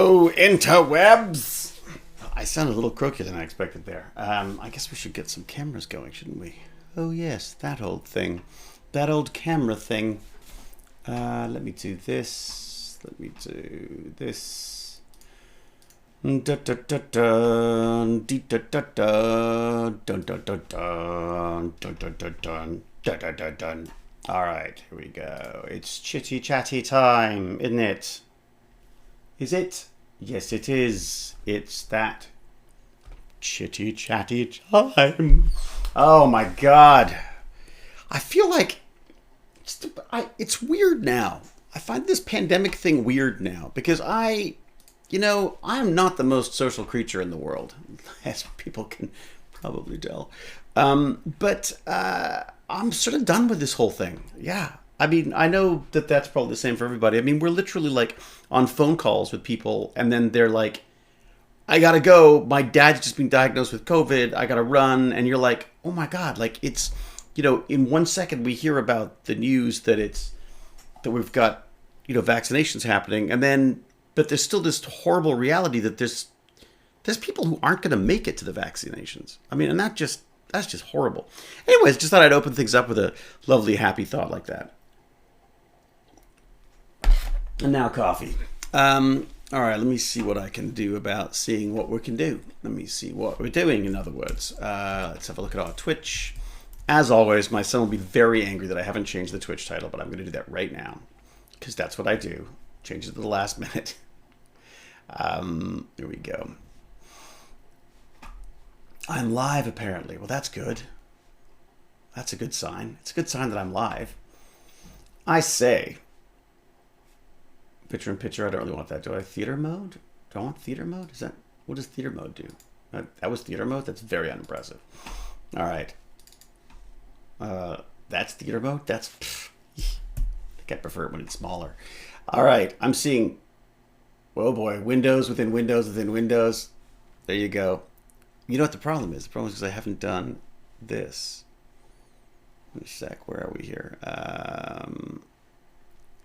Hello, interwebs! I sound a little croakier than I expected there. I guess we should get some cameras going, shouldn't we? Oh yes, that old thing. That old camera thing. Let me do this. Let me do this. Dun dun dun dun dun dun dun dun dun dun dun dun dun dun dun dun dun. All right, here we go. It's chitty chatty time, isn't it? Is it? Yes, it is. It's that chitty chatty time. Oh my God. I feel like it's weird now. I find this pandemic thing weird now because I'm not the most social creature in the world, as people can probably tell. But I'm sort of done with this whole thing. Yeah. I mean, I know that that's probably the same for everybody. I mean, we're literally like on phone calls with people and then they're like, I gotta go. My dad's just been diagnosed with COVID. I gotta run. And you're like, oh my God, like it's, in 1 second we hear about the news that we've got, vaccinations happening. And then, but there's still this horrible reality that there's people who aren't going to make it to the vaccinations. I mean, and that's just horrible. Anyways, just thought I'd open things up with a lovely, happy thought like that. And now coffee. All right, let me see what I can do about seeing what we can do. Let me see what we're doing, in other words. Let's have a look at our Twitch. As always, my son will be very angry that I haven't changed the Twitch title, but I'm going to do that right now because that's what I do. Change it to the last minute. Here we go. I'm live, apparently. Well, that's good. That's a good sign. It's a good sign that I'm live. I say... Picture in picture, I don't really want that. Do I theater mode? Do I want theater mode? What does theater mode do? That was theater mode? That's very unimpressive. All right. That's theater mode? I think I prefer it when it's smaller. All right, I'm seeing, oh boy, windows within windows within windows. There you go. You know what the problem is? The problem is because I haven't done this. Wait a sec, where are we here?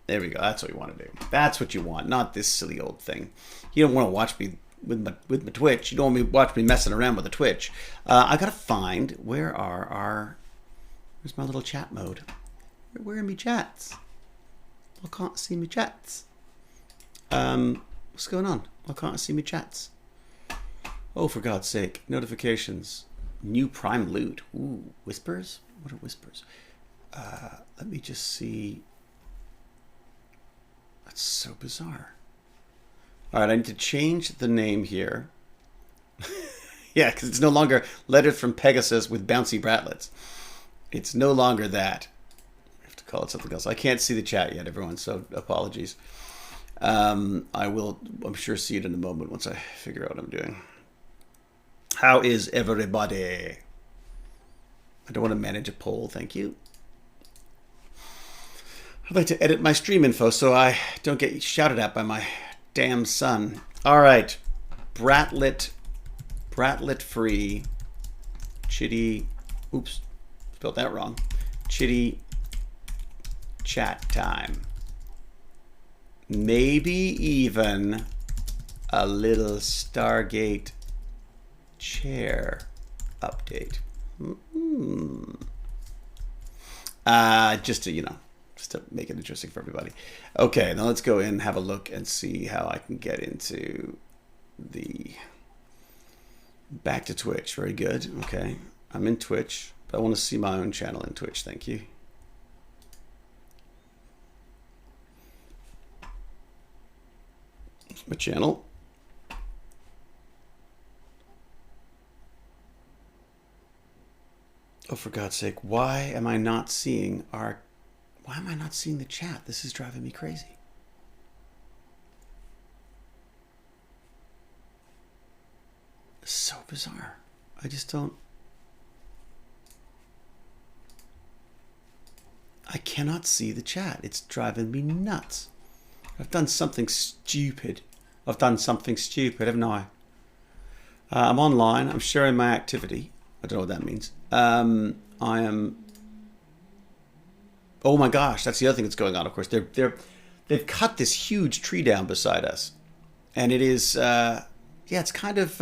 There we go. That's what you want to do. That's what you want, not this silly old thing. You don't want to watch me with my Twitch. You don't want me to watch me messing around with the Twitch. I gotta find where's my little chat mode? Where are me chats? I can't see me chats. What's going on? I can't see me chats. Oh, for God's sake! Notifications. New Prime loot. Ooh, whispers. What are whispers? Let me just see. That's so bizarre. All right, I need to change the name here. Yeah, because it's no longer Letters from Pegasus with bouncy bratlets. It's no longer that. I have to call it something else. I can't see the chat yet, everyone, so apologies. I will, I'm sure, see it in a moment once I figure out what I'm doing. How is everybody? I don't want to manage a poll, thank you. I'd like to edit my stream info so I don't get shouted at by my damn son. All right. Bratlet free. Chitty. Oops. Spelled that wrong. Chitty chat time. Maybe even a little Stargate chair update. Just to make it interesting for everybody. Okay, now let's go in and have a look and see how I can get into the back to Twitch. Very good. Okay, I'm in Twitch, but I want to see my own channel in Twitch. Thank you. It's my channel. Oh, for God's sake, why am I not seeing the chat? This is driving me crazy. It's so bizarre. I just don't... I cannot see the chat. It's driving me nuts. I've done something stupid. Haven't I? I'm online. I'm sharing my activity. I don't know what that means. I am... Oh my gosh, that's the other thing that's going on, of course. They've cut this huge tree down beside us. And it is, it's kind of,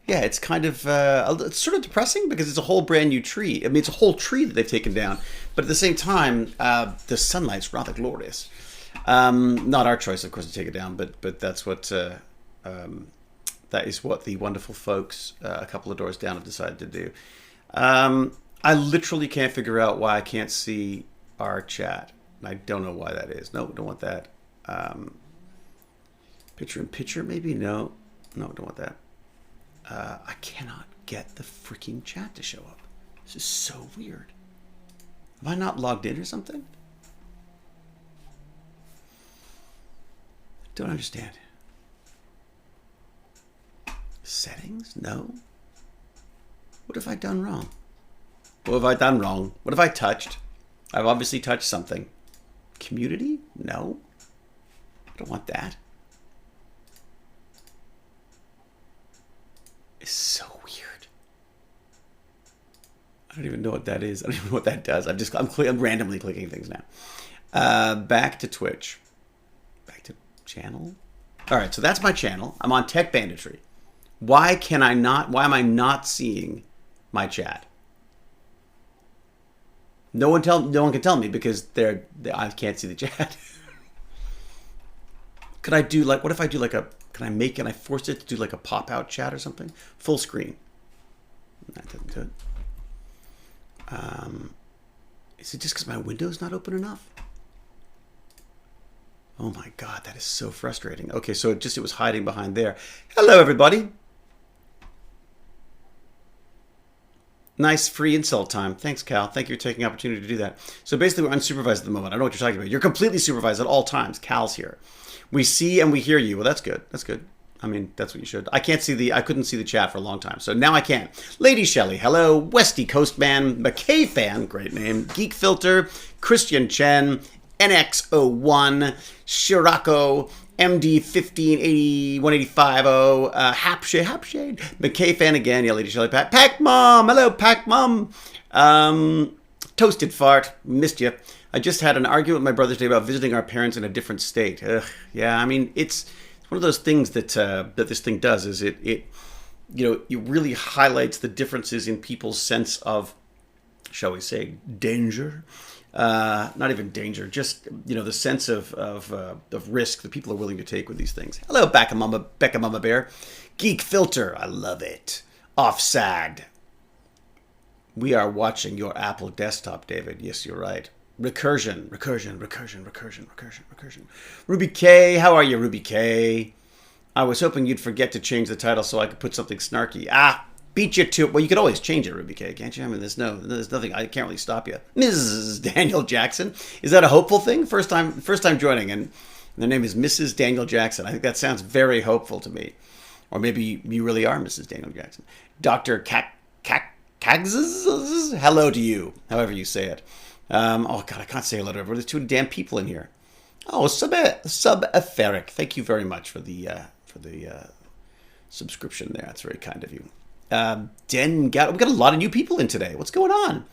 it's sort of depressing because it's a whole brand new tree. I mean, it's a whole tree that they've taken down. But at the same time, the sunlight's rather glorious. Not our choice, of course, to take it down, but that's what, that is what the wonderful folks a couple of doors down have decided to do. I literally can't figure out why I can't see our chat. I don't know why that is. No, don't want that. Picture in picture, maybe? No, don't want that. I cannot get the freaking chat to show up. This is so weird. Am I not logged in or something? Don't understand. Settings? No. What have I done wrong? What have I done wrong? What have I touched? I've obviously touched something. Community? No. I don't want that. It's so weird. I don't even know what that is. I don't even know what that does. I'm randomly clicking things now. Back to Twitch. Back to channel. All right, so that's my channel. I'm on Tech Banditry. Why am I not seeing my chat? No one can tell me because I can't see the chat. Could I do what if I do can I force it to do like a pop-out chat or something? Full screen. That doesn't do it. Is it just because my window's not open enough? Oh my God, that is so frustrating. Okay, so it was hiding behind there. Hello, everybody. Nice free insult time. Thanks, Cal. Thank you for taking the opportunity to do that. So basically, we're unsupervised at the moment. I know what you're talking about. You're completely supervised at all times. Cal's here. We see and we hear you. Well, that's good. That's good. I mean, that's what you should. I couldn't see the chat for a long time. So now I can. Lady Shelley, hello. Westy Coast Man, McKay Fan, great name. Geek Filter, Christian Chen, NX01, Shirako, MD1580, 185, Hapshade, McKay Fan again, yeah, Lady Shelley, Pac Mom, hello, Pac Mom, Toasted Fart, missed you. I just had an argument with my brother today about visiting our parents in a different state. Ugh, yeah, I mean, it's one of those things that that this thing does is it really highlights the differences in people's sense of, shall we say, danger. Not even danger, just the sense of risk that people are willing to take with these things. Hello, Becca Mama Bear, Geek Filter, I love it. Offside. We are watching your Apple desktop, David. Yes, you're right. Recursion. Ruby K, how are you, Ruby K? I was hoping you'd forget to change the title so I could put something snarky. Beat you to it. Well, you could always change it, Ruby K, can't you? I mean, there's nothing. I can't really stop you. Mrs. Daniel Jackson. Is that a hopeful thing? First time joining, and their name is Mrs. Daniel Jackson. I think that sounds very hopeful to me. Or maybe you really are Mrs. Daniel Jackson. Dr. Kags, hello to you, however you say it. Oh God, I can't say hello to everybody. There's too many damn people in here. Oh, Sub-Etheric. Thank you very much for the subscription there. That's very kind of you. We got a lot of new people in today. What's going on?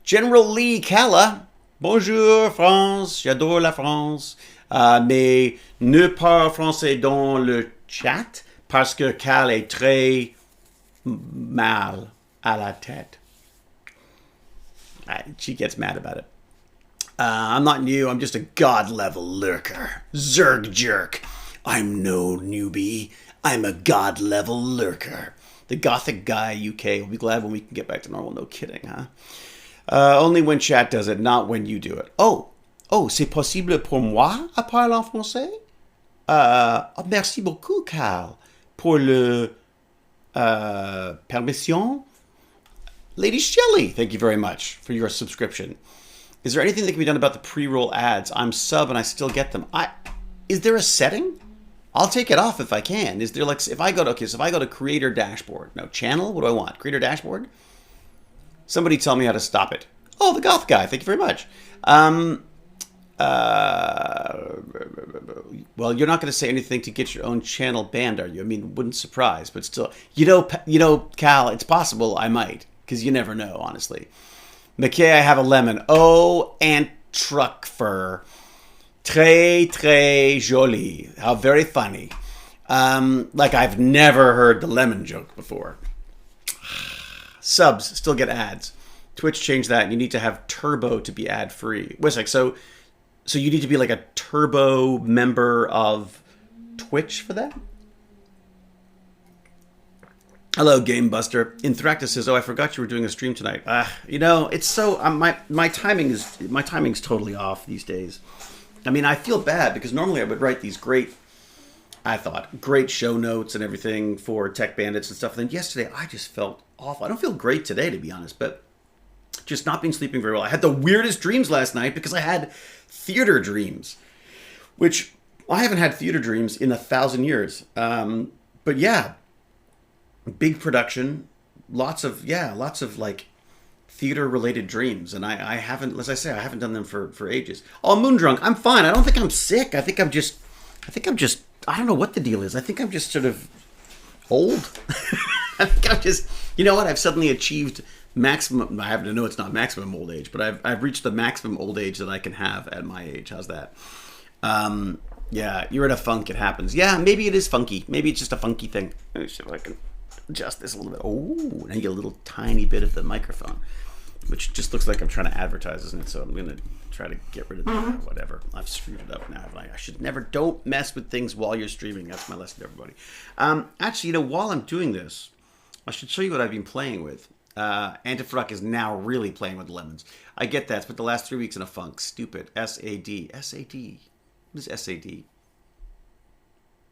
General Lee Calla. Bonjour, France. J'adore la France. Mais ne parle français dans le chat parce que Cal est très mal à la tête. She gets mad about it. I'm not new. I'm just a god-level lurker. Zerg jerk. I'm no newbie. I'm a god-level lurker. The Gothic Guy UK will be glad when we can get back to normal. No kidding, huh? Only when chat does it, not when you do it. Oh, c'est possible pour moi à parler en français? Merci beaucoup, Carl, pour le permission. Lady Shelley, thank you very much for your subscription. Is there anything that can be done about the pre-roll ads? I'm sub and I still get them. Is there a setting? I'll take it off if I can. Is there if I go to creator dashboard, no channel, what do I want? Creator dashboard? Somebody tell me how to stop it. Oh, the goth guy, thank you very much. Well, you're not going to say anything to get your own channel banned, are you? I mean, wouldn't surprise, but still, Cal, it's possible I might, because you never know, honestly. McKay, I have a lemon. Oh, and truck fur. Très, très joli. How very funny. Like I've never heard the lemon joke before. Subs still get ads. Twitch changed that. You need to have turbo to be ad free. Wait a sec. So you need to be like a turbo member of Twitch for that? Hello, Game Buster. Inthractus says, "Oh, I forgot you were doing a stream tonight." It's so my timing's totally off these days. I mean, I feel bad because normally I would write these great show notes and everything for Tech Bandits and stuff. And then yesterday I just felt awful. I don't feel great today, to be honest, but just not been sleeping very well. I had the weirdest dreams last night because I had theater dreams, which I haven't had theater dreams in 1,000 years. But yeah, big production, lots of like theater related dreams. And I haven't, as I say, I haven't done them for ages. Oh, Moondrunk, I'm fine. I don't think I'm sick. I think I'm just, I don't know what the deal is. I think I'm just sort of old. I think I'm just, you know what? I've suddenly achieved maximum. I happen to know it's not maximum old age, but I've reached the maximum old age that I can have at my age. How's that? Yeah, you're in a funk. It happens. Yeah, maybe it is funky. Maybe it's just a funky thing. Let me see if I can adjust this a little bit. Oh, now you get a little tiny bit of the microphone, which just looks like I'm trying to advertise, isn't it? So I'm going to try to get rid of that. Whatever. I've screwed it up now. I should never, don't mess with things while you're streaming. That's my lesson to everybody. Actually, while I'm doing this, I should show you what I've been playing with. Antifruck is now really playing with lemons. I get that. It's been the last 3 weeks in a funk. Stupid. SAD. SAD. What is SAD?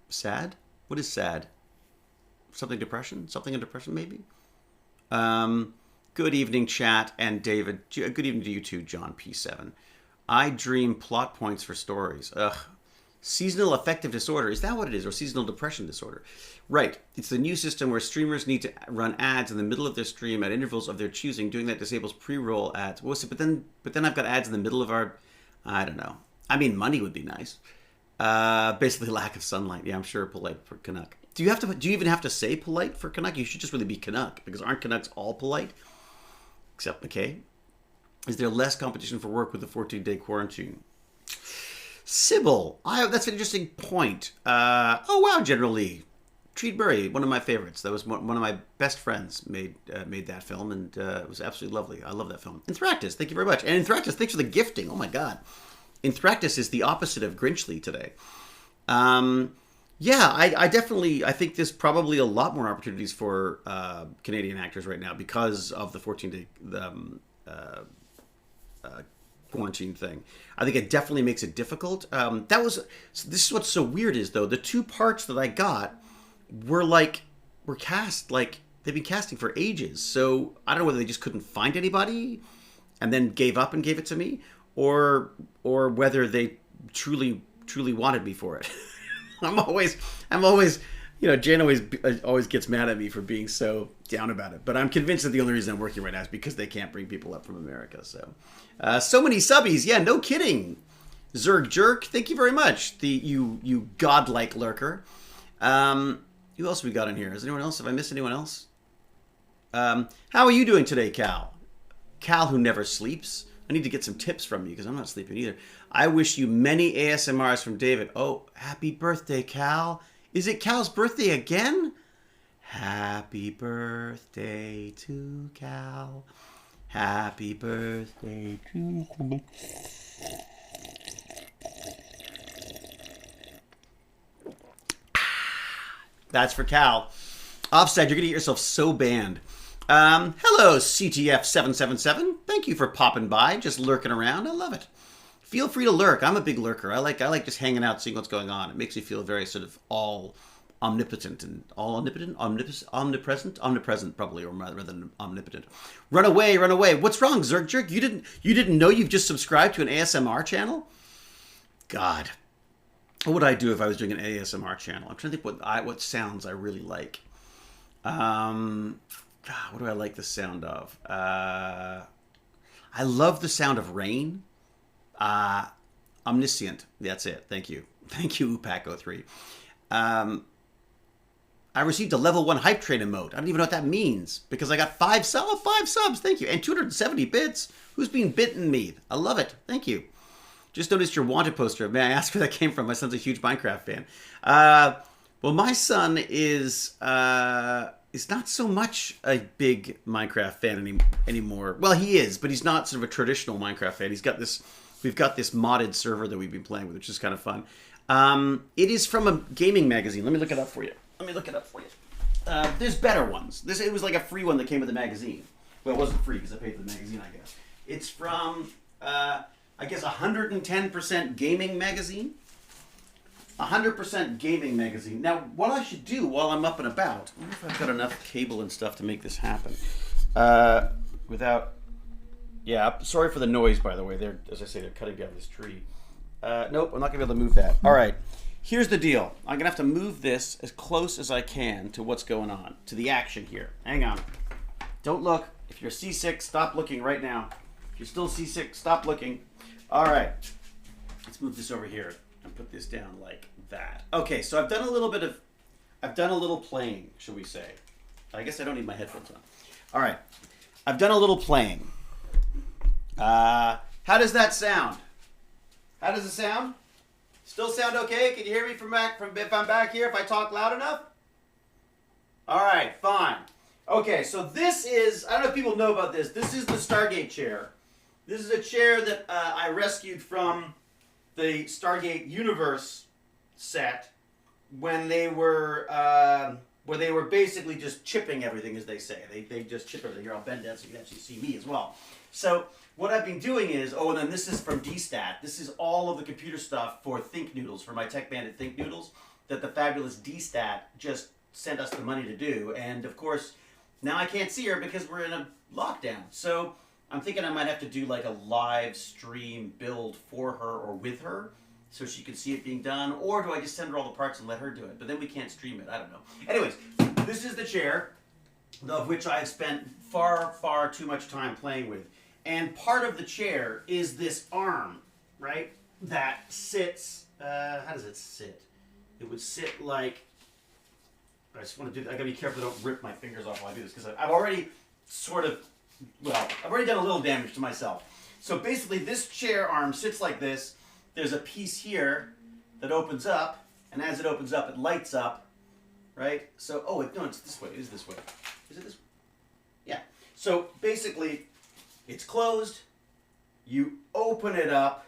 Sad? What is sad? Something depression? Something in depression, maybe? Good evening, chat, and David. Good evening to you too, John P7. I dream plot points for stories. Ugh. Seasonal affective disorder. Is that what it is? Or seasonal depression disorder? Right. It's the new system where streamers need to run ads in the middle of their stream at intervals of their choosing. Doing that disables pre-roll ads. But then I've got ads in the middle of our... I don't know. I mean, money would be nice. Basically, lack of sunlight. Yeah, I'm sure polite for Canuck. Do you even have to say polite for Canuck? You should just really be Canuck, because aren't Canucks all polite? Except McKay. Is there less competition for work with the 14-day quarantine? Sybil, that's an interesting point. Oh wow, General Lee. Treatbury, one of my favorites. That was one of my best friends made that film, and it was absolutely lovely. I love that film. Inthractus, thank you very much. And Inthractus, thanks for the gifting. Oh my god. Inthractus is the opposite of Grinchley today. Yeah, I think there's probably a lot more opportunities for Canadian actors right now because of the 14-day quarantine thing. I think it definitely makes it difficult. This is what's so weird is, though, the two parts that I got were cast, like, they've been casting for ages. So I don't know whether they just couldn't find anybody and then gave up and gave it to me, or whether they truly wanted me for it. I'm always, Jane always gets mad at me for being so down about it. But I'm convinced that the only reason I'm working right now is because they can't bring people up from America. So, so many subbies. Yeah, no kidding. Zerg Jerk, thank you very much. You godlike lurker. Who else we got in here? Is anyone else? Have I missed anyone else? How are you doing today, Cal? Cal, who never sleeps. I need to get some tips from you because I'm not sleeping either. I wish you many ASMRs from David. Oh, happy birthday, Cal. Is it Cal's birthday again? Happy birthday to Cal. Happy birthday to Cal. That's for Cal. Offside, you're going to get yourself so banned. Hello, CTF777. Thank you for popping by, just lurking around. I love it. Feel free to lurk. I'm a big lurker. I like just hanging out, seeing what's going on. It makes me feel very sort of all omnipotent and all omnipresent probably, or rather than omnipotent. Run away. What's wrong, Zerg Jerk? You didn't know you've just subscribed to an ASMR channel? God, what would I do if I was doing an ASMR channel? I'm trying to think what sounds I really like. What do I like the sound of? I love the sound of rain. Omniscient. That's it. Thank you. Thank you, Upac03. I received a level 1 hype train emote. I don't even know what that means because I got 5 subs. Thank you. And 270 bits. Who's being bitten me? I love it. Thank you. Just noticed your wanted poster. May I ask where that came from? My son's a huge Minecraft fan. Well, my son is not so much a big Minecraft fan anymore. Well, he is, but he's not sort of a traditional Minecraft fan. We've got this modded server that we've been playing with, which is kind of fun. It is from a gaming magazine. Let me look it up for you. There's better ones. It was like a free one that came with the magazine. Well, it wasn't free because I paid for the magazine, I guess. It's from, I guess, 110% Gaming Magazine. 100% Gaming Magazine. Now, what I should do while I'm up and about, I wonder if I've got enough cable and stuff to make this happen. Yeah, sorry for the noise, by the way. As I say, they're cutting down this tree. Nope, I'm not going to be able to move that. All right, here's the deal. I'm going to have to move this as close as I can to what's going on, to the action here. Hang on. Don't look. If you're seasick, stop looking right now. If you're still seasick, stop looking. All right, let's move this over here and put this down like that. Okay, so I've done a little playing, shall we say. I guess I don't need my headphones on. All right, I've done a little playing. How does that sound? How does it sound? Still sound okay? Can you hear me from if I'm back here, if I talk loud enough? All right, fine. Okay, so this is, I don't know if people know about this. This is the Stargate chair. This is a chair that I rescued from the Stargate universe set when they were where they were basically just chipping everything, as they say. They just chip everything. Here, I'll bend down so you can actually see me as well. So what I've been doing is, and then this is from DStat. This is all of the computer stuff for Think Noodles, for my Tech Bandit Think Noodles, that the fabulous DStat just sent us the money to do. And of course, now I can't see her because we're in a lockdown. So I'm thinking I might have to do like a live stream build for her or with her so she can see it being done. Or do I just send her all the parts and let her do it? But then we can't stream it. I don't know. Anyways, this is the chair of which I've spent far, far too much time playing with. And part of the chair is this arm, right, that sits, how does it sit? It would sit like, I just want to do, I gotta be careful I don't rip my fingers off while I do this, because I've already I've already done a little damage to myself. So basically this chair arm sits like this. There's a piece here that opens up, and as it opens up, it lights up, right? So, no, it's this way. It is this way. Is it this way? Yeah. So basically, it's closed. You open it up,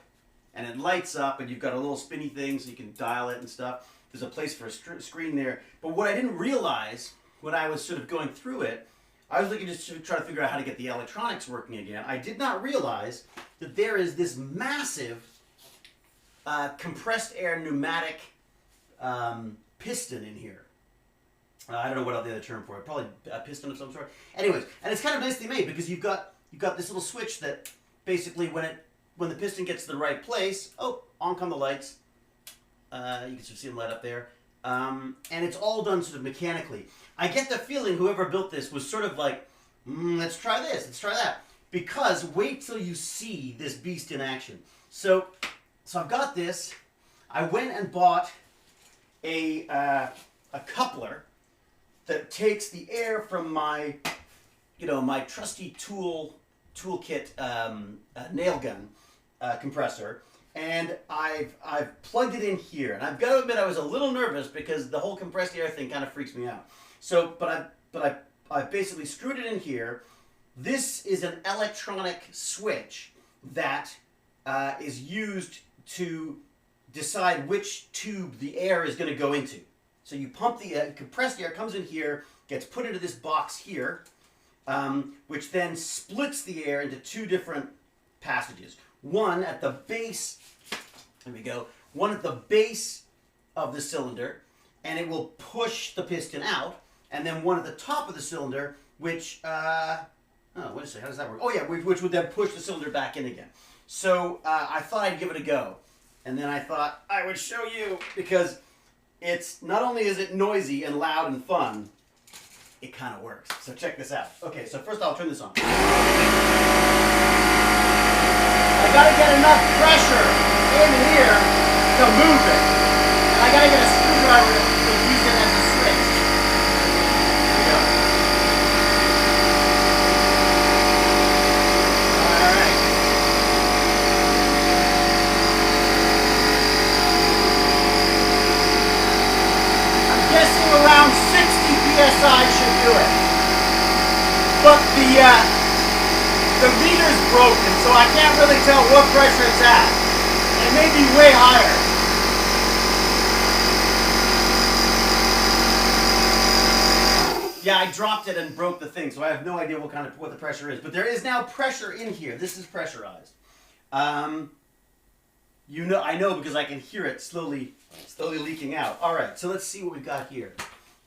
and it lights up, and you've got a little spinny thing so you can dial it and stuff. There's a place for a screen there. But what I didn't realize when I was sort of going through it, I was looking just to try to figure out how to get the electronics working again. I did not realize that there is this massive compressed air pneumatic piston in here. I don't know what the other term for it. Probably a piston of some sort. Anyways, and it's kind of nicely made because you've got this little switch that basically when the piston gets to the right place, on come the lights. You can sort of see them light up there. And it's all done sort of mechanically. I get the feeling whoever built this was sort of like, let's try this, let's try that. Because wait till you see this beast in action. So I've got this. I went and bought a coupler that takes the air from my trusty toolkit nail gun compressor. And I've plugged it in here, and I've got to admit I was a little nervous because the whole compressed air thing kind of freaks me out. So, but I've basically screwed it in here. This is an electronic switch that is used to decide which tube the air is going to go into. So you pump the compressed air, comes in here, gets put into this box here, which then splits the air into two different passages. One at the base, there we go, one at the base of the cylinder, and it will push the piston out, and then one at the top of the cylinder, which, wait a second, how does that work? Oh yeah, which would then push the cylinder back in again. So I thought I'd give it a go, and then I thought I would show you, because it's, not only is it noisy and loud and fun, it kind of works. So check this out. Okay, so first I'll turn this on. I gotta get enough pressure in here to move it. And I gotta get a screwdriver to use it as a switch. There we go. Alright. the meter's broken, so I can't really tell what pressure it's at. It may be way higher. Yeah, I dropped it and broke the thing, so I have no idea what the pressure is. But there is now pressure in here. This is pressurized. You know, I know because I can hear it slowly leaking out. All right, so let's see what we've got here.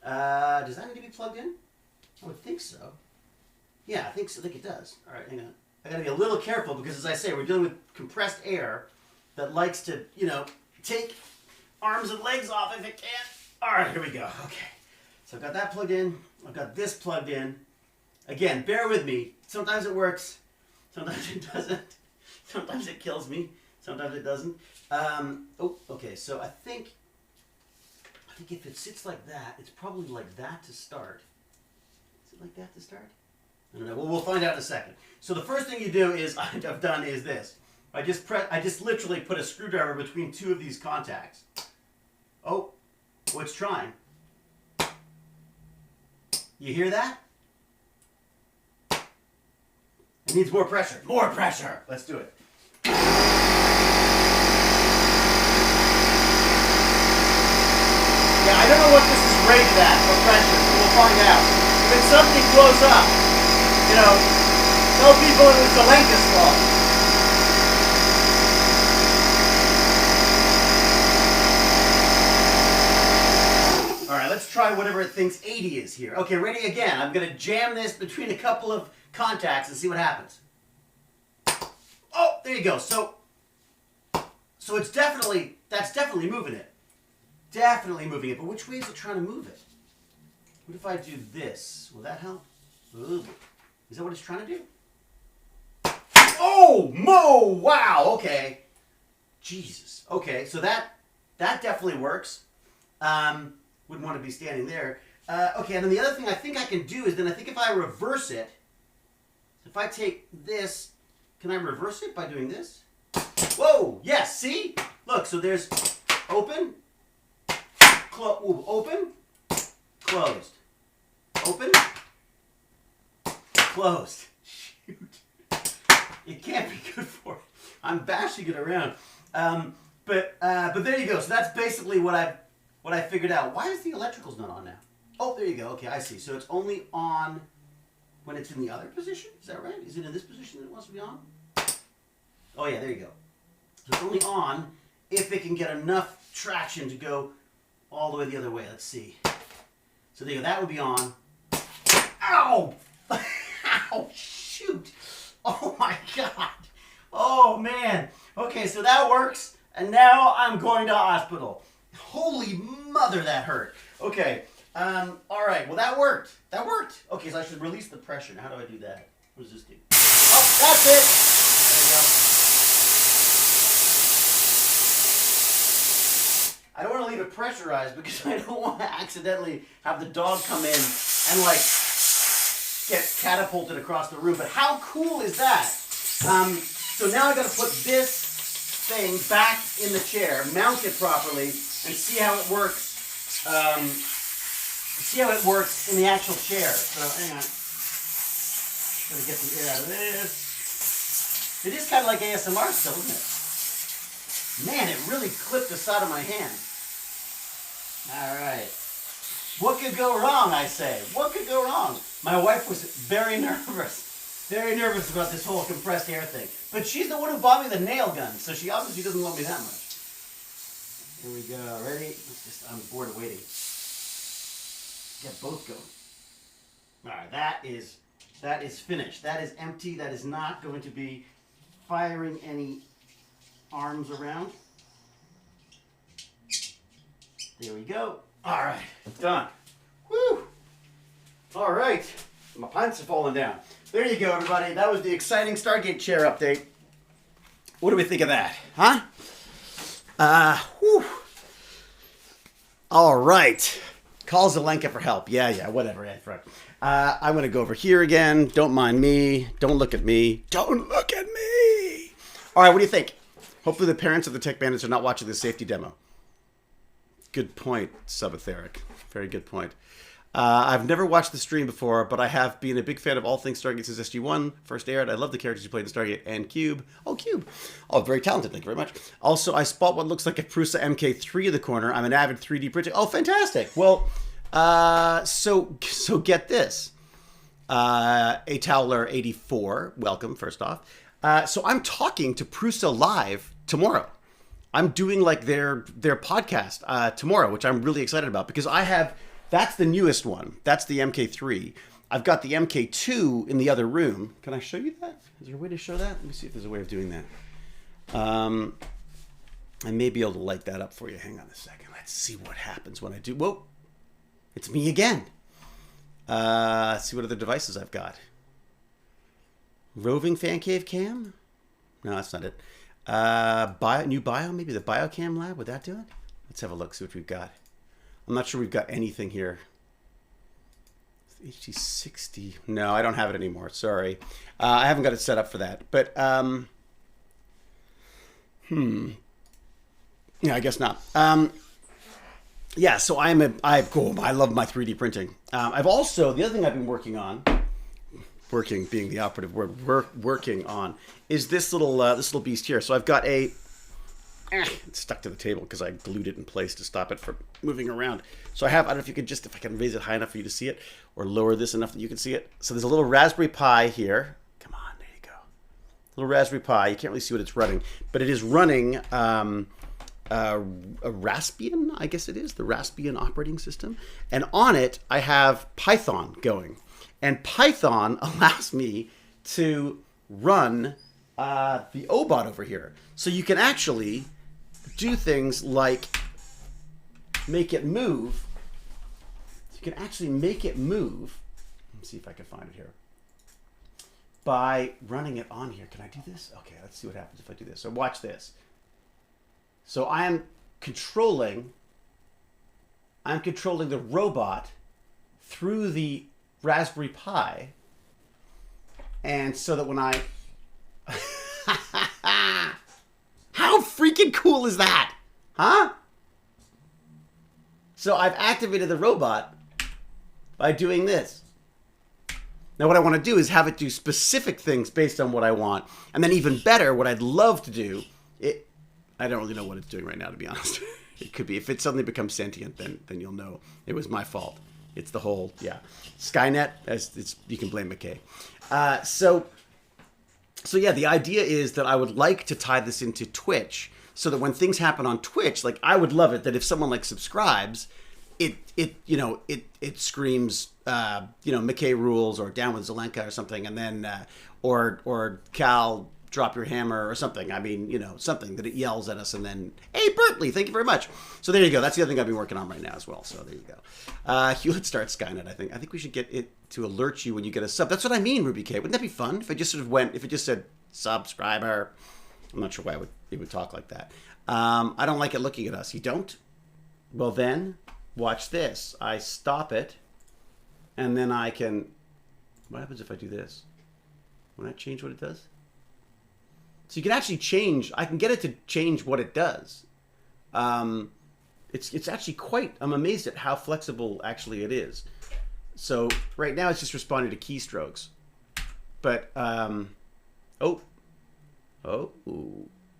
Does that need to be plugged in? I would think so. Yeah, I think it does. All right, hang on. I gotta be a little careful because, as I say, we're dealing with compressed air that likes to, take arms and legs off if it can. All right, here we go. Okay, so I've got that plugged in. I've got this plugged in. Again, bear with me. Sometimes it works. Sometimes it doesn't. Sometimes it kills me. Sometimes it doesn't. Okay, so I think if it sits like that, it's probably like that to start. Is it like that to start? I don't know. Well, we'll find out in a second. So the first thing you do is I've done is this. I just literally put a screwdriver between two of these contacts. Oh, it's trying. You hear that? It needs more pressure. More pressure. Let's do it. Yeah, I don't know what this is rated at for pressure, so we'll find out. If something blows up, tell people it was Zelenka's fault. All right, let's try whatever it thinks 80 is here. Okay, ready again. I'm going to jam this between a couple of contacts and see what happens. Oh, there you go. So it's that's definitely moving it. Definitely moving it. But which way is it trying to move it? What if I do this? Will that help? Ooh. Is that what it's trying to do? Oh, wow, okay. Jesus. Okay, so that definitely works. Wouldn't want to be standing there. Okay, and then the other thing I think I can do is then I think if I reverse it, if I take this, can I reverse it by doing this? Whoa, yes, see? Look, so there's open, open, closed. Open, closed. Shoot. It can't be good for it. I'm bashing it around. But there you go. So that's basically what I figured out. Why is the electricals not on now? Oh, there you go. Okay, I see. So it's only on when it's in the other position? Is that right? Is it in this position that it wants to be on? Oh, yeah, there you go. So it's only on if it can get enough traction to go all the way the other way. Let's see. So there you go. That would be on. Ow! Ow, shoot. Oh, my God. Oh, man. Okay, so that works. And now I'm going to hospital. Holy mother, that hurt. Okay. All right. Well, that worked. That worked. Okay, so I should release the pressure. Now, how do I do that? What does this do? Oh, that's it. There you go. I don't want to leave it pressurized because I don't want to accidentally have the dog come in and, get catapulted across the room. But how cool is that? So now I've got to put this thing back in the chair, mount it properly, and see how it works. See how it works in the actual chair. So hang on. Gotta get the air out of this. It is kind of like ASMR still, isn't it? Man, it really clipped the side of my hand. All right. What could go wrong, I say? What could go wrong? My wife was very nervous about this whole compressed air thing. But she's the one who bought me the nail gun, so she obviously doesn't love me that much. Here we go. Ready? I'm bored of waiting. Get both going. All right, that is finished. That is empty. That is not going to be firing any arms around. There we go. All right, done. Woo! All right, my pants have fallen down. There you go, everybody. That was the exciting Stargate chair update. What do we think of that? Huh? Whew. All right. Call Zelenka for help. Yeah, whatever. I'm going to go over here again. Don't mind me. Don't look at me. Don't look at me. All right, what do you think? Hopefully the parents of the Tech Bandits are not watching the safety demo. Good point, Subatheric. Very good point. I've never watched the stream before, but I have been a big fan of all things Stargate since SG-1 first aired. I love the characters you played in Stargate and Cube. Oh, Cube. Oh, very talented. Thank you very much. Also, I spot what looks like a Prusa MK3 in the corner. I'm an avid 3D printer. Oh, fantastic. Well, so get this. A Towler 84. Welcome, first off. So I'm talking to Prusa live tomorrow. I'm doing like their podcast tomorrow, which I'm really excited about because I have... That's the newest one. That's the MK3. I've got the MK2 in the other room. Can I show you that? Is there a way to show that? Let me see if there's a way of doing that. I may be able to light that up for you. Hang on a second. Let's see what happens when I do. Whoa. It's me again. Let's see what other devices I've got. Roving fan cave cam? No, that's not it. New bio? Maybe the biocam lab? Would that do it? Let's have a look. See what we've got. I'm not sure we've got anything here. HD60. No, I don't have it anymore. Sorry. I haven't got it set up for that. But, yeah, I guess not. Yeah, so I love my 3D printing. I've also, the other thing I've been working on, working being the operative word, working on, is this little beast here. So I've got it's stuck to the table because I glued it in place to stop it from moving around. So I don't know if you could if I can raise it high enough for you to see it or lower this enough that you can see it. So there's a little Raspberry Pi here. Come on, there you go. Little Raspberry Pi. You can't really see what it's running, but it is running a Raspbian, I guess it is, the Raspbian operating system. And on it, I have Python going. And Python allows me to run the OBOT over here. So you can actually do things like make it move. You can actually make it move. Let me see if I can find it here. By running it on here. Can I do this? Okay, let's see what happens if I do this. So watch this. So I am controlling the robot through the Raspberry Pi. And so that when I... How freaking cool is that? Huh? So I've activated the robot by doing this. Now what I want to do is have it do specific things based on what I want. And then even better, what I'd love to do... I don't really know what it's doing right now, to be honest. It could be. If it suddenly becomes sentient, then you'll know it was my fault. It's the whole, yeah. Skynet, you can blame McKay. So yeah, the idea is that I would like to tie this into Twitch so that when things happen on Twitch, like I would love it that if someone like subscribes, it screams, McKay rules or down with Zelenka or something. And then, or Cal, drop your hammer or something. I mean, something that it yells at us and then, hey, Bertley, thank you very much. So there you go. That's the other thing I've been working on right now as well. So there you go. Hewlett starts Skynet, I think. I think we should get it to alert you when you get a sub. That's what I mean, Ruby K. Wouldn't that be fun if it just if it just said subscriber? I'm not sure why it would talk like that. I don't like it looking at us. You don't? Well then, watch this. I stop it and then I can, what happens if I do this? Will that change what it does? So you can actually change, I can get it to change what it does. It's actually I'm amazed at how flexible actually it is. So right now it's just responding to keystrokes. But, you know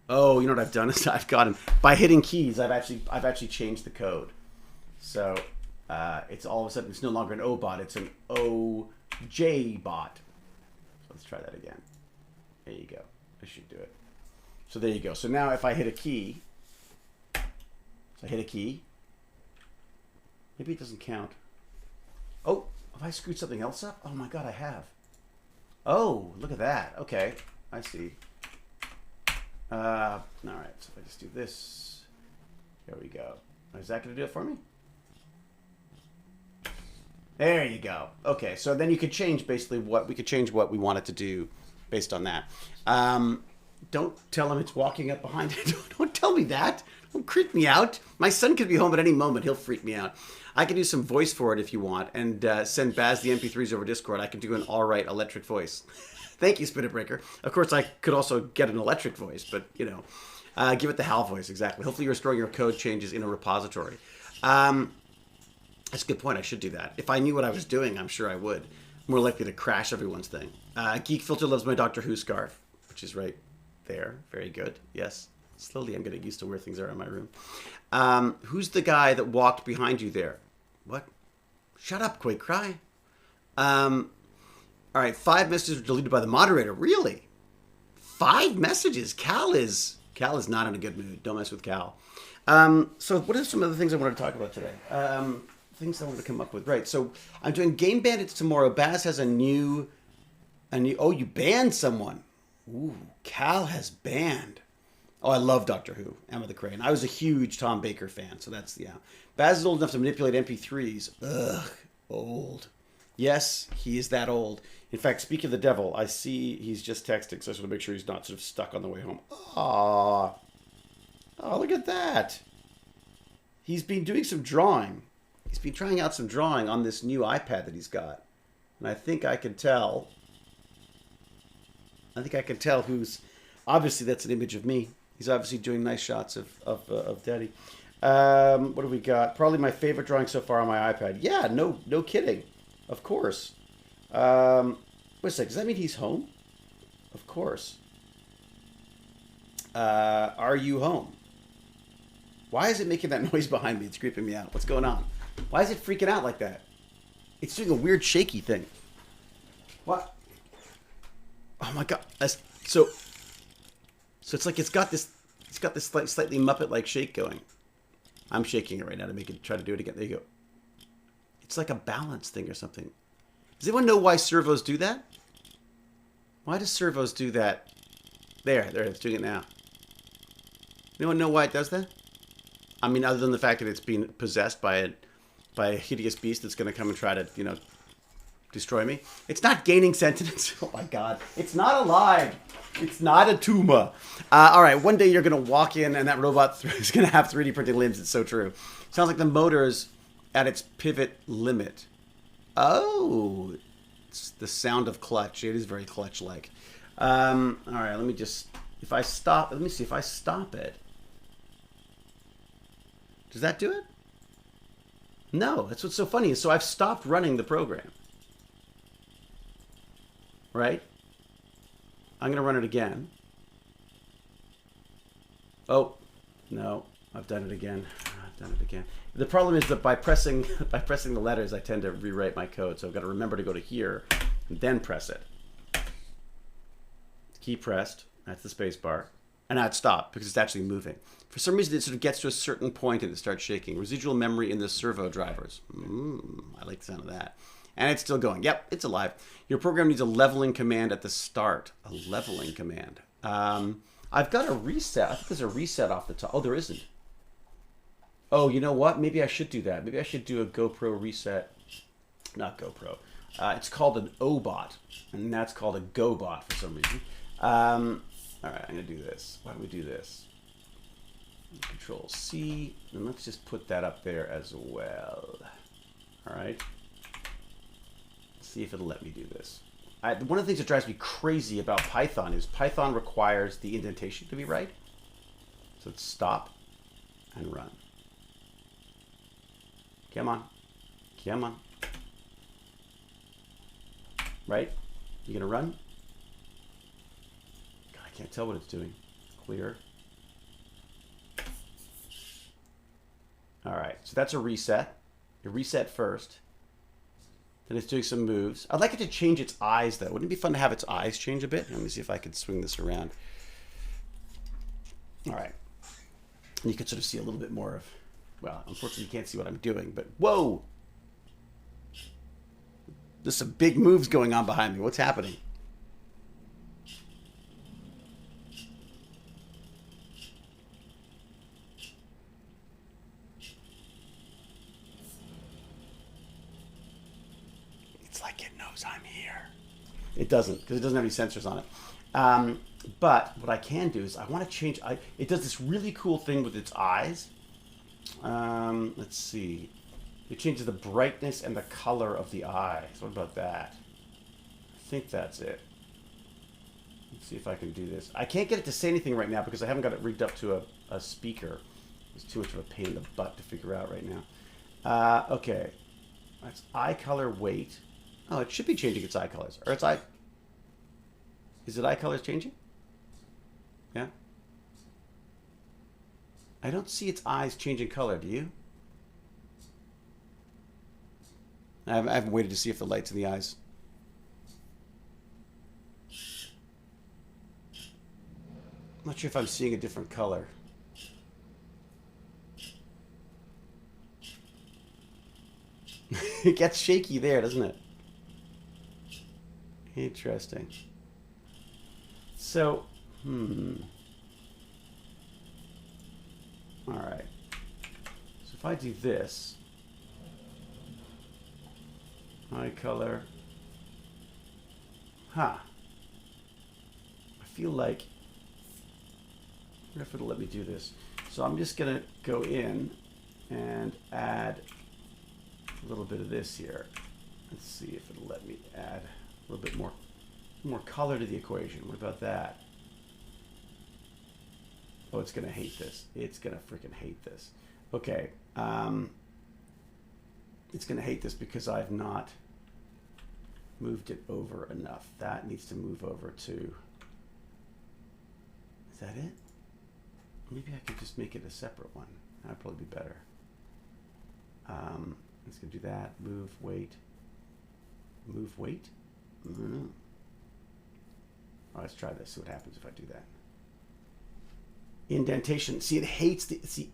what I've done is I've gotten, by hitting keys, I've actually changed the code. So it's all of a sudden, it's no longer an O bot, it's an OJ bot. So let's try that again. There you go. I should do it. So there you go. So now if I hit a key, maybe it doesn't count. Oh, have I screwed something else up? Oh my God, I have. Oh, look at that. Okay, I see. All right, so if I just do this, there we go. Is that going to do it for me? There you go. Okay, so then you could change basically what we want it to do based on that. Don't tell him it's walking up behind it. Don't tell me that. Don't creep me out. My son could be home at any moment. He'll freak me out. I can do some voice for it if you want and send Baz the MP3s over Discord. I can do an all right electric voice. Thank you, Spirit Breaker. Of course, I could also get an electric voice, but, give it the HAL voice, exactly. Hopefully you're storing your code changes in a repository. That's a good point. I should do that. If I knew what I was doing, I'm sure I would. More likely to crash everyone's thing. Geek Filter loves my Doctor Who scarf, which is right there. Very good. Yes. Slowly I'm getting used to where things are in my room. Who's the guy that walked behind you there? What? Shut up, Quake Cry. All right, 5 messages were deleted by the moderator. Really? 5 messages? Cal is not in a good mood. Don't mess with Cal. So what are some of the things I wanted to talk about today? Things I wanted to come up with. Right, so I'm doing Game Bandits tomorrow. Baz has a new... Oh, you banned someone. Ooh, Cal has banned. Oh, I love Doctor Who. Emma the Crane. I was a huge Tom Baker fan, so that's, yeah. Baz is old enough to manipulate MP3s. Ugh, old. Yes, he is that old. In fact, speaking of the devil, I see he's just texting, so I just want to make sure he's not sort of stuck on the way home. Aww. Oh, look at that. He's been doing some drawing. He's been trying out some drawing on this new iPad that he's got. And I think I can tell. Who's... Obviously, that's an image of me. He's obviously doing nice shots of Daddy. What do we got? Probably my favorite drawing so far on my iPad. Yeah, no kidding. Of course. Wait a sec. Does that mean he's home? Of course. Are you home? Why is it making that noise behind me? It's creeping me out. What's going on? Why is it freaking out like that? It's doing a weird shaky thing. What? Oh my god. So it's like it's got this slightly Muppet-like shake going. I'm shaking it right now to make it try to do it again. There you go. It's like a balance thing or something. Does anyone know why servos do that? Why do servos do that? There, it's doing it now. Anyone know why it does that? I mean, other than the fact that it's being possessed by a hideous beast that's going to come and try to, destroy me. It's not gaining sentience. Oh my god. It's not alive. It's not a tumor. All right, one day you're going to walk in and that robot is going to have 3D printed limbs. It's so true. Sounds like the motor's at its pivot limit. Oh, it's the sound of clutch. It is very clutch-like. All right, let me see if I stop it. Does that do it? No, that's what's so funny. So I've stopped running the program. Right? I'm going to run it again. Oh, no, I've done it again. The problem is that by pressing the letters, I tend to rewrite my code. So I've got to remember to go to here and then press it. Key pressed. That's the space bar. And now it stopped because it's actually moving. For some reason, it sort of gets to a certain point and it starts shaking. Residual memory in the servo drivers. I like the sound of that. And it's still going. Yep, it's alive. Your program needs a leveling command at the start. A leveling command. I've got a reset. I think there's a reset off the top. Oh, there isn't. Oh, you know what? Maybe I should do that. Maybe I should do a GoPro reset. Not GoPro. It's called an O-bot. And that's called a GoBot for some reason. All right, I'm going to do this. Why do we do this? Control C. And let's just put that up there as well. All right. See if it'll let me do this. One of the things that drives me crazy about Python is Python requires the indentation to be right. So it's stop and run. Come on. Come on. Right? You gonna run? God, I can't tell what it's doing. Clear. All right, so that's a reset. You reset first. Then it's doing some moves. I'd like it to change its eyes, though. Wouldn't it be fun to have its eyes change a bit? Let me see if I can swing this around. All right. And you can sort of see a little bit more of... Well, unfortunately, you can't see what I'm doing, but... Whoa! There's some big moves going on behind me. What's happening? I'm here. It doesn't, because it doesn't have any sensors on it. But what I can do is I want to change. It does this really cool thing with its eyes. Let's see. It changes the brightness and the color of the eyes. What about that? I think that's it. Let's see if I can do this. I can't get it to say anything right now because I haven't got it rigged up to a speaker. It's too much of a pain in the butt to figure out right now. Okay. That's eye color weight. Oh, it should be changing its eye colors. Or its eye... Is it eye colors changing? Yeah. I don't see its eyes changing color, do you? I haven't waited to see if the light's in the eyes. I'm not sure if I'm seeing a different color. It gets shaky there, doesn't it? Interesting. So, all right. So if I do this, eye color, I feel like, I wonder if it'll let me do this. So I'm just gonna go in and add a little bit of this here. Let's see if it'll let me add a little bit more color to the equation. What about that? Oh, it's gonna hate this. It's gonna freaking hate this. Okay. It's gonna hate this because I've not moved it over enough. That needs to move over too. Is that it? Maybe I could just make it a separate one. That'd probably be better. Let's go do that. Move weight. Move weight? Mm-hmm. Oh, let's try this. See what happens if I do that. Indentation. See, it hates the... See,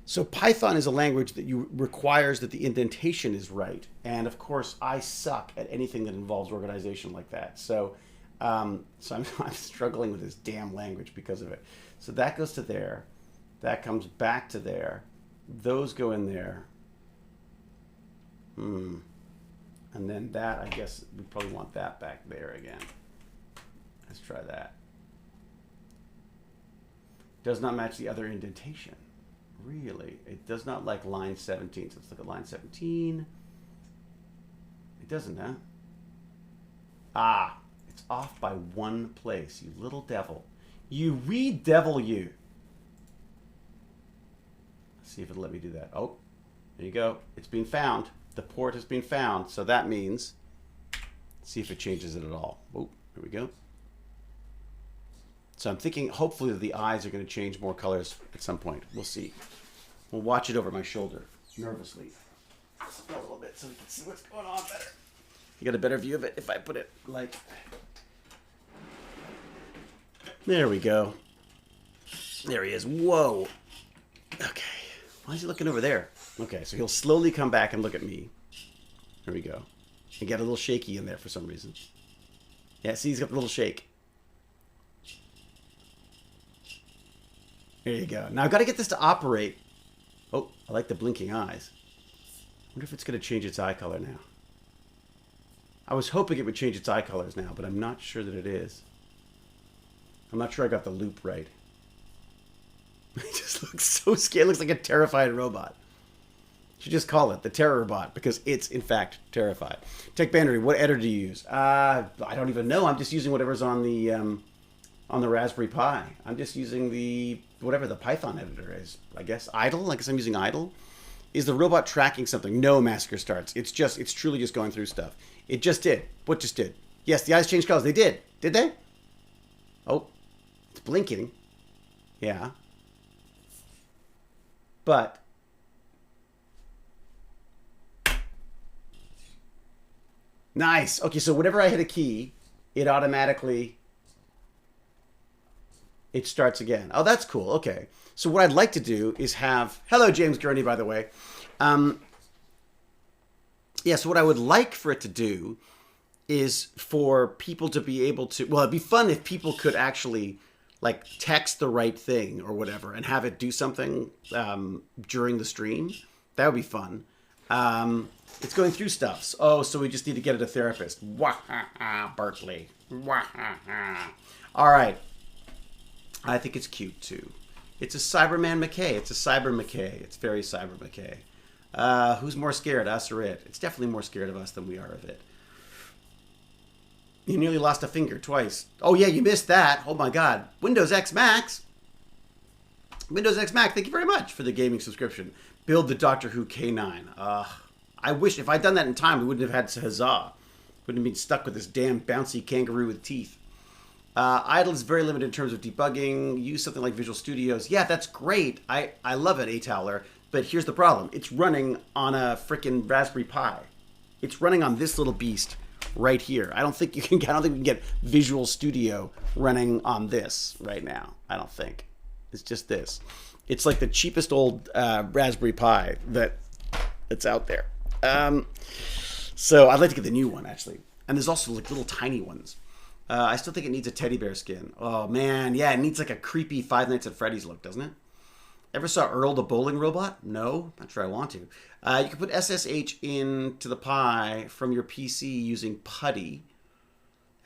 so Python is a language that requires that the indentation is right. And of course, I suck at anything that involves organization like that. So, I'm struggling with this damn language because of it. So that goes to there. That comes back to there. Those go in there. And then that, I guess, we probably want that back there again. Let's try that. Does not match the other indentation. Really? It does not like line 17. So let's look at line 17. It doesn't, huh? Ah, it's off by one place, you little devil. You re-devil you. Let's see if it'll let me do that. Oh, there you go. It's been found. The port has been found. So that means, let's see if it changes it at all. Oh, here we go. So I'm thinking hopefully the eyes are going to change more colors at some point. We'll see. We'll watch it over my shoulder nervously. Just a little bit so we can see what's going on better. You got a better view of it if I put it like... There we go. There he is. Whoa. Okay. Why is he looking over there? Okay, so he'll slowly come back and look at me. There we go. And get a little shaky in there for some reason. Yeah, see, he's got a little shake. There you go. Now I've got to get this to operate. Oh, I like the blinking eyes. I wonder if it's going to change its eye color now. I was hoping it would change its eye colors now, but I'm not sure that it is. I'm not sure I got the loop right. It just looks so scared. It looks like a terrified robot. You should just call it the Terror Bot because it's, in fact, terrified. Tech Bandery, what editor do you use? I don't even know. I'm just using whatever's on the Raspberry Pi. I'm just using whatever the Python editor is. I guess Idle. I guess I'm using Idle. Is the robot tracking something? No, Massacre Starts. It's truly just going through stuff. It just did. What just did? Yes, the eyes changed colors. They did. Did they? Oh, it's blinking. Yeah. But nice. Okay, so whenever I hit a key, it automatically starts again. Oh, that's cool. Okay. So what I'd like to do is have... Hello, James Gurney, by the way. Yeah, so what I would like for it to do is for people to be able to... Well, it'd be fun if people could actually, like, text the right thing or whatever and have it do something during the stream. That would be fun. It's going through stuff. Oh, so we just need to get it a therapist. Wah-ha-ha, Berkeley. Wah-ha-ha. All right. I think it's cute, too. It's a Cyberman McKay. It's a Cyber McKay. It's very Cyber McKay. Who's more scared, us or it? It's definitely more scared of us than we are of it. You nearly lost a finger twice. Oh, yeah, you missed that. Oh, my God. Windows X Max. Windows X Max, thank you very much for the gaming subscription. Build the Doctor Who K9. I wish if I'd done that in time, we wouldn't have had Huzzah. Wouldn't have been stuck with this damn bouncy kangaroo with teeth. Idle is very limited in terms of debugging. Use something like Visual Studios. Yeah, that's great. I love it, A-Towler. But here's the problem. It's running on a freaking Raspberry Pi. It's running on this little beast right here. I don't think we can get Visual Studio running on this right now. I don't think. It's just this. It's like the cheapest old Raspberry Pi that's out there. So I'd like to get the new one, actually. And there's also like little tiny ones. I still think it needs a teddy bear skin. Oh, man. Yeah, it needs like a creepy Five Nights at Freddy's look, doesn't it? Ever saw Earl the bowling robot? No, not sure I want to. You can put SSH into the Pi from your PC using PuTTY.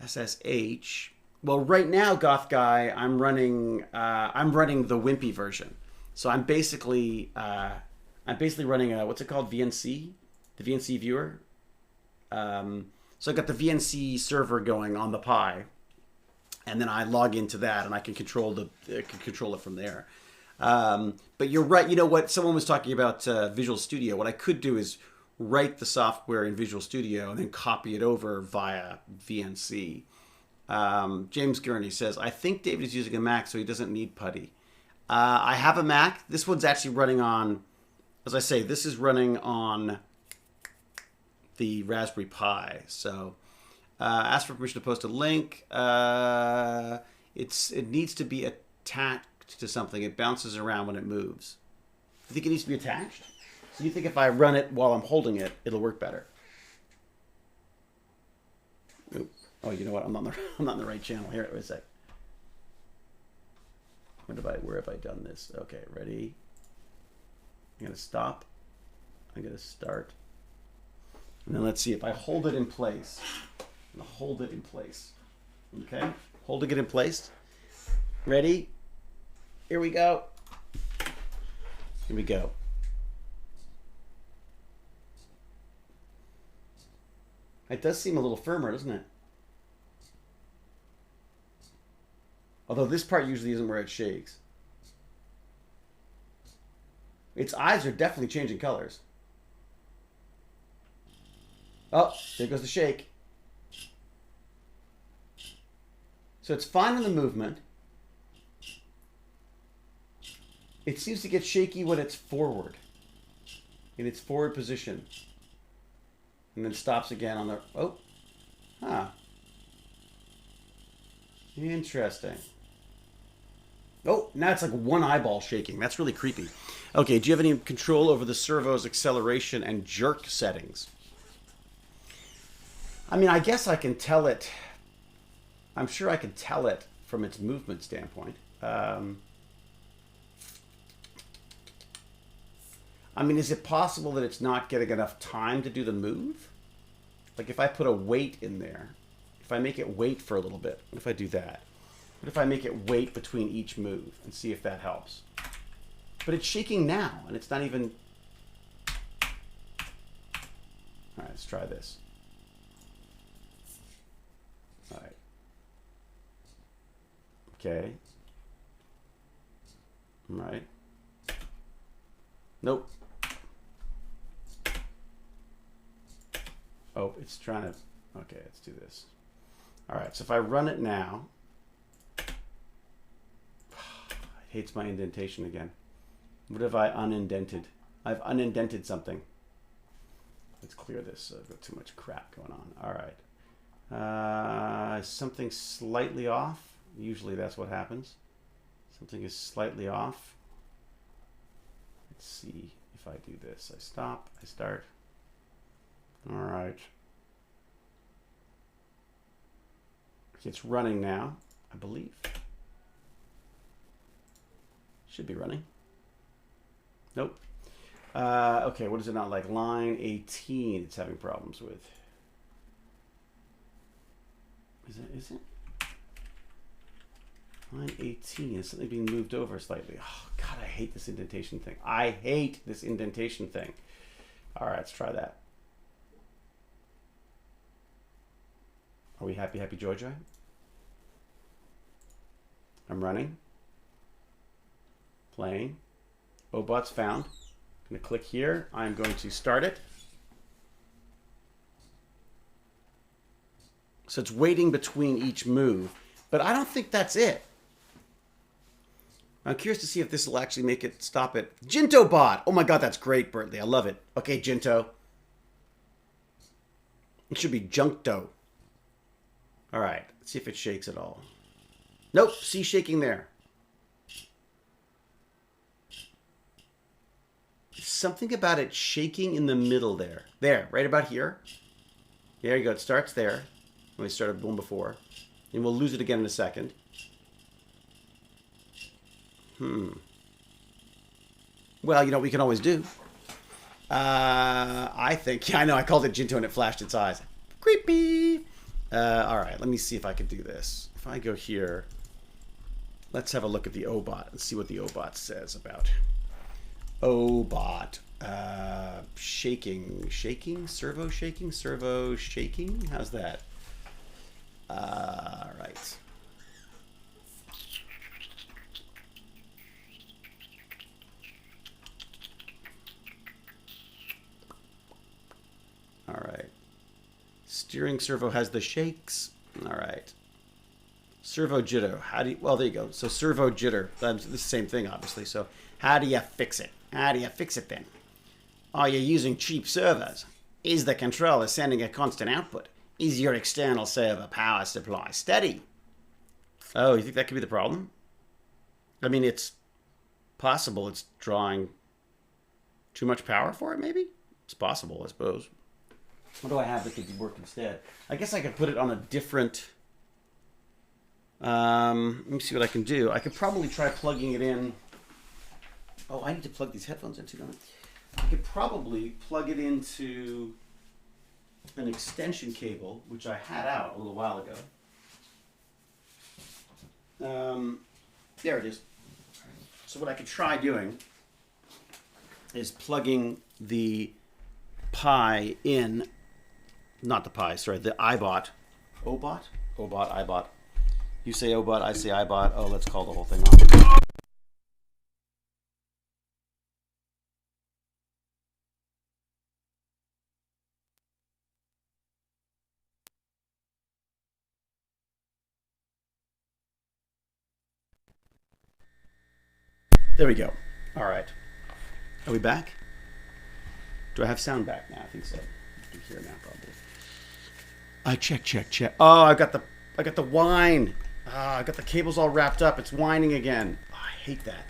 SSH. Well, right now, Goth Guy, I'm running the wimpy version. So I'm basically running a, what's it called, VNC, the VNC viewer. So I got the VNC server going on the Pi, and then I log into that, and I can control it from there. But you're right. You know what? Someone was talking about Visual Studio. What I could do is write the software in Visual Studio and then copy it over via VNC. James Gurney says, I think David is using a Mac, so he doesn't need PuTTY. I have a Mac. This one's actually running on, as I say, this is running on the Raspberry Pi. So ask for permission to post a link. It needs to be attached to something. It bounces around when it moves. You think it needs to be attached? So you think if I run it while I'm holding it, it'll work better? Oop. Oh, you know what? I'm not in the right channel. Here, wait a sec. Where have I done this? Okay, ready? I'm gonna stop. I'm gonna start. And then let's see if I hold it in place. I'm gonna hold it in place. Okay, holding it in place. Ready? Here we go. Here we go. It does seem a little firmer, doesn't it? Although this part usually isn't where it shakes. Its eyes are definitely changing colors. Oh, there goes the shake. So it's fine in the movement. It seems to get shaky when it's forward, in its forward position. And then stops again on the, oh, huh. Interesting. Oh, now it's like one eyeball shaking. That's really creepy. Okay, do you have any control over the servo's acceleration and jerk settings? I mean, I guess I can tell it. I'm sure I can tell it from its movement standpoint. I mean, is it possible that it's not getting enough time to do the move? Like if I put a weight in there, if I make it wait for a little bit, what if I do that? What if I make it wait between each move and see if that helps? But it's shaking now, and it's not even... All right, let's try this. All right. Okay. All right. Nope. Oh, it's trying to... Okay, let's do this. All right, so if I run it now... It hates my indentation again. What have I unindented? I've unindented something. Let's clear this. I've got too much crap going on. All right. Something slightly off. Usually that's what happens. Something is slightly off. Let's see if I do this. I stop. I start. All right. It's running now, I believe. Should be running. Nope. Okay, what is it not like? Line 18 it's having problems with. Is it? Line 18 is something being moved over slightly. Oh, God, I hate this indentation thing. I hate this indentation thing. All right, let's try that. Are we happy, happy, joy, joy? I'm running. Playing. Obot's found. I'm going to click here. I'm going to start it. So it's waiting between each move. But I don't think that's it. I'm curious to see if this will actually make it stop it. Jinto bot! Oh my god, that's great, Bertley. I love it. Okay, Jinto. It should be Junkto. Alright, let's see if it shakes at all. Nope, see shaking there. Something about it shaking in the middle there. There, right about here. There you go, it starts there. We started one before. And we'll lose it again in a second. Well, you know what we can always do? I think... Yeah, I know, I called it Jinto and it flashed its eyes. Creepy! Alright, let me see if I can do this. If I go here... Let's have a look at the O-Bot and see what the O-Bot says about... O-Bot. Shaking. Shaking? Servo shaking? Servo shaking? How's that? Alright. Alright. Steering servo has the shakes. Alright. Servo jitter. How do you... Well, there you go. So servo jitter. That's the same thing, obviously. So how do you fix it? How do you fix it then? Are you using cheap servos? Is the controller sending a constant output? Is your external server power supply steady? Oh, you think that could be the problem? I mean, it's possible it's drawing too much power for it, maybe? It's possible, I suppose. What do I have that could work instead? I guess I could put it on a different... let me see what I can do. I could probably try plugging it in... Oh, I need to plug these headphones into, don't I? I could probably plug it into an extension cable, which I had out a little while ago. There it is. So what I could try doing is plugging the Pi in, not the Pi, sorry, the iBot. O-Bot? O-Bot, iBot. You say O-Bot, I say iBot. Oh, let's call the whole thing off. There we go. All right. Are we back? Do I have sound back now? I think so. I'm here now, probably. Check. Oh, I got the whine. I got the cables all wrapped up. It's whining again. Oh, I hate that.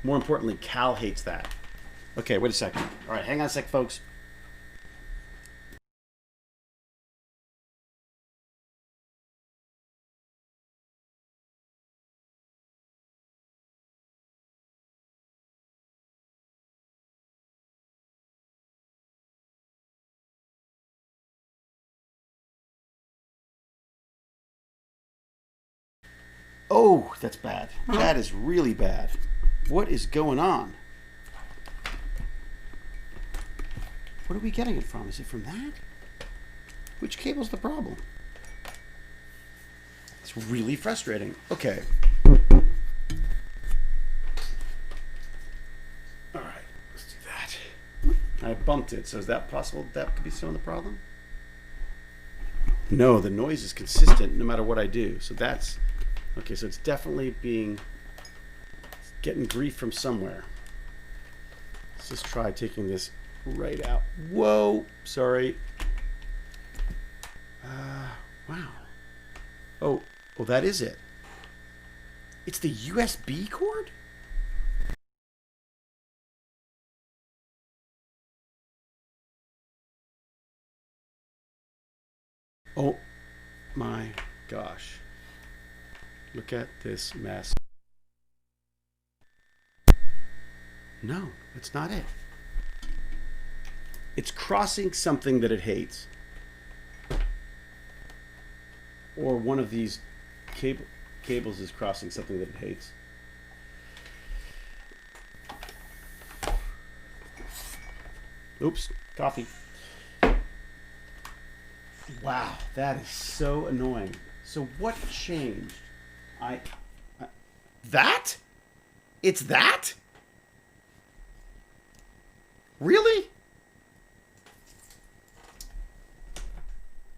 More importantly, Cal hates that. Okay, wait a second. All right, hang on a sec, folks. Oh, that's bad. That is really bad. What is going on? What are we getting it from? Is it from that? Which cable's the problem? It's really frustrating. Okay. Alright, let's do that. I bumped it, so is that possible that could be some of the problem? No, the noise is consistent no matter what I do. So that's... Okay, so it's definitely getting grief from somewhere. Let's just try taking this right out. Whoa, sorry. Wow. Oh, that is it. It's the USB cord? Oh my gosh. Look at this mess. No, that's not it. It's crossing something that it hates. Or one of these cables is crossing something that it hates. Oops, coffee. Wow, that is so annoying. So what changed? That? It's that? Really?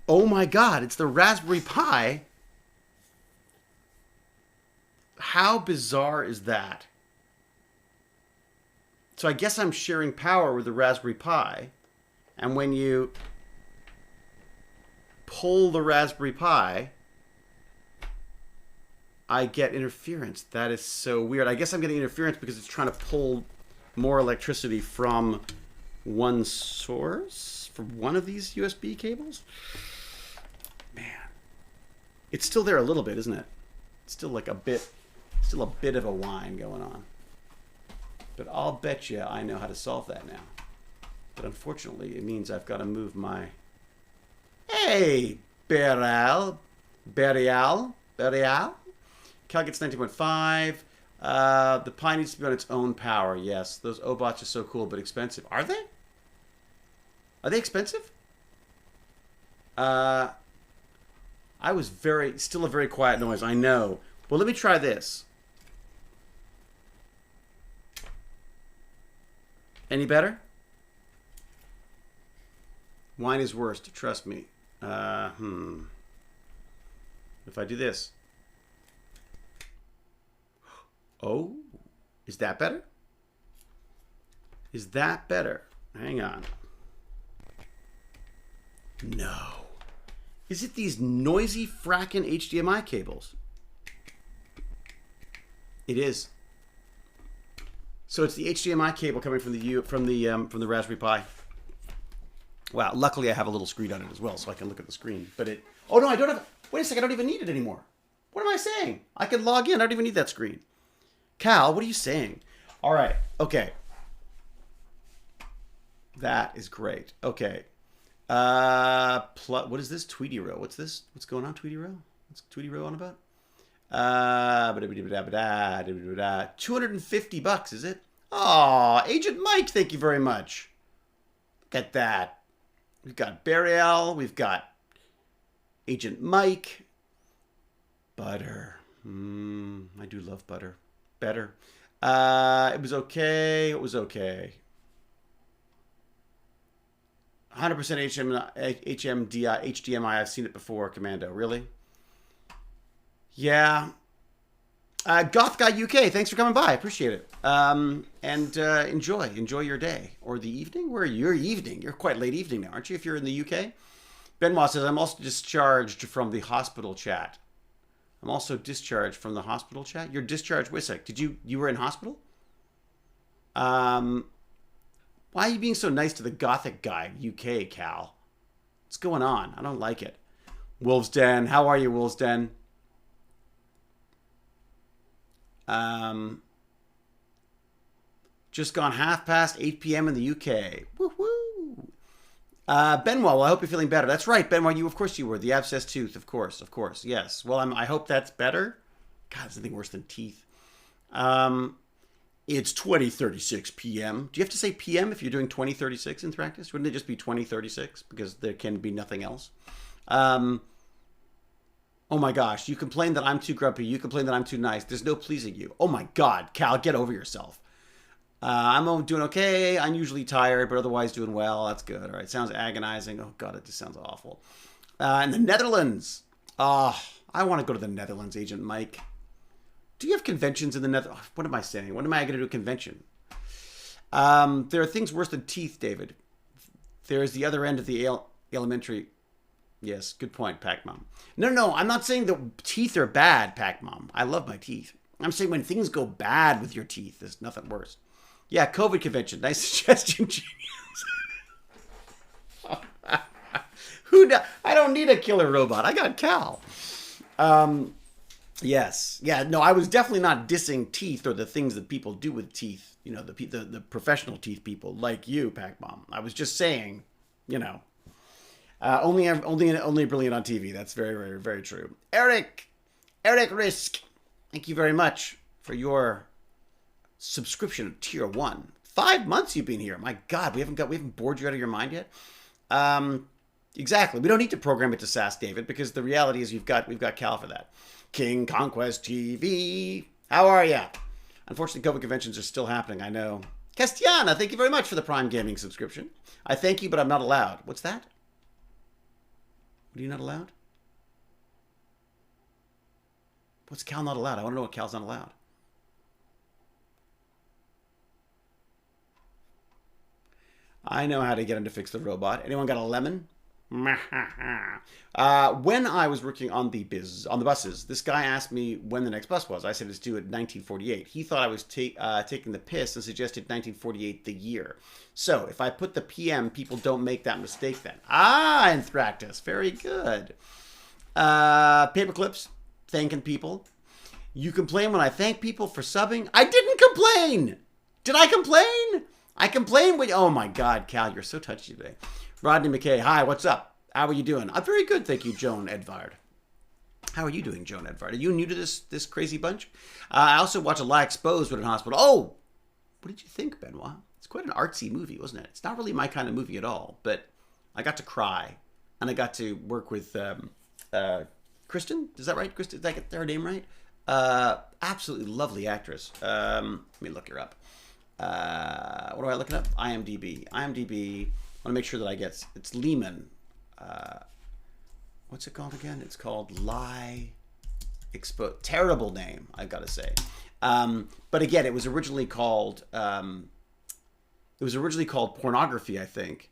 Oh my God, it's the Raspberry Pi. How bizarre is that? So I guess I'm sharing power with the Raspberry Pi. And when you pull the Raspberry Pi, I get interference. That is so weird. I guess I'm getting interference because it's trying to pull more electricity from one source, from one of these USB cables. Man. It's still there a little bit, isn't it? It's still like a bit of a whine going on. But I'll bet you I know how to solve that now. But unfortunately, it means I've got to move my... Hey, Berial. Cal gets 19.5. The Pi needs to be on its own power. Yes, those Obots are so cool, but expensive. Are they? Are they expensive? I was still a very quiet noise. I know. Well, let me try this. Any better? Wine is worst. Trust me. If I do this. Oh, is that better? Is that better? Hang on. No. Is it these noisy frackin' HDMI cables? It is. So it's the HDMI cable coming from the Raspberry Pi. Wow, luckily I have a little screen on it as well, so I can look at the screen. But it... Oh, no, I don't have... Wait a second, I don't even need it anymore. What am I saying? I can log in. I don't even need that screen. Cal, what are you saying? All right, okay. That is great. Okay. What is this? Tweety Row. What's this? What's going on, Tweety Row? What's Tweety Row on about? $250, is it? Aw, Agent Mike, thank you very much. Look at that. We've got Burial. We've got Agent Mike. Butter. I do love butter. Better. It was okay. It was okay. 100% HDMI. I've seen it before, Commando. Really? Yeah. Goth Guy UK, thanks for coming by. I appreciate it. Enjoy your day or the evening. Where are you? Your evening. You're quite late evening now, aren't you? If you're in the UK. Benoit says I'm also discharged from the hospital chat. I'm also discharged from the hospital chat. You're discharged. Wait a sec. You were in hospital? Why are you being so nice to the Gothic Guy UK, Cal? What's going on? I don't like it. Wolves Den, how are you, Wolves Den? Just gone 8:30 p.m. in the UK. Woohoo! Benoit, well, I hope you're feeling better. That's right, Benoit. Of course you were. The abscess tooth, of course. Yes. Well, I hope that's better. God, there's nothing worse than teeth. It's 20:36 p.m. Do you have to say p.m. if you're doing 20:36 in practice? Wouldn't it just be 20:36 because there can be nothing else? Oh my gosh, you complain that I'm too grumpy. You complain that I'm too nice. There's no pleasing you. Oh my God, Cal, get over yourself. I'm doing okay. I'm usually tired, but otherwise doing well. That's good. All right, sounds agonizing. Oh God, it just sounds awful. In the Netherlands. Oh, I want to go to the Netherlands, Agent Mike. Do you have conventions in the Netherlands? What am I saying? When am I going to do a convention? There are things worse than teeth, David. There's the other end of the elementary... Yes, good point, Pac-Mom. No, I'm not saying that teeth are bad, Pac-Mom. I love my teeth. I'm saying when things go bad with your teeth, there's nothing worse. Yeah, COVID convention. Nice suggestion, genius. I don't need a killer robot. I got Cal. Yes. Yeah, no, I was definitely not dissing teeth or the things that people do with teeth. You know, the professional teeth people like you, Pac-Mom. I was just saying, you know. Only brilliant on TV. That's very, very, very true. Eric Risk, thank you very much for your subscription of Tier 1. 5 months you've been here. My God, we haven't bored you out of your mind yet. Exactly. We don't need to program it to SAS, David, because the reality is we've got Cal for that. King Conquest TV. How are ya? Unfortunately, COVID conventions are still happening. I know. Castiana, thank you very much for the Prime Gaming subscription. I thank you, but I'm not allowed. What's that? What are you not allowed? What's Cal not allowed? I want to know what Cal's not allowed. I know how to get him to fix the robot. Anyone got a lemon? When I was working on the buses, this guy asked me when the next bus was. I said it's due at 1948. He thought I was taking the piss and suggested 1948 the year. So if I put the PM, people don't make that mistake then. Ah, Anthractus. Very good. Paper clips. Thanking people. You complain when I thank people for subbing. I didn't complain. Did I complain? I complained when... Oh my God, Cal, you're so touchy today. Rodney McKay, hi, what's up? How are you doing? I'm very good, thank you, Joan Edvard. How are you doing, Joan Edvard? Are you new to this crazy bunch? I also watched a Lie Exposed with an hospital. Oh, what did you think, Benoit? It's quite an artsy movie, wasn't it? It's not really my kind of movie at all, but I got to cry, and I got to work with Kristen. Is that right, Kristen? Did I get her name right? Absolutely lovely actress. Let me look her up. What am I looking up? IMDb. I want to make sure that I get... It's Lehman. What's it called again? It's called Lie Exposed. Terrible name, I've got to say. But again, it was originally called... Pornography, I think.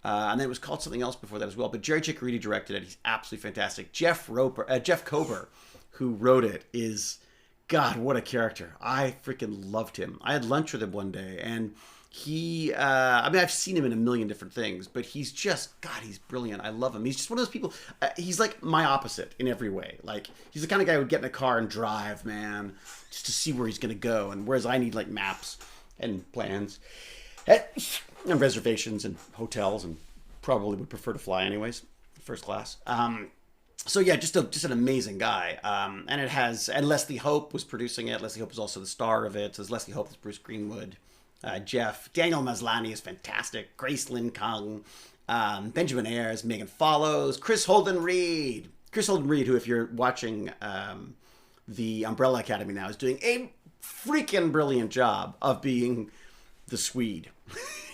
And then it was called something else before that as well. But Jerry Ciccariti directed it. He's absolutely fantastic. Jeff Kober, who wrote it, is... God, what a character. I freaking loved him. I had lunch with him one day, and he, I've seen him in a million different things, but he's just, God, he's brilliant. I love him. He's just one of those people, he's like my opposite in every way. Like, he's the kind of guy who would get in a car and drive, man, just to see where he's going to go. And whereas I need, like, maps and plans and reservations and hotels, and probably would prefer to fly anyways, first class. So yeah, just an amazing guy. And Leslie Hope was producing it. Leslie Hope was also the star of it. So there's Leslie Hope, there's Bruce Greenwood, Jeff, Daniel Maslany is fantastic, Grace Lynn Kung, Benjamin Ayers, Megan Follows, Chris Holden Reed, who, if you're watching the Umbrella Academy now, is doing a freaking brilliant job of being the Swede,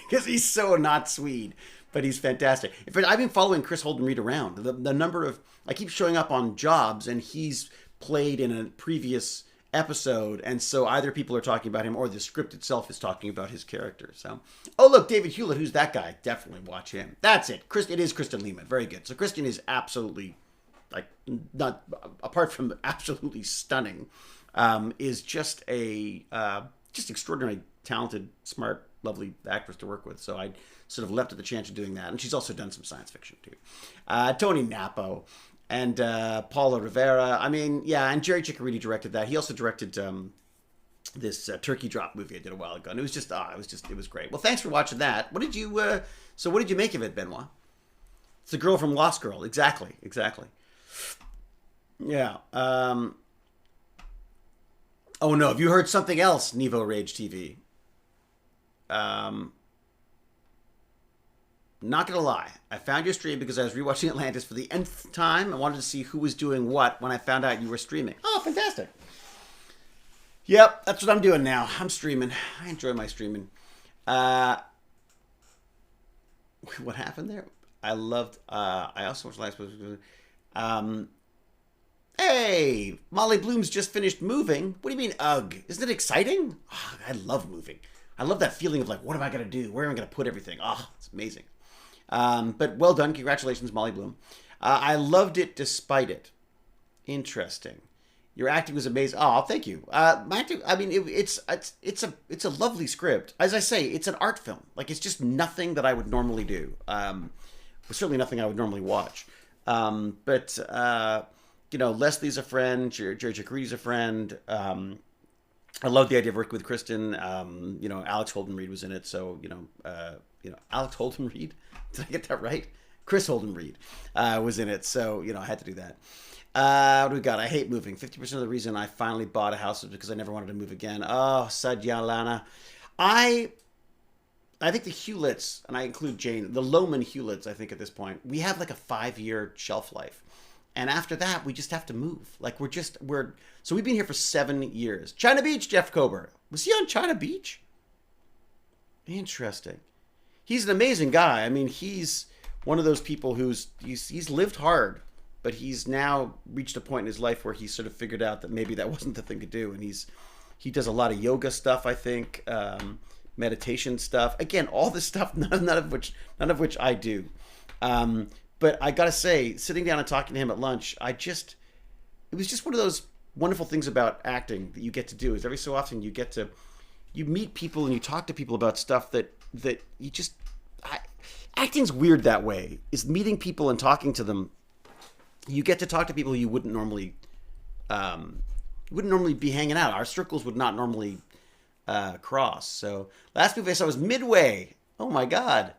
because he's so not Swede. But he's fantastic. In fact, I've been following Chris Holden Reed around. The number of... I keep showing up on jobs, and he's played in a previous episode, and so either people are talking about him or the script itself is talking about his character. So, oh, look, David Hewlett, who's that guy? Definitely watch him. That's it. It is Kristen Lehman. Very good. So Kristen is absolutely, like, not... Apart from absolutely stunning, is just a... just extraordinarily talented, smart, lovely actress to work with. So I sort of left her the chance of doing that. And she's also done some science fiction too. Tony Napo and Paula Rivera. I mean, yeah, and Jerry Ciccariti directed that. He also directed this Turkey Drop movie I did a while ago. And it was great. Well, thanks for watching that. What did you make of it, Benoit? It's the girl from Lost Girl. Exactly. Yeah. Oh no, have you heard something else, Nevo Rage TV? Not gonna lie, I found your stream because I was rewatching Atlantis for the nth time. I wanted to see who was doing what when I found out you were streaming. Oh, fantastic. Yep, that's what I'm doing now. I'm streaming. I enjoy my streaming. What happened there? I also watched last hey, Molly Bloom's just finished moving. What do you mean, ugh? Isn't it exciting? Oh, I love moving. I love that feeling of like, what am I going to do? Where am I going to put everything? Oh, it's amazing. But well done. Congratulations, Molly Bloom. I loved it despite it. Interesting. Your acting was amazing. Oh, thank you. My acting, I mean, it's a lovely script. As I say, it's an art film. Like, it's just nothing that I would normally do. Certainly nothing I would normally watch. But Leslie's a friend. Jerry Ciccariti's a friend. I love the idea of working with Kristen. Alex Holden Reed was in it, so Alex Holden Reed. Did I get that right? Chris Holden Reed was in it, so I had to do that. What do we got? I hate moving. 50% of the reason I finally bought a house was because I never wanted to move again. Oh, Sadhya Lana. I think the Hewletts, and I include Jane, the Lohman Hewletts, I think at this point, we have like a 5-year shelf life. And after that, we just have to move. Like, so we've been here for 7 years. China Beach, Jeff Kober. Was he on China Beach? Interesting. He's an amazing guy. I mean, one of those people he's lived hard, but he's now reached a point in his life where he's sort of figured out that maybe that wasn't the thing to do, and he does a lot of yoga stuff, I think, meditation stuff. Again, all this stuff, none of which I do. But I gotta say, sitting down and talking to him at lunch, it was just one of those wonderful things about acting that you get to do. Is every so often you meet people and you talk to people about stuff that you just acting's weird that way. Is meeting people and talking to them. You get to talk to people you wouldn't normally be hanging out. Our circles would not normally cross. So last movie I saw was Midway. Oh my God,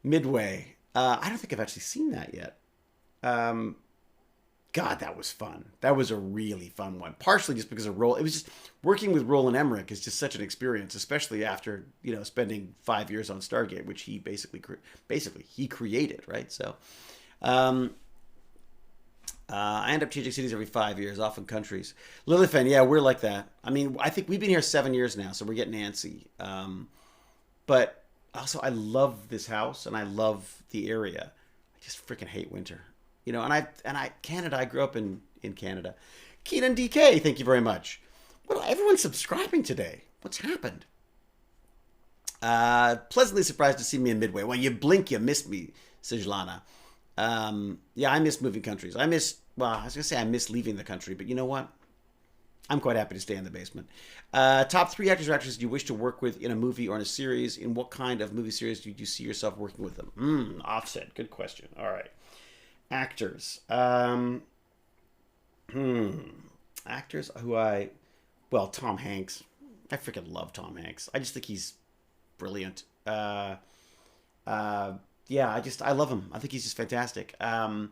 Midway. I don't think I've actually seen that yet. God, that was fun. That was a really fun one. Partially just because of Roland. It was just working with Roland Emmerich is just such an experience, especially after spending 5 years on Stargate, which he basically he created, right? So, I end up changing cities every 5 years, often countries. Lilifan, yeah, we're like that. I mean, I think we've been here 7 years now, so we're getting antsy. But also, I love this house and I love the area. I just freaking hate winter. Canada, I grew up in Canada. Keenan DK, thank you very much. Well, everyone's subscribing today. What's happened? Pleasantly surprised to see me in Midway. Well, you blink, you missed me, Sijlana. Yeah, I miss moving countries. I was going to say I miss leaving the country, but you know what? I'm quite happy to stay in the basement. Top 3 actors or actresses you wish to work with in a movie or in a series. In what kind of movie series do you see yourself working with them? Offset. Good question. All right. Actors. Actors Tom Hanks. I freaking love Tom Hanks. I just think he's brilliant. Yeah, I love him. I think he's just fantastic. And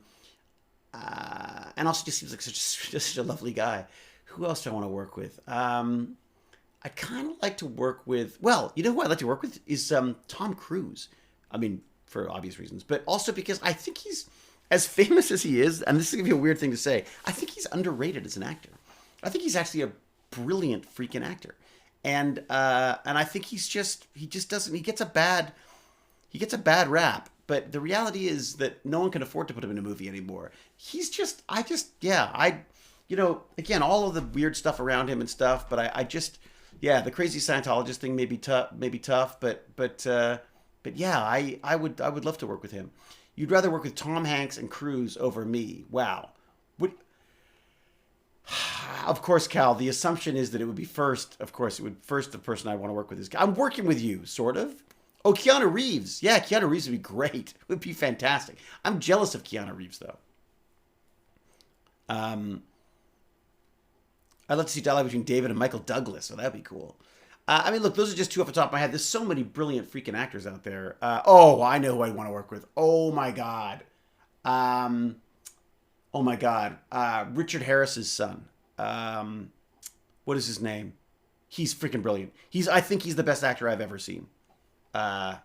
also just seems like such a lovely guy. Who else do I want to work with? I kind of like to work with, who I'd like to work with is Tom Cruise. I mean, for obvious reasons, but also because I think he's, as famous as he is, and this is going to be a weird thing to say, I think he's underrated as an actor. I think he's actually a brilliant freaking actor. And I think he gets a bad rap. But the reality is that no one can afford to put him in a movie anymore. Again, all of the weird stuff around him and stuff, but the crazy Scientologist thing may be tough, but yeah, I would love to work with him. You'd rather work with Tom Hanks and Cruise over me. Wow. Of course, Cal, the assumption is that it would be first. Of course, the person I want to work with is... I'm working with you, sort of. Oh, Keanu Reeves. Yeah, Keanu Reeves would be great. It would be fantastic. I'm jealous of Keanu Reeves, though. I'd love to see dialogue between David and Michael Douglas, so that'd be cool. Look, those are just 2 off the top of my head. There's so many brilliant freaking actors out there. I know who I'd want to work with. Oh, my God. Richard Harris's son. What is his name? He's freaking brilliant. I think he's the best actor I've ever seen. What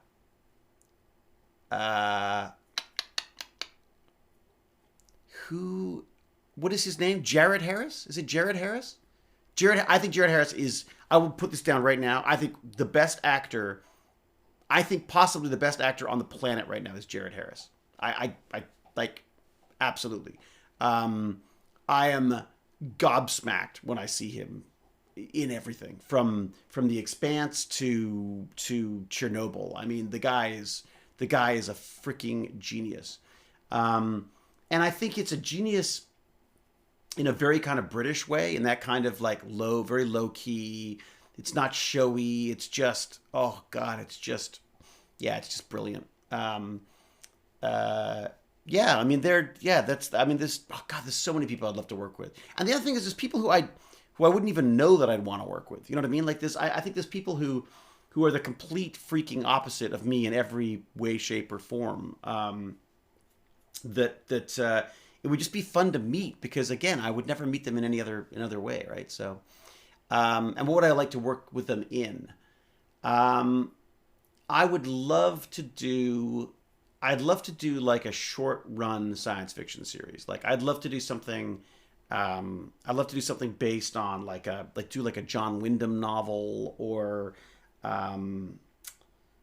is his name? Jared Harris? Is it Jared Harris? I think Jared Harris is... I will put this down right now. I think the best actor... I think possibly the best actor on the planet right now is Jared Harris. I absolutely. I am gobsmacked when I see him in everything from The Expanse to Chernobyl. I mean, the guy is a freaking genius. And I think it's a genius in a very kind of British way, in that kind of like very low key. It's not showy. It's just, oh God, it's just brilliant. There's so many people I'd love to work with. And the other thing is there's people who I wouldn't even know that I'd want to work with. You know what I mean? Like this, I think there's people who are the complete freaking opposite of me in every way, shape, or form. It would just be fun to meet because, again, I would never meet them in any other way, right? So, and what would I like to work with them in? I would love to do... I'd love to do like a short run science fiction series. Like I'd love to do something. I'd love to do something based on do a John Wyndham novel or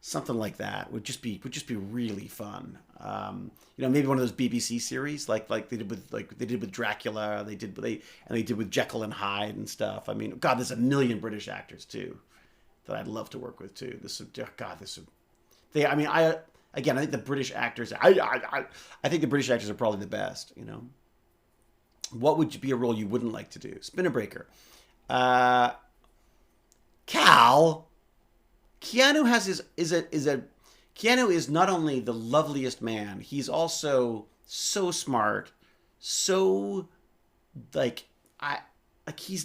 something like that would just be really fun. Maybe one of those BBC series like they did with Dracula, they did with Jekyll and Hyde and stuff. I mean, God, there's a million British actors too that I'd love to work with too. I think the British actors. I think the British actors are probably the best. What would be a role you wouldn't like to do? Spinner Breaker. Cal. Keanu is not only the loveliest man, he's also so smart, so like I like he's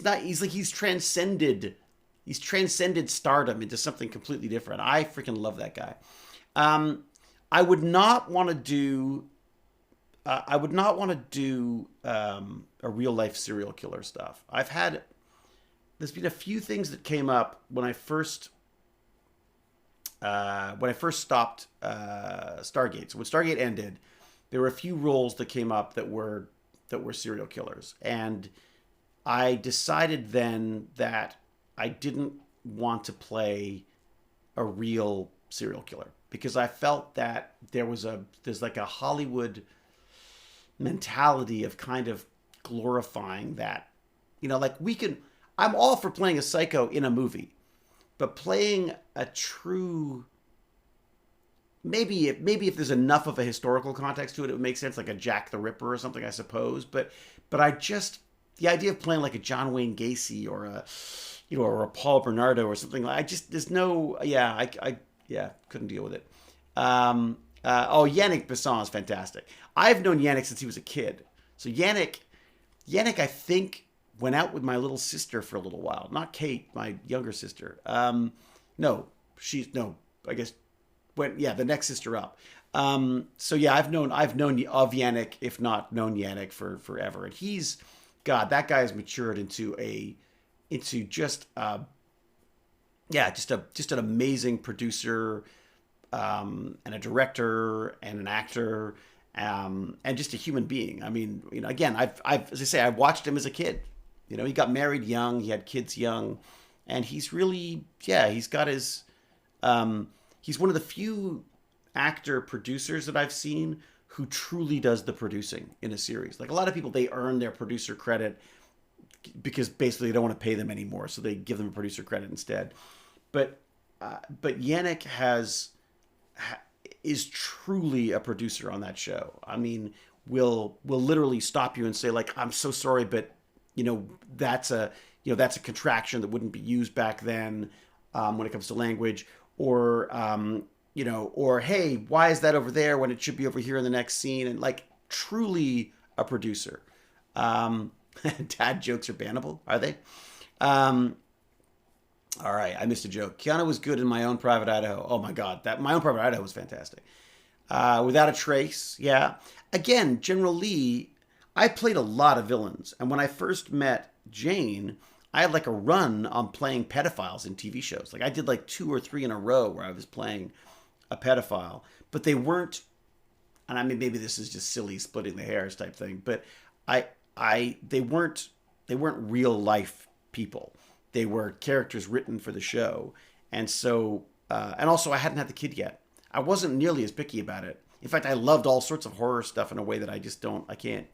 transcended stardom into something completely different. I freaking love that guy. I would not want to do a real life serial killer stuff. There's been a few things that came up when I first stopped Stargate. So when Stargate ended, there were a few roles that came up that were serial killers, and I decided then that I didn't want to play a real serial killer because I felt that there's like a Hollywood mentality of kind of glorifying that, like I'm all for playing a psycho in a movie, but playing a true, maybe if there's enough of a historical context to it, it would make sense, like a Jack the Ripper or something, I suppose. But the idea of playing like a John Wayne Gacy or a Paul Bernardo or something, there's no, couldn't deal with it. Yannick Besson is fantastic. I've known Yannick since he was a kid. So Yannick, I think, went out with my little sister for a little while. Not Kate, my younger sister. I guess the next sister up. I've known of Yannick, if not known Yannick forever. And that guy has matured into just an amazing producer, and a director and an actor, and just a human being. I mean, again, as I say, I watched him as a kid. He got married young, he had kids young, and he's really, he's got his, he's one of the few actor producers that I've seen who truly does the producing in a series. Like a lot of people, they earn their producer credit because basically they don't want to pay them anymore, so they give them a producer credit instead. But Yannick is truly a producer on that show. I mean, will literally stop you and say, like, I'm so sorry, but that's a contraction that wouldn't be used back then, when it comes to language, or hey, why is that over there when it should be over here in the next scene? And like, truly a producer. Dad jokes are bannable, are they? All right, I missed a joke. Keanu was good in My Own Private Idaho. Oh my God, that My Own Private Idaho was fantastic. Without a Trace, yeah. Again, General Lee, I played a lot of villains, and when I first met Jane, I had like a run on playing pedophiles in TV shows. Like I did like 2 or 3 in a row where I was playing a pedophile, but they weren't. And I mean, maybe this is just silly splitting the hairs type thing, but they weren't real life people. They were characters written for the show. And so, and also I hadn't had the kid yet. I wasn't nearly as picky about it. In fact, I loved all sorts of horror stuff in a way that I can't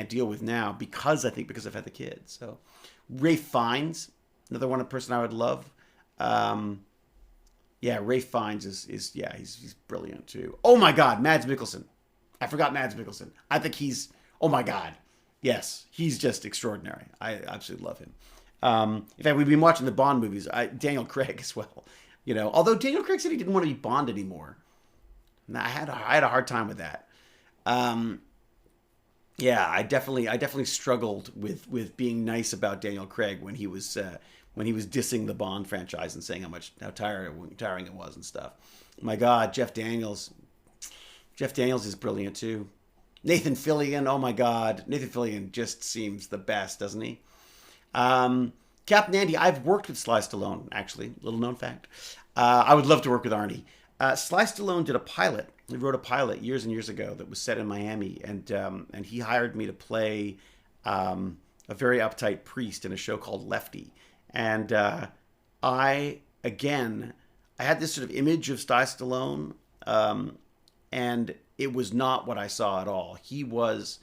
deal with now because I've had the kid. So Ralph Fiennes, another person I would love. Ralph Fiennes he's brilliant too. Oh my God, Mads Mikkelsen. I forgot Mads Mikkelsen. I think oh my God. Yes, he's just extraordinary. I absolutely love him. In fact, we've been watching the Bond movies. Daniel Craig as well. Although Daniel Craig said he didn't want to be Bond anymore. And I had a hard time with that. I definitely struggled with being nice about Daniel Craig when he was dissing the Bond franchise and saying how tiring it was and stuff. My God, Jeff Daniels is brilliant too. Nathan Fillion, oh my God, Nathan Fillion just seems the best, doesn't he? Captain Andy, I've worked with Sly Stallone, actually. Little known fact. I would love to work with Arnie. Sly Stallone did a pilot. He wrote a pilot years and years ago that was set in Miami, and he hired me to play a very uptight priest in a show called Lefty. And I I had this sort of image of Sly Stallone, and it was not what I saw at all. He was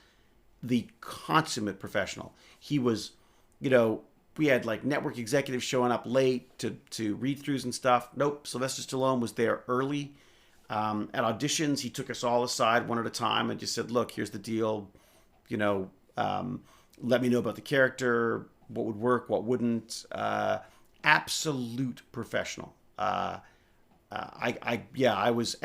the consummate professional. He was, you know, we had like network executives showing up late to read throughs and stuff. Nope, Sylvester Stallone was there early. At auditions, he took us all aside one at a time and just said, "Look, here's the deal. You know, let me know about the character, what would work, what wouldn't." Absolute professional. I was,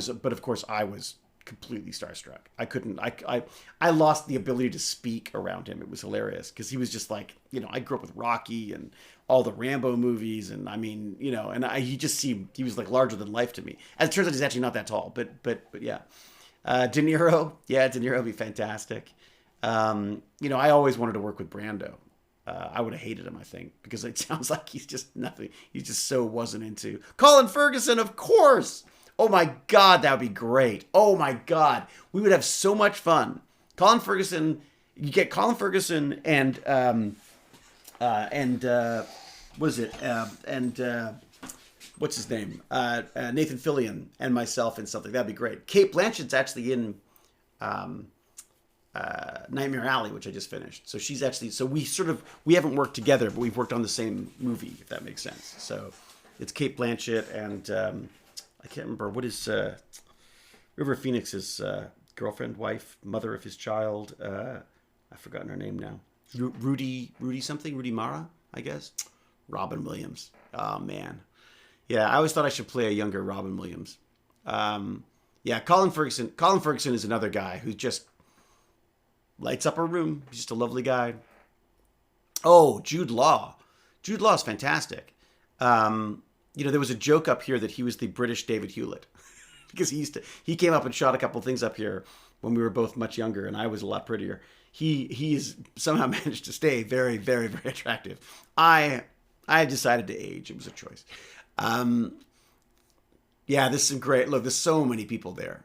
but of course, I was completely starstruck. I couldn't, I lost the ability to speak around him. It was hilarious because he was just like, you know, I grew up with Rocky and all the Rambo movies, and I mean, you know, and he just seemed, he was like larger than life to me. As it turns out, he's actually not that tall, but yeah. De Niro, yeah, De Niro would be fantastic. You know, I always wanted to work with Brando. I would have hated him, I think, because it sounds like he's just nothing. He just so wasn't into Colin Ferguson, of course. Oh my God, that would be great. Oh my God, we would have so much fun. Colin Ferguson, you get Colin Ferguson and what is it? What's his name? Nathan Fillion and myself and something. That'd be great. Kate Blanchett's actually in Nightmare Alley, which I just finished. So she's actually, so we haven't worked together, but we've worked on the same movie, if that makes sense. So it's Kate Blanchett and I can't remember what is River Phoenix's girlfriend, wife, mother of his child. I've forgotten her name now. Rudy something, Rudy Mara, I guess. Robin Williams. Oh man, yeah. I always thought I should play a younger Robin Williams. Yeah, Colin Ferguson. Colin Ferguson is another guy who just lights up a room. He's just a lovely guy. Oh, Jude Law. Jude Law is fantastic. You know, there was a joke up here that he was the British David Hewlett because he came up and shot a couple things up here when we were both much younger and I was a lot prettier. He's somehow managed to stay very, very, very attractive. I decided to age. It was a choice. Yeah, this is great. Look, there's so many people there.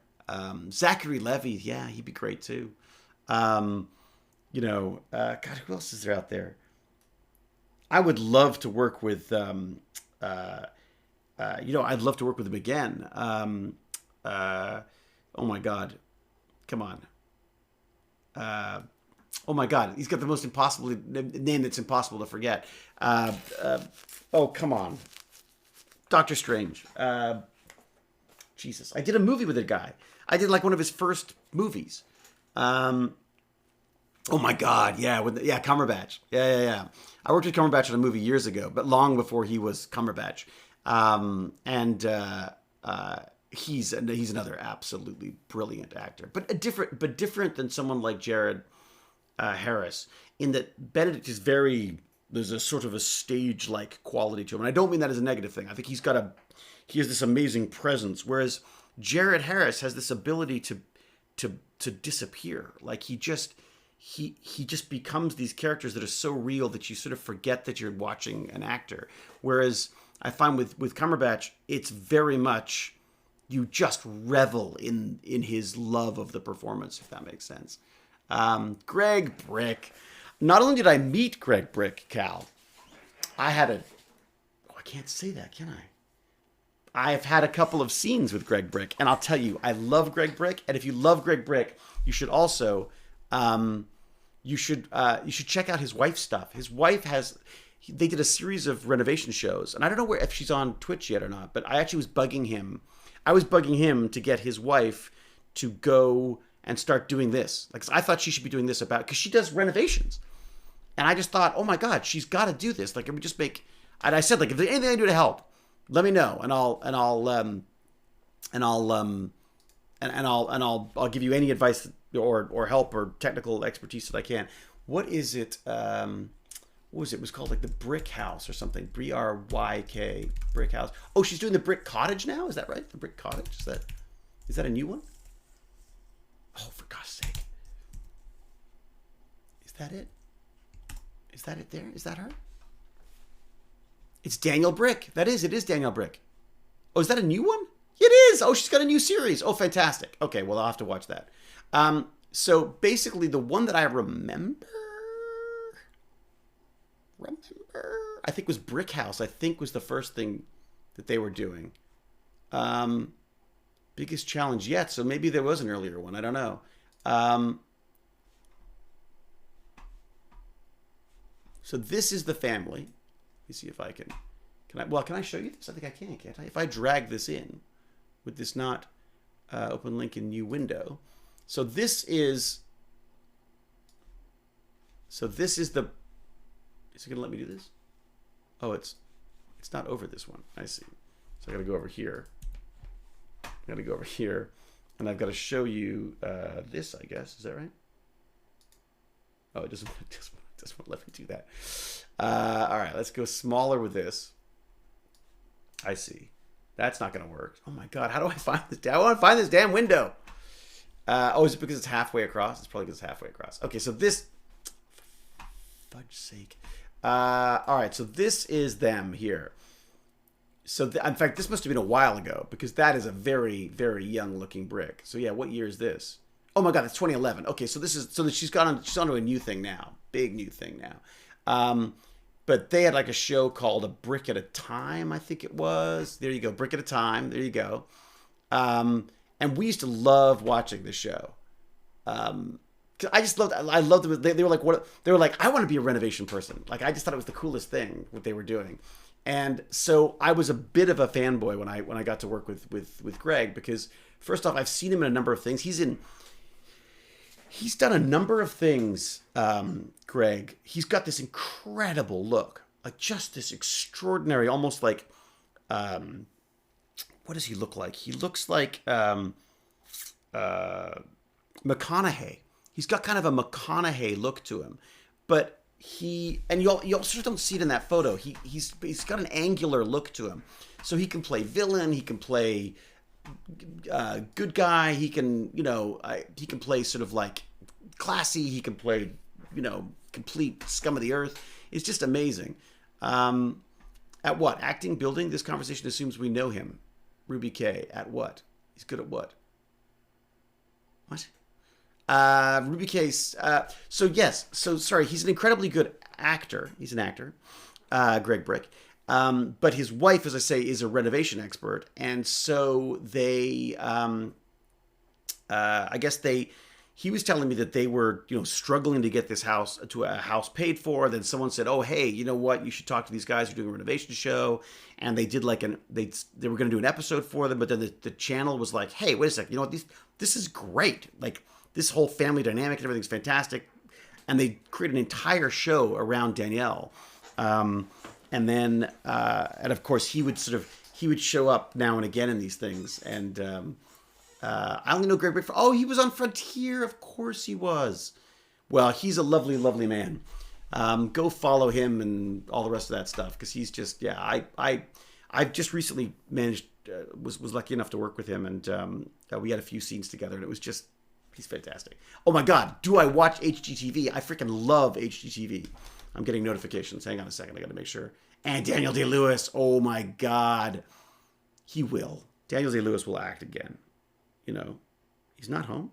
Zachary Levi, yeah, he'd be great too. You know, God, who else is there out there? I would love to work with, you know, I'd love to work with him again. Oh my God, come on. Oh my God, he's got the most impossible name that's impossible to forget. Oh, come on. Doctor Strange. Jesus, I did a movie with a guy. I did like one of his first movies. Oh my God, yeah, Cumberbatch. Yeah. I worked with Cumberbatch on a movie years ago, but long before he was Cumberbatch. He's another absolutely brilliant actor, but different than someone like Jared Harris, in that Benedict is there's a sort of a stage-like quality to him, and I don't mean that as a negative thing. I think he has this amazing presence, whereas Jared Harris has this ability to disappear. Like he just becomes these characters that are so real that you sort of forget that you're watching an actor. Whereas I find with Cumberbatch, it's very much you just revel in his love of the performance, if that makes sense. Greg Brick. Not only did I meet Greg Brick, Cal, I can't say that, can I? I've had a couple of scenes with Greg Brick, and I'll tell you, I love Greg Brick, and if you love Greg Brick, you should also, you should check out his wife's stuff. His wife they did a series of renovation shows, and I don't know if she's on Twitch yet or not, but I actually was bugging him. I was bugging him to get his wife to go and start doing this. Like, I thought she should be doing this because she does renovations. And I just thought, oh my God, she's got to do this. Like, can we just and I said, like, if there's anything I can do to help, let me know. And I'll give you any advice or help or technical expertise that I can. What is it? What was it? It was called like the Brick House or something. BRYK Brick House. Oh, she's doing the Brick Cottage now. Is that right? The Brick Cottage. Is that a new one? Oh, for God's sake! Is that it? Is that it? There? Is that her? It's Daniel Brick. It is Daniel Brick. Oh, is that a new one? It is. Oh, she's got a new series. Oh, fantastic. Okay, well, I'll have to watch that. So basically, the one that I remember, I think was Brick House. I think was the first thing that they were doing. Biggest challenge yet. So maybe there was an earlier one. I don't know. So this is the family. Let me see if I can. Can I show you this? I think I can, can't I? If I drag this in, would this not open link in new window? So this is the. Is it gonna let me do this? Oh, it's not over this one. I see. So I gotta go over here. And I've got to show you this, I guess. Is that right? Oh, it doesn't want to let me do that. All right, let's go smaller with this. I see. That's not going to work. Oh my God, how do I find this? I want to find this damn window. Oh, is it because it's halfway across? It's probably because it's halfway across. Okay, so this, for fudge's sake. All right, so this is them here. So, in fact, this must have been a while ago because that is a very, very young-looking brick. So, yeah, what year is this? Oh my God, it's 2011. Okay, so she's onto a new thing now, big new thing now. But they had like a show called A Brick at a Time, I think it was. There you go, Brick at a Time. There you go. And we used to love watching the show. I loved them. They were like, what? They were like, I want to be a renovation person. Like, I just thought it was the coolest thing what they were doing. And so I was a bit of a fanboy when I got to work with Greg because first off, I've seen him in a number of things. He's done a number of things, Greg. He's got this incredible look, like just this extraordinary, almost like, what does he look like? He looks like McConaughey. He's got kind of a McConaughey look to him, but you also don't see it in that photo. He's got an angular look to him, so he can play villain. He can play good guy. He can play sort of like classy. He can play complete scum of the earth. It's just amazing. At what? Acting, building. This conversation assumes we know him. Ruby K. At what? He's good at what? What? Ruby Case. So yes. So sorry. He's an incredibly good actor. He's an actor, Greg Brick. But his wife, as I say, is a renovation expert, and so they, I guess he was telling me that they were, struggling to get this house paid for. Then someone said, "Oh, hey, you know what? You should talk to these guys who are doing a renovation show." And they did they were going to do an episode for them, but then the channel was like, "Hey, wait a second. You know what? This is great. Like this whole family dynamic and everything's fantastic." And they created an entire show around Danielle. And then, and of course, he would show up now and again in these things. And I only know Greg Brick he was on Frontier. Of course he was. Well, he's a lovely, lovely man. Go follow him and all the rest of that stuff because he's just I've just recently managed was lucky enough to work with him, and we had a few scenes together, and it was just he's fantastic. Oh my God, do I watch HGTV? I freaking love HGTV. I'm getting notifications. Hang on a second. I got to make sure. And Daniel Day-Lewis. Oh my God. He will. Daniel Day-Lewis will act again. He's not home.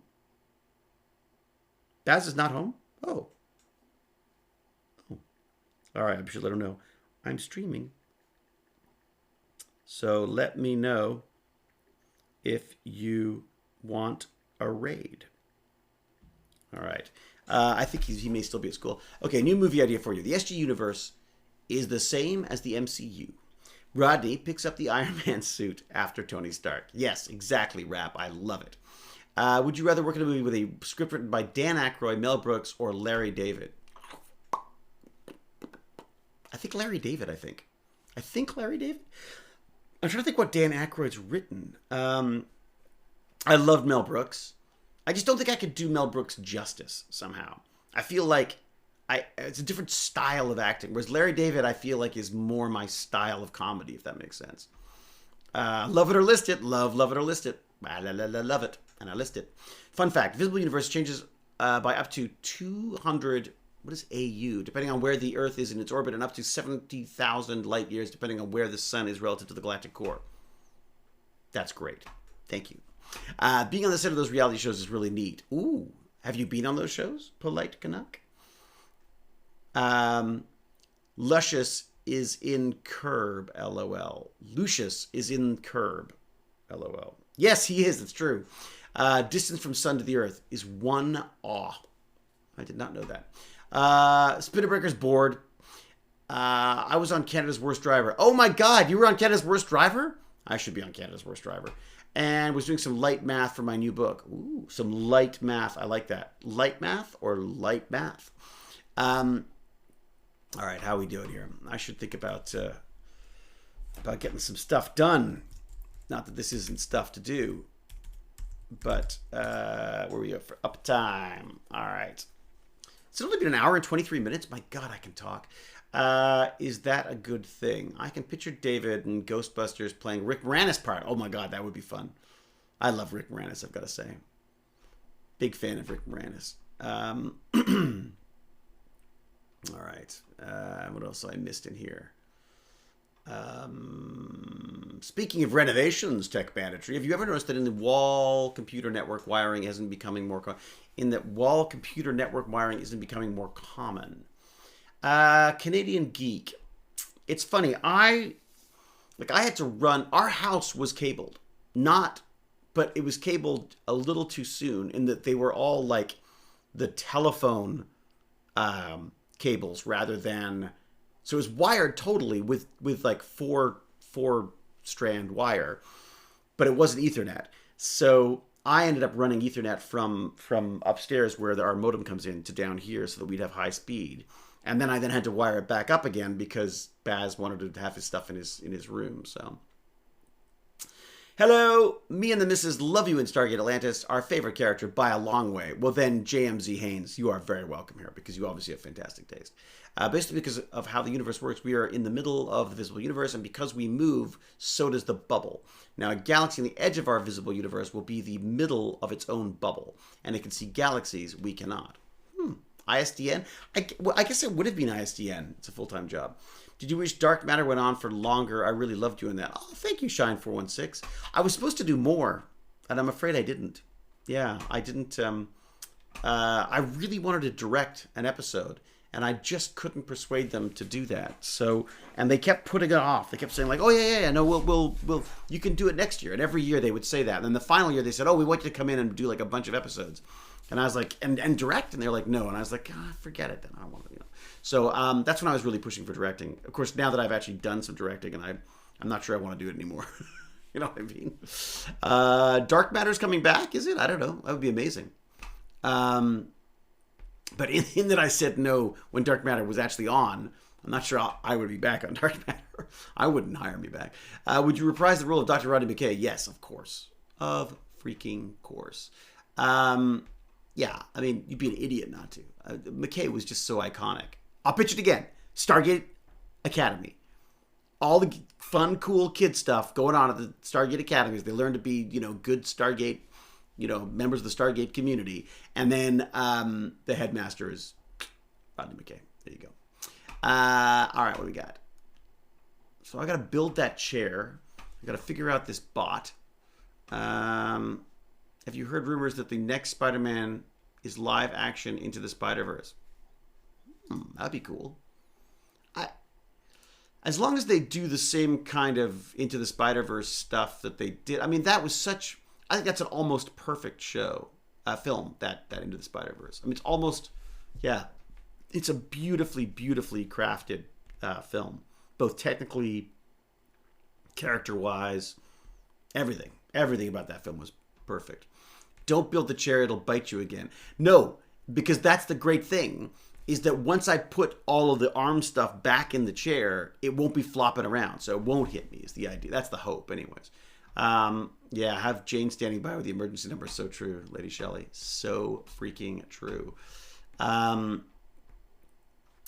Daz is not home? Oh. All right. I should let him know. I'm streaming. So let me know if you want a raid. All right. I think he may still be at school. Okay, new movie idea for you. The SG universe is the same as the MCU. Rodney picks up the Iron Man suit after Tony Stark. Yes, exactly, Rap. I love it. Would you rather work in a movie with a script written by Dan Aykroyd, Mel Brooks, or Larry David? I think Larry David, I think Larry David? I'm trying to think what Dan Aykroyd's written. I loved Mel Brooks. I just don't think I could do Mel Brooks justice somehow. I feel like it's a different style of acting. Whereas Larry David, I feel like, is more my style of comedy, if that makes sense. Love it or list it. Love it or list it. I love it. And I list it. Fun fact, visible universe changes by up to 200, what is AU, depending on where the Earth is in its orbit, and up to 70,000 light years, depending on where the sun is relative to the galactic core. That's great. Thank you. Being on the set of those reality shows is really neat. Ooh, have you been on those shows? Polite Canuck. Luscious is in Curb, LOL. Lucius is in Curb, LOL. Yes, he is. It's true. Distance from sun to the earth is 1 aw. I did not know that. Spinnerbreaker's bored. I was on Canada's Worst Driver. Oh my God, you were on Canada's Worst Driver? I should be on Canada's Worst Driver. And was doing some light math for my new book. Ooh, some light math. I like that. Light math or light math? All right, how are we doing here? I should think about getting some stuff done. Not that this isn't stuff to do, but where are we at for uptime? All right. It's only been an hour and 23 minutes. My God, I can talk. Is that a good thing? I can picture David in Ghostbusters playing Rick Moranis' part. Oh my God, that would be fun. I love Rick Moranis, I've got to say. Big fan of Rick Moranis. All right. What else I missed in here? Speaking of renovations, Tech Banditry, have you ever noticed that in the wall computer network wiring isn't becoming more common? Canadian Geek. It's funny. I had to run. Our house was cabled, but it was cabled a little too soon in that they were all like the telephone cables rather than. So it was wired totally with like four strand wire, but it wasn't Ethernet. So I ended up running Ethernet from upstairs where our modem comes in to down here so that we'd have high speed. And then I had to wire it back up again because Baz wanted to have his stuff in his room. So, hello, me and the missus love you in Stargate Atlantis, our favorite character by a long way. Well then, JMZ Haynes, you are very welcome here because you obviously have fantastic taste. Basically because of how the universe works, we are in the middle of the visible universe, and because we move, so does the bubble. Now, a galaxy on the edge of our visible universe will be the middle of its own bubble, and it can see galaxies we cannot. ISDN? I guess it would have been ISDN. It's a full-time job. Did you wish Dark Matter went on for longer? I really loved doing that. Oh, thank you, Shine416. I was supposed to do more, and I'm afraid I didn't. Yeah, I didn't. I really wanted to direct an episode, and I just couldn't persuade them to do that. So, and they kept putting it off. They kept saying like, "Oh yeah, no, we'll, you can do it next year." And every year they would say that. And then the final year they said, "Oh, we want you to come in and do like a bunch of episodes." And I was like, and direct, and they're like, no. And I was like, forget it. Then I don't want to, So that's when I was really pushing for directing. Of course, now that I've actually done some directing, and I'm not sure I want to do it anymore. You know what I mean? Dark Matter's coming back, is it? I don't know. That would be amazing. But in that I said no when Dark Matter was actually on, I'm not sure I would be back on Dark Matter. I wouldn't hire me back. Would you reprise the role of Dr. Rodney McKay? Yes, of course. Of freaking course. Yeah, I mean, you'd be an idiot not to. McKay was just so iconic. I'll pitch it again. Stargate Academy. All the fun, cool kid stuff going on at the Stargate Academies. They learn to be, good Stargate, members of the Stargate community. And then the headmaster is Rodney McKay. There you go. All right, what do we got? So I got to build that chair. I got to figure out this bot. Have you heard rumors that the next Spider-Man is live action Into the Spider-Verse? That'd be cool. As long as they do the same kind of Into the Spider-Verse stuff that they did. I mean, I think that's an almost perfect film, that Into the Spider-Verse. I mean, it's almost, yeah, it's a beautifully, beautifully crafted film. Both technically, character-wise, everything. Everything about that film was perfect. Don't build the chair, it'll bite you again. No, because that's the great thing, is that once I put all of the arm stuff back in the chair, it won't be flopping around, so it won't hit me is the idea. That's the hope, anyways. Yeah, have Jane standing by with the emergency number. So true, Lady Shelley. So freaking true. All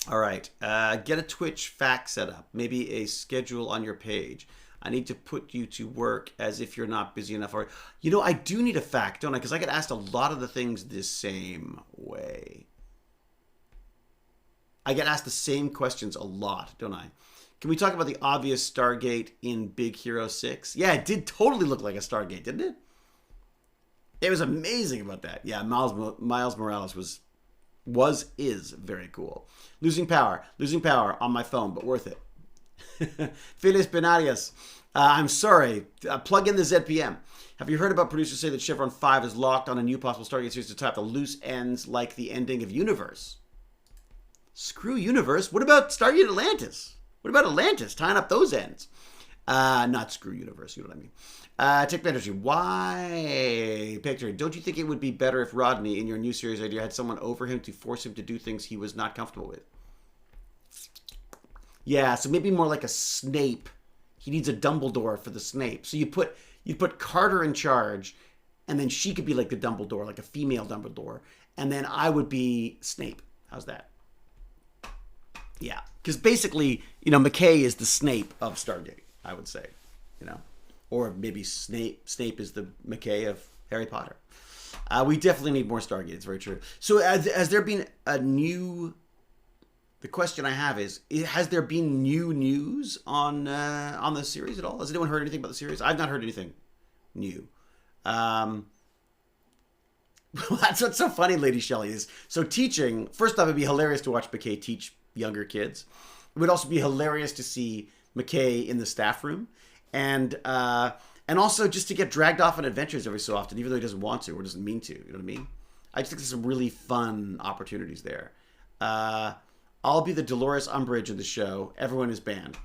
right, get a Twitch fax set up. Maybe a schedule on your page. I need to put you to work as if you're not busy enough. Or, I do need a fact, don't I? Because I get asked a lot of the things the same way. I get asked the same questions a lot, don't I? Can we talk about the obvious Stargate in Big Hero 6? Yeah, it did totally look like a Stargate, didn't it? It was amazing about that. Yeah, Miles Morales is very cool. Losing power on my phone, but worth it. Phyllis Benarias. I'm sorry. Plug in the ZPM. Have you heard about producers say that Chevron 5 is locked on a new possible Stargate series to tie up the loose ends like the ending of Universe? Screw Universe. What about Stargate Atlantis? What about Atlantis? Tying up those ends. Not screw Universe. You know what I mean. Tech Energy. Why? Picture. Don't you think it would be better if Rodney, in your new series idea, had someone over him to force him to do things he was not comfortable with? Yeah, so maybe more like a Snape. He needs a Dumbledore for the Snape. So you put Carter in charge, and then she could be like the Dumbledore, like a female Dumbledore, and then I would be Snape. How's that? Yeah, because basically, McKay is the Snape of Stargate, I would say, or maybe Snape is the McKay of Harry Potter. We definitely need more Stargate. It's very true. So, has there been a new? The question I have is: has there been new news on the series at all? Has anyone heard anything about the series? I've not heard anything new. Well, that's what's so funny, Lady Shelley, is so teaching. First off, it'd be hilarious to watch McKay teach younger kids. It would also be hilarious to see McKay in the staff room, and also just to get dragged off on adventures every so often, even though he doesn't want to or doesn't mean to. You know what I mean? I just think there's some really fun opportunities there. I'll be the Dolores Umbridge of the show. Everyone is banned.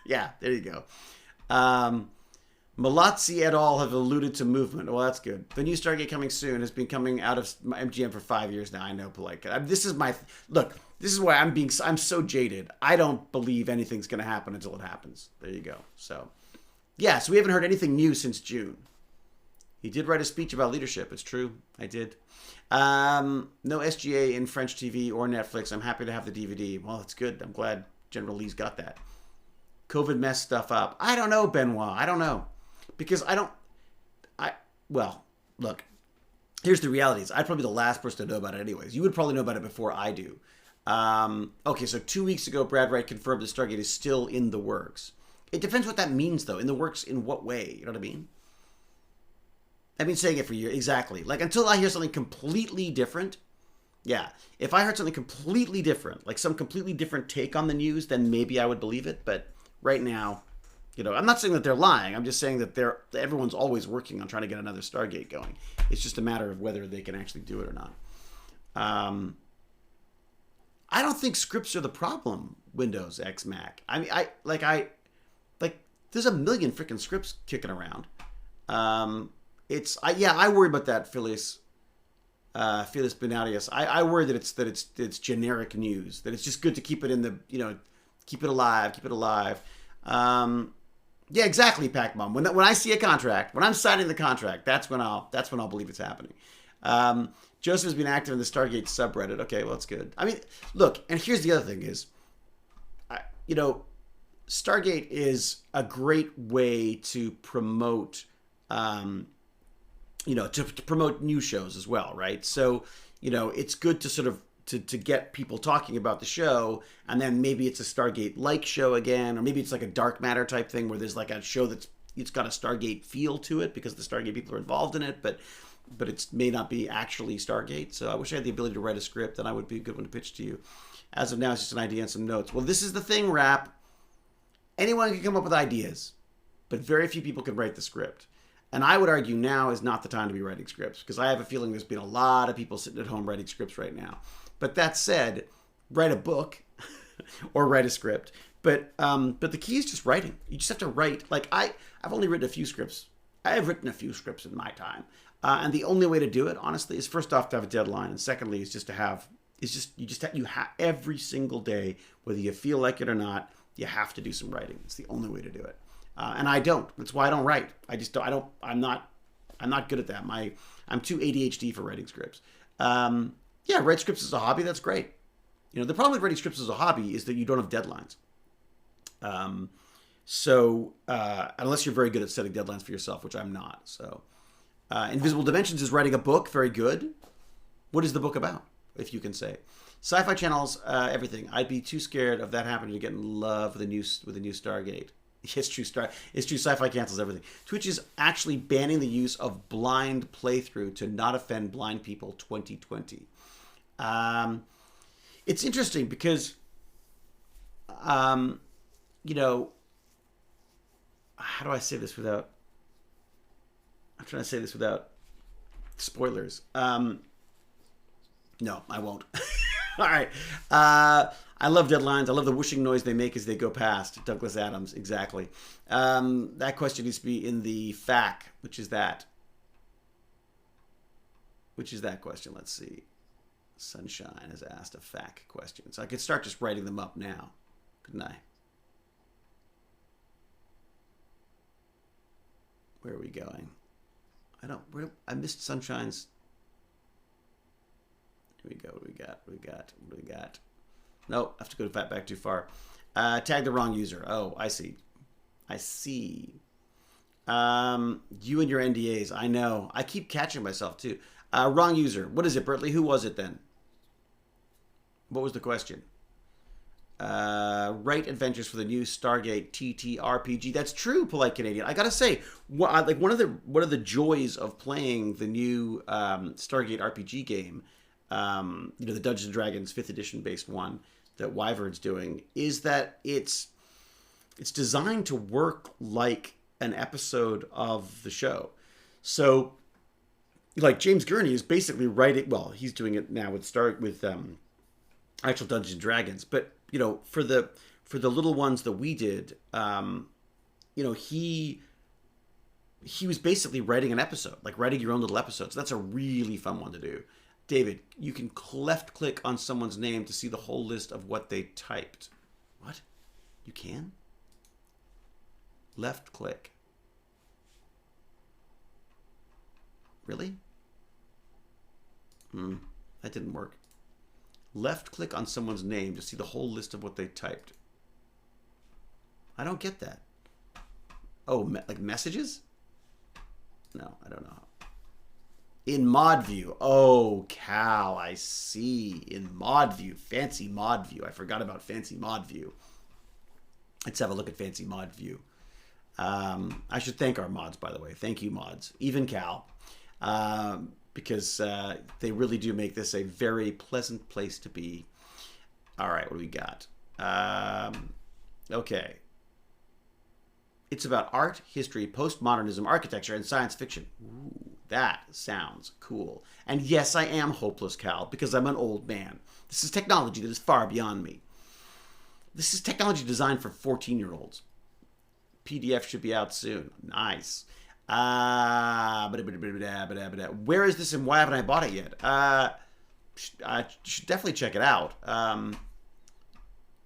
Yeah, there you go. Malazzi et al. Have alluded to movement. Well, that's good. The new Stargate coming soon has been coming out of MGM for 5 years now. I know, polite. This is why I'm so jaded. I don't believe anything's going to happen until it happens. There you go. So we haven't heard anything new since June. He did write a speech about leadership. It's true. I did. No SGA in French TV or Netflix. I'm happy to have the DVD. Well, that's good. I'm glad General Lee's got that. COVID messed stuff up. I don't know, Benoit. I don't know. Because look, here's the realities. I'd probably be the last person to know about it anyways. You would probably know about it before I do. Okay, so 2 weeks ago, Brad Wright confirmed the Stargate is still in the works. It depends what that means, though. In the works in what way? You know what I mean? I've been saying it for years. Exactly. Like, until I hear something completely different. Yeah. If I heard something completely different, like some completely different take on the news, then maybe I would believe it. But right now, I'm not saying that they're lying. I'm just saying that everyone's always working on trying to get another Stargate going. It's just a matter of whether they can actually do it or not. I don't think scripts are the problem, Windows X Mac. I mean, there's a million freaking scripts kicking around. I worry about that, Phyllis Benarias. I worry that it's generic news, that it's just good to keep it in the, keep it alive. Yeah, exactly, Pac-Mom. When I see a contract, when I'm signing the contract, that's when I'll believe it's happening. Joseph has been active in the Stargate subreddit. Okay, well, that's good. I mean, look, and here's the other thing is, Stargate is a great way to promote, to promote new shows as well, right? So, it's good to sort of to get people talking about the show, and then maybe it's a Stargate-like show again, or maybe it's like a Dark Matter type thing where there's like a show it's got a Stargate feel to it because the Stargate people are involved in it, but it may not be actually Stargate. So I wish I had the ability to write a script, and I would be a good one to pitch to you. As of now, it's just an idea and some notes. Well, this is the thing, Rap. Anyone can come up with ideas, but very few people can write the script. And I would argue now is not the time to be writing scripts, because I have a feeling there's been a lot of people sitting at home writing scripts right now. But that said, write a book or write a script. But the key is just writing. You just have to write. Like I've only written a few scripts. I have written a few scripts in my time. And the only way to do it, honestly, is first off to have a deadline, and secondly is just to have. You have every single day, whether you feel like it or not, you have to do some writing. It's the only way to do it. And I don't. That's why I don't write. I'm not good at that. I'm too ADHD for writing scripts. Yeah, write scripts as a hobby. That's great. The problem with writing scripts as a hobby is that you don't have deadlines. So unless you're very good at setting deadlines for yourself, which I'm not. So Invisible Dimensions is writing a book. Very good. What is the book about, if you can say? Sci-Fi Channel's everything. I'd be too scared of that happening to get in love with the new Stargate. It's true. It's true. Sci-Fi cancels everything. Twitch is actually banning the use of blind playthrough to not offend blind people. 2020. It's interesting because you know, how do I say this without? I'm trying to say this without spoilers. No, I won't. All right. I love deadlines. I love the whooshing noise they make as they go past. Douglas Adams, exactly. That question needs to be in the FAQ, which is that. Which is that question? Let's see. Sunshine has asked a FAQ question. So I could start just writing them up now, couldn't I? Where are we going? I missed Sunshine's. Here we go. What do we got? Nope, I have to go back too far. Tag the wrong user. Oh, I see. You and your NDAs. I know. I keep catching myself too. Wrong user. What is it, Bertley? Who was it then? What was the question? Write adventures for the new Stargate TTRPG. That's true, polite Canadian. I gotta say, like one of the joys of playing the new Stargate RPG game, the Dungeons and Dragons 5th edition based one that Wyvern's doing, is that it's designed to work like an episode of the show. So, like James Gurney is basically writing. Well, he's doing it now with actual Dungeons and Dragons, but for the little ones that we did, he was basically writing an episode, like writing your own little episode. So that's a really fun one to do. David, you can left click on someone's name to see the whole list of what they typed. What? You can? Left click. Really? That didn't work. Left click on someone's name to see the whole list of what they typed. I don't get that. Oh, like messages? No, I don't know. In mod view. Oh, Cal, I see. In mod view. Fancy mod view. I forgot about fancy mod view. Let's have a look at fancy mod view. I should thank our mods, by the way. Thank you, mods. Even Cal. Because they really do make this a very pleasant place to be. All right, what do we got? Okay. It's about art, history, postmodernism, architecture, and science fiction. Ooh, that sounds cool. And yes, I am hopeless, Cal, because I'm an old man. This is technology that is far beyond me. This is technology designed for 14-year-olds. PDF should be out soon. Nice. Where is this and why haven't I bought it yet? I should definitely check it out.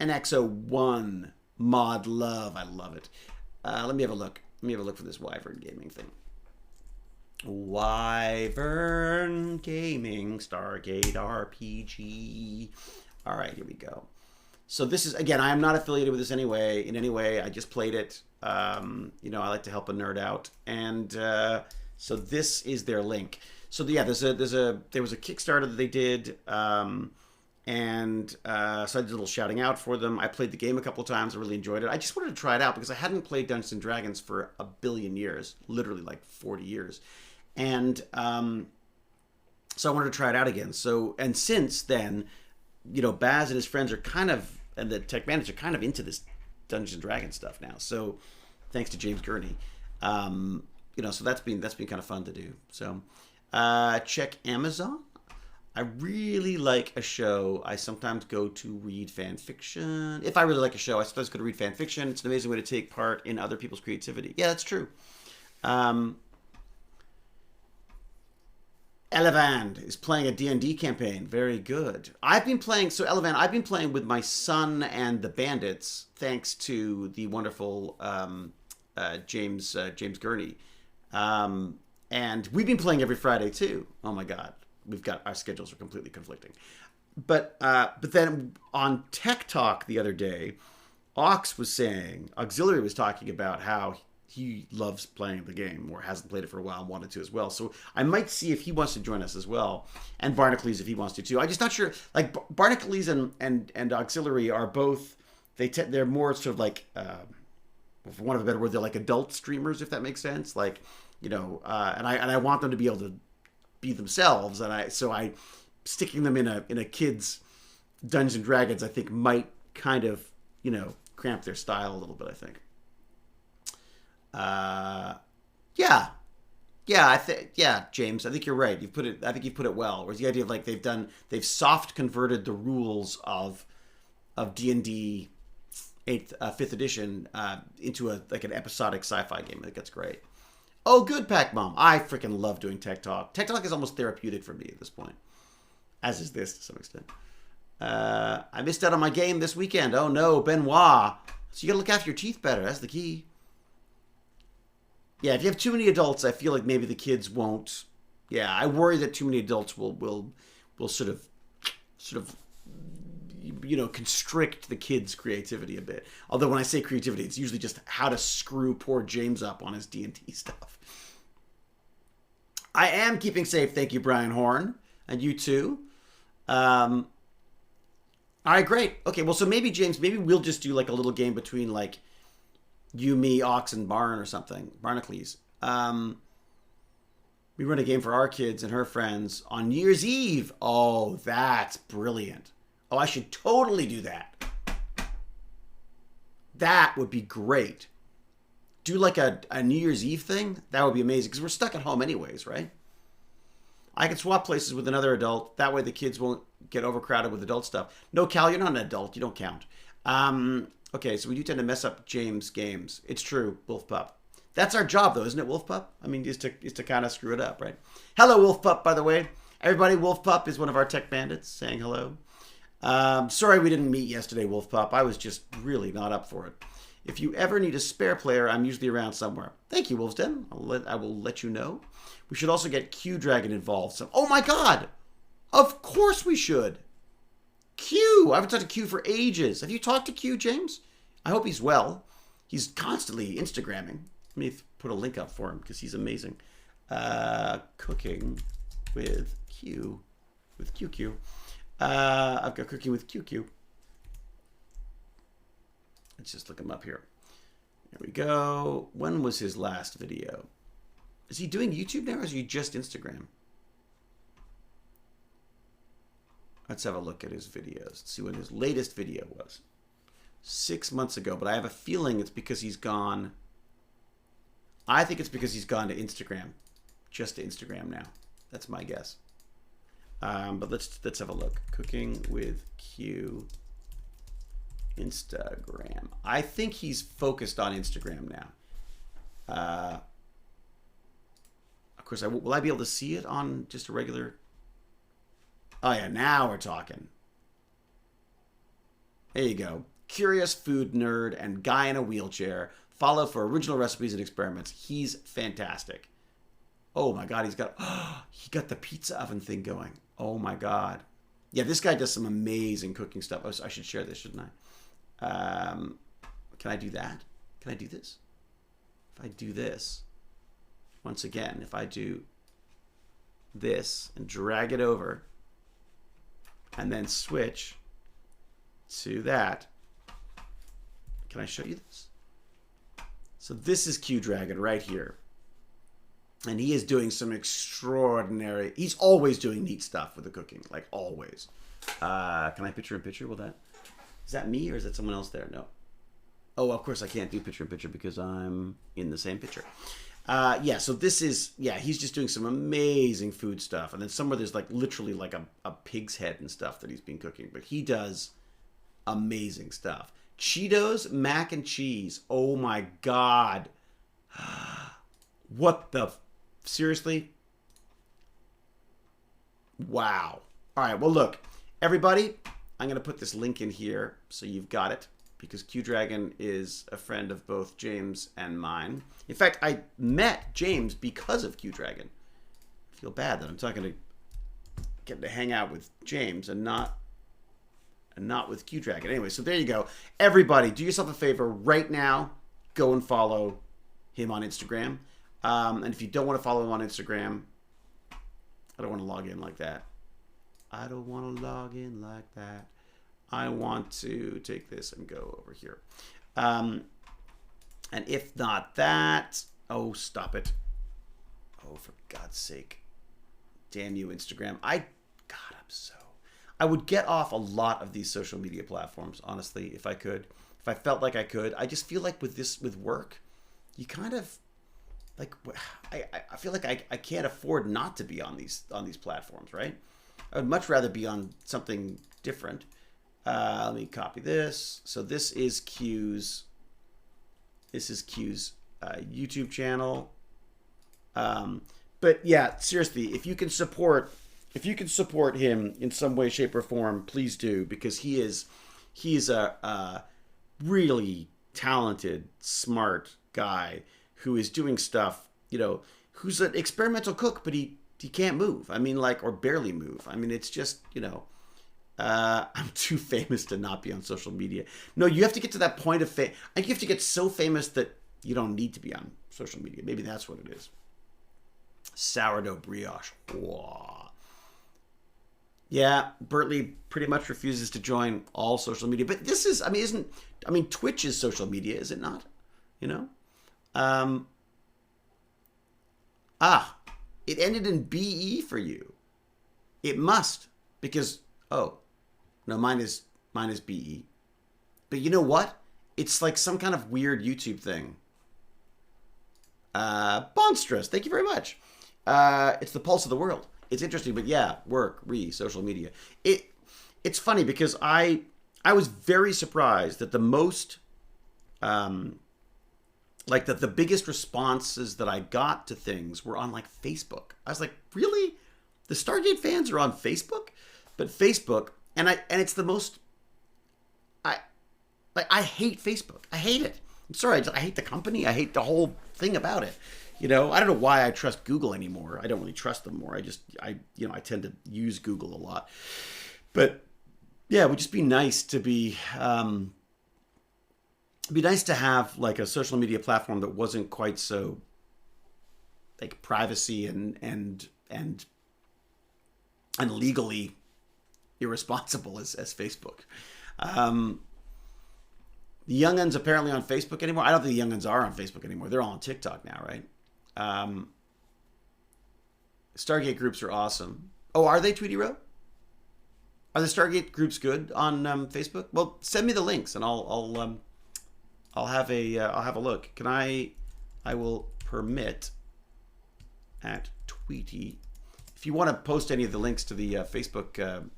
NXO1 mod love. I love it. Let me have a look. Let me have a look for this Wyvern Gaming thing. Wyvern Gaming Stargate RPG. All right, here we go. So this is, again, I am not affiliated with this in any way. I just played it. I like to help a nerd out, and so this is their link. So yeah, there was a Kickstarter that they did, so I did a little shouting out for them. I played the game a couple of times. I really enjoyed it. I just wanted to try it out because I hadn't played Dungeons and Dragons for a billion years, literally like 40 years, and so I wanted to try it out again. So and since then, Baz and his friends are and the tech managers are kind of into this Dungeons and Dragons stuff now. So thanks to James Gurney. So that's been kind of fun to do. So check Amazon. I really like a show. I sometimes go to read fan fiction. If I really like a show, I sometimes go to read fan fiction. It's an amazing way to take part in other people's creativity. Yeah, that's true. Elevand is playing a D&D campaign. Very good. I've been playing with my son and the bandits, thanks to the wonderful James Gurney. And we've been playing every Friday too. Oh my God. Our schedules are completely conflicting. But then on Tech Talk the other day, Auxiliary was talking about how he loves playing the game, or hasn't played it for a while and wanted to as well. So I might see if he wants to join us as well, and Barnacles if he wants to too. I'm just not sure. Like Barnacles and Auxiliary are both. They're more sort of like, for want of a better word, they're like adult streamers, if that makes sense. Like, and I want them to be able to be themselves, and I sticking them in a kid's Dungeons and Dragons I think might kind of cramp their style a little bit, I think. Yeah. Yeah, James, I think you're right. I think you put it well. Whereas the idea of like they've soft converted the rules of D&D 5th edition into an episodic sci-fi game. I think that's great. Oh, good, Pac Mom. I freaking love doing Tech Talk. Tech Talk is almost therapeutic for me at this point, as is this to some extent. I missed out on my game this weekend. Oh no, Benoit. So you gotta look after your teeth better. That's the key. Yeah, if you have too many adults, I feel like maybe the kids won't. Yeah, I worry that too many adults will sort of constrict the kids' creativity a bit. Although when I say creativity, it's usually just how to screw poor James up on his D&D stuff. I am keeping safe, thank you, Brian Horn, and you too. All right, great. Okay, well, so maybe James, maybe we'll just do like a little game between like you, me, Ox, and Barn or something. Barnacles. We run a game for our kids and her friends on New Year's Eve. Oh, that's brilliant. Oh, I should totally do that. That would be great. Do like a New Year's Eve thing? That would be amazing because we're stuck at home anyways, right? I can swap places with another adult. That way the kids won't get overcrowded with adult stuff. No, Cal, you're not an adult. You don't count. Okay, so we do tend to mess up James' games. It's true, Wolf Pup. That's our job, though, isn't it, Wolf Pup? I mean, is to kind of screw it up, right? Hello, Wolf Pup, by the way. Everybody, Wolf Pup is one of our tech bandits saying hello. Sorry we didn't meet yesterday, Wolf Pup. I was just really not up for it. If you ever need a spare player, I'm usually around somewhere. Thank you, Wolfsden. I will let you know. We should also get Q Dragon involved. Oh my god! Of course we should! Q! I haven't talked to Q for ages. Have you talked to Q, James? I hope he's well. He's constantly Instagramming. Let me put a link up for him because he's amazing. Cooking with Q. With QQ. I've got Cooking with QQ. Let's just look him up here. There we go. When was his last video? Is he doing YouTube now or is he just Instagram? Let's have a look at his videos. Let's see when his latest video was. 6 months ago, but I have a feeling it's because he's gone. I think it's because he's gone to Instagram. Just to Instagram now. That's my guess. But let's have a look. Cooking with Q. Instagram. I think he's focused on Instagram now. Of course, will I be able to see it on just a regular? Oh yeah, now we're talking. There you go. Curious food nerd and guy in a wheelchair. Follow for original recipes and experiments. He's fantastic. Oh my god, he got the pizza oven thing going. Oh my god. Yeah, this guy does some amazing cooking stuff. I should share this, shouldn't I? Can I do that? Can I do this? If I do this, once again, if I do this and drag it over and then switch to that, can I show you this? So this is Q Dragon right here. And he is doing some extraordinary, he's always doing neat stuff with the cooking, like always. Can I picture in picture with that? Is that me or is that someone else there? No. Oh, of course I can't do picture in picture because I'm in the same picture. Yeah, so this is, yeah, he's just doing some amazing food stuff. And then somewhere there's like literally like a pig's head and stuff that he's been cooking. But he does amazing stuff. Cheetos, mac and cheese. Oh my God. What the, seriously? Wow. All right, well look, everybody, I'm going to put this link in here so you've got it. Because Q Dragon is a friend of both James and mine. In fact, I met James because of Q Dragon. I feel bad that I'm talking to get to hang out with James and not with Q Dragon. Anyway, so there you go. Everybody, do yourself a favor right now. Go and follow him on Instagram. And if you don't want to follow him on Instagram, I don't want to log in like that. I don't want to log in like that. I want to take this and go over here. And if not that, oh, stop it. Oh, for God's sake. Damn you, Instagram. I would get off a lot of these social media platforms, honestly, if I could. if I felt like I could. I just feel like with work, you kind of like I feel like I can't afford not to be on these platforms, right? I would much rather be on something different. Let me copy this. So this is Q's. This is Q's YouTube channel. But yeah, seriously, if you can support him in some way, shape, or form, please do, because he is a really talented, smart guy who is doing stuff, who's an experimental cook, but he can't move. I mean, like, or barely move. I mean, it's just, I'm too famous to not be on social media. No, you have to get to that point of fame. I think you have to get so famous that you don't need to be on social media. Maybe that's what it is. Sourdough brioche. Whoa. Yeah, Bertley pretty much refuses to join all social media. But this is, Twitch is social media, is it not? It ended in BE for you. It must, because, no, mine is BE. But you know what? It's like some kind of weird YouTube thing. Bonstress, thank you very much. It's the pulse of the world. It's interesting, but yeah, social media. It's funny because I was very surprised that the most, the biggest responses that I got to things were on like Facebook. I was like, really? The Stargate fans are on Facebook? But Facebook, and it's the most, I hate Facebook. I hate it. I'm sorry, I hate the company. I hate the whole thing about it. I don't know why I trust Google anymore. I don't really trust them more. I tend to use Google a lot. But yeah, it would just be nice to it'd be nice to have like a social media platform that wasn't quite so like privacy and legally irresponsible as Facebook. The young'uns apparently on Facebook anymore. I don't think the young'uns are on Facebook anymore. They're all on TikTok now, right? Stargate groups are awesome. Oh, are they, Tweety Row? Are the Stargate groups good on Facebook? Well, send me the links and I'll have a look. I will permit at Tweety. If you want to post any of the links to the Facebook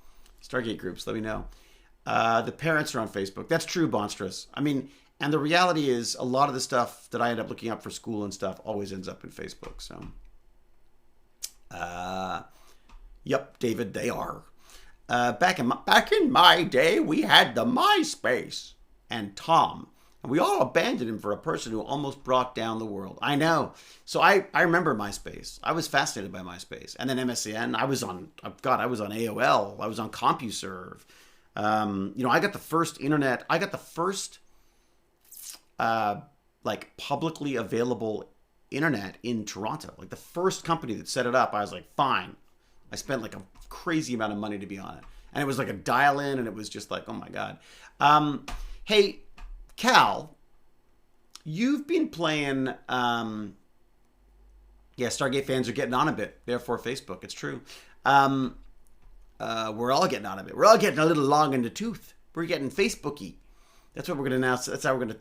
Stargate groups, let me know. The parents are on Facebook. That's true, Bonstress. And the reality is a lot of the stuff that I end up looking up for school and stuff always ends up in Facebook. So, yep, David, they are. Back in my day, we had the MySpace and Tom. And we all abandoned him for a person who almost brought down the world. I know. So I remember MySpace. I was fascinated by MySpace. And then MSN. I was on AOL. I was on CompuServe. I got the first internet. I got the first publicly available internet in Toronto. Like the first company that set it up, I was like, fine. I spent like a crazy amount of money to be on it. And it was like a dial-in, and it was just like, oh my God. Hey, Cal, you've been playing, Stargate fans are getting on a bit, therefore Facebook, it's true. We're all getting on a bit. We're all getting a little long in the tooth. We're getting Facebooky. That's what we're going to announce. That's how we're going to,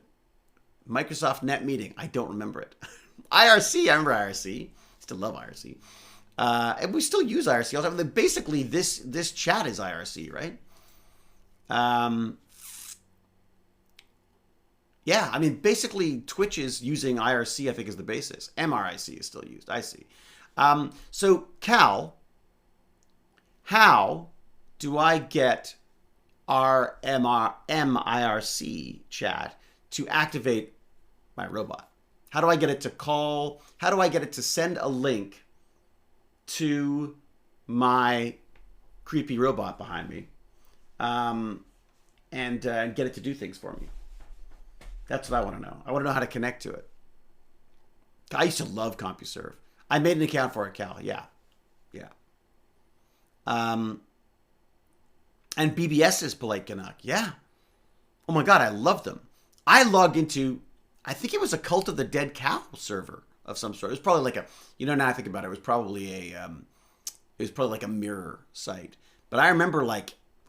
Microsoft Net Meeting. I don't remember it. IRC, I remember IRC. Still love IRC. And we still use IRC all the time. Basically, this chat is IRC, right? Basically, Twitch is using IRC, I think, as the basis. MRIC is still used. I see. So, Cal, how do I get our MIRC chat to activate my robot? How do I get it to call? How do I get it to send a link to my creepy robot behind me and get it to do things for me? That's what I want to know. I want to know how to connect to it. I used to love CompuServe. I made an account for it, Cal. Yeah. And BBS is Polite Canuck. Yeah. Oh my God, I love them. I logged into, I think it was a Cult of the Dead Cow server of some sort. It was probably like now I think about it, it was probably like a mirror site. But I remember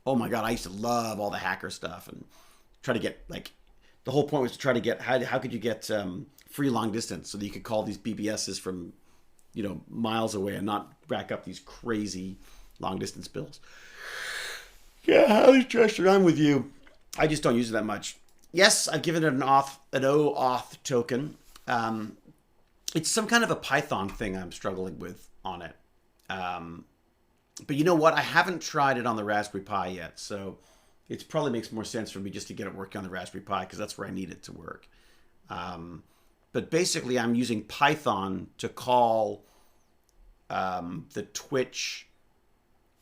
oh my God, I used to love all the hacker stuff and try to get The whole point was to try to get how could you get free long distance so that you could call these BBSs from miles away and not rack up these crazy long distance bills. Yeah, highly trusted. I'm with you. I just don't use it that much. Yes, I've given it an OAuth token. It's some kind of a Python thing I'm struggling with on it. But you know what? I haven't tried it on the Raspberry Pi yet, so it probably makes more sense for me just to get it working on the Raspberry Pi because that's where I need it to work. But basically, I'm using Python to call the Twitch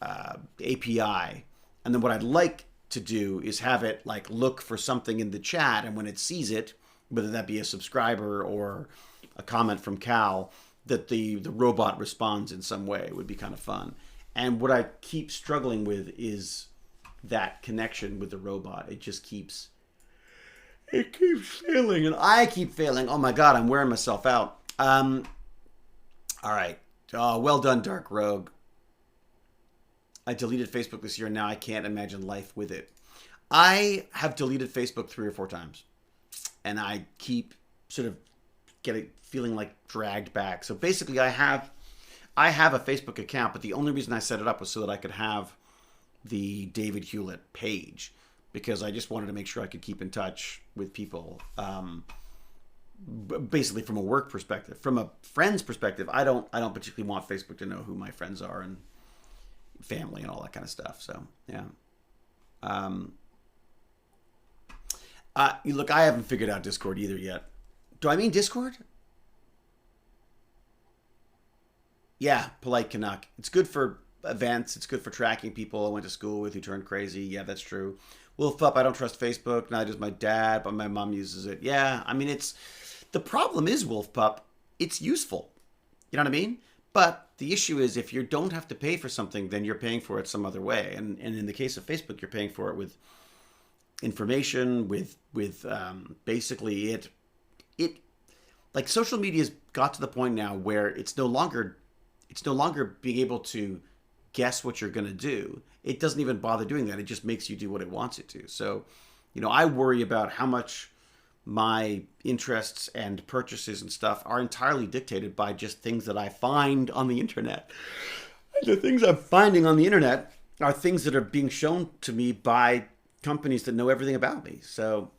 API. And then what I'd like to do is have it like look for something in the chat, and when it sees it, whether that be a subscriber or a comment from Cal, that the robot responds in some way. It would be kind of fun. And what I keep struggling with is that connection with the robot. It keeps failing, and I keep failing. Oh my God, I'm wearing myself out. All right. Well done, Dark Rogue. I deleted Facebook this year, and now I can't imagine life with it. I have deleted Facebook 3 or 4 times, and I keep sort of feeling like dragged back. So basically, I have a Facebook account, but the only reason I set it up was so that I could have the David Hewlett page, because I just wanted to make sure I could keep in touch with people. Basically, from a work perspective, from a friend's perspective, I don't particularly want Facebook to know who my friends are and family and all that kind of stuff. So yeah. Look, I haven't figured out Discord either yet. Do I mean Discord? Yeah, Polite Canuck. It's good for events. It's good for tracking people I went to school with who turned crazy. Yeah, that's true. Wolf Up, I don't trust Facebook. Neither does my dad, but my mom uses it. Yeah, I mean, the problem is, Wolf Pup, it's useful. You know what I mean? But the issue is, if you don't have to pay for something, then you're paying for it some other way. And in the case of Facebook, you're paying for it with information, with basically it like social media's got to the point now where it's no longer being able to guess what you're going to do. It doesn't even bother doing that. It just makes you do what it wants it to. So, I worry about how much my interests and purchases and stuff are entirely dictated by just things that I find on the internet. And the things I'm finding on the internet are things that are being shown to me by companies that know everything about me. So,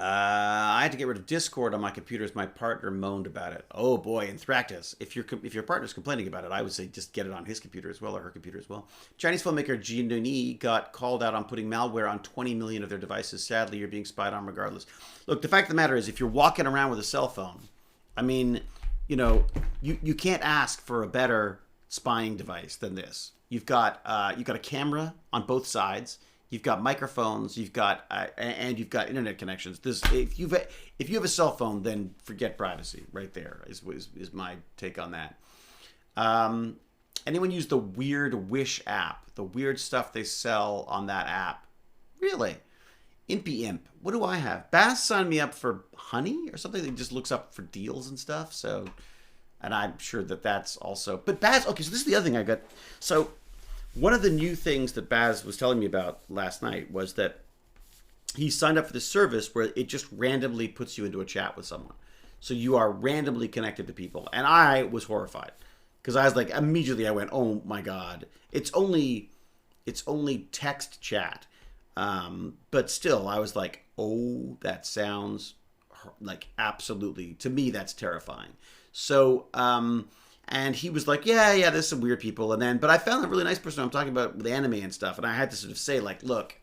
I had to get rid of Discord on my computer as my partner moaned about it. Oh boy, and Thractus. If your partner's complaining about it, I would say just get it on his computer as well, or her computer as well. Chinese filmmaker Jianuni got called out on putting malware on 20 million of their devices. Sadly, you're being spied on regardless. Look, the fact of the matter is, if you're walking around with a cell phone, I mean, you can't ask for a better spying device than this. You've got a camera on both sides. You've got microphones. You've got internet connections. If you have a cell phone, then forget privacy. Right there is my take on that. Anyone use the Weird Wish app? The weird stuff they sell on that app. Really? Impy Imp. What do I have? Baz signed me up for Honey or something that just looks up for deals and stuff. So, and I'm sure that's also. But Baz. Okay, so this is the other thing I got. So. One of the new things that Baz was telling me about last night was that he signed up for this service where it just randomly puts you into a chat with someone. So you are randomly connected to people. And I was horrified because I was like, immediately I went, oh my God, it's only text chat. But still, I was like, oh, that sounds like absolutely, to me, that's terrifying. So, and he was like, yeah, there's some weird people. But I found a really nice person I'm talking about with anime and stuff. And I had to sort of say, like, look,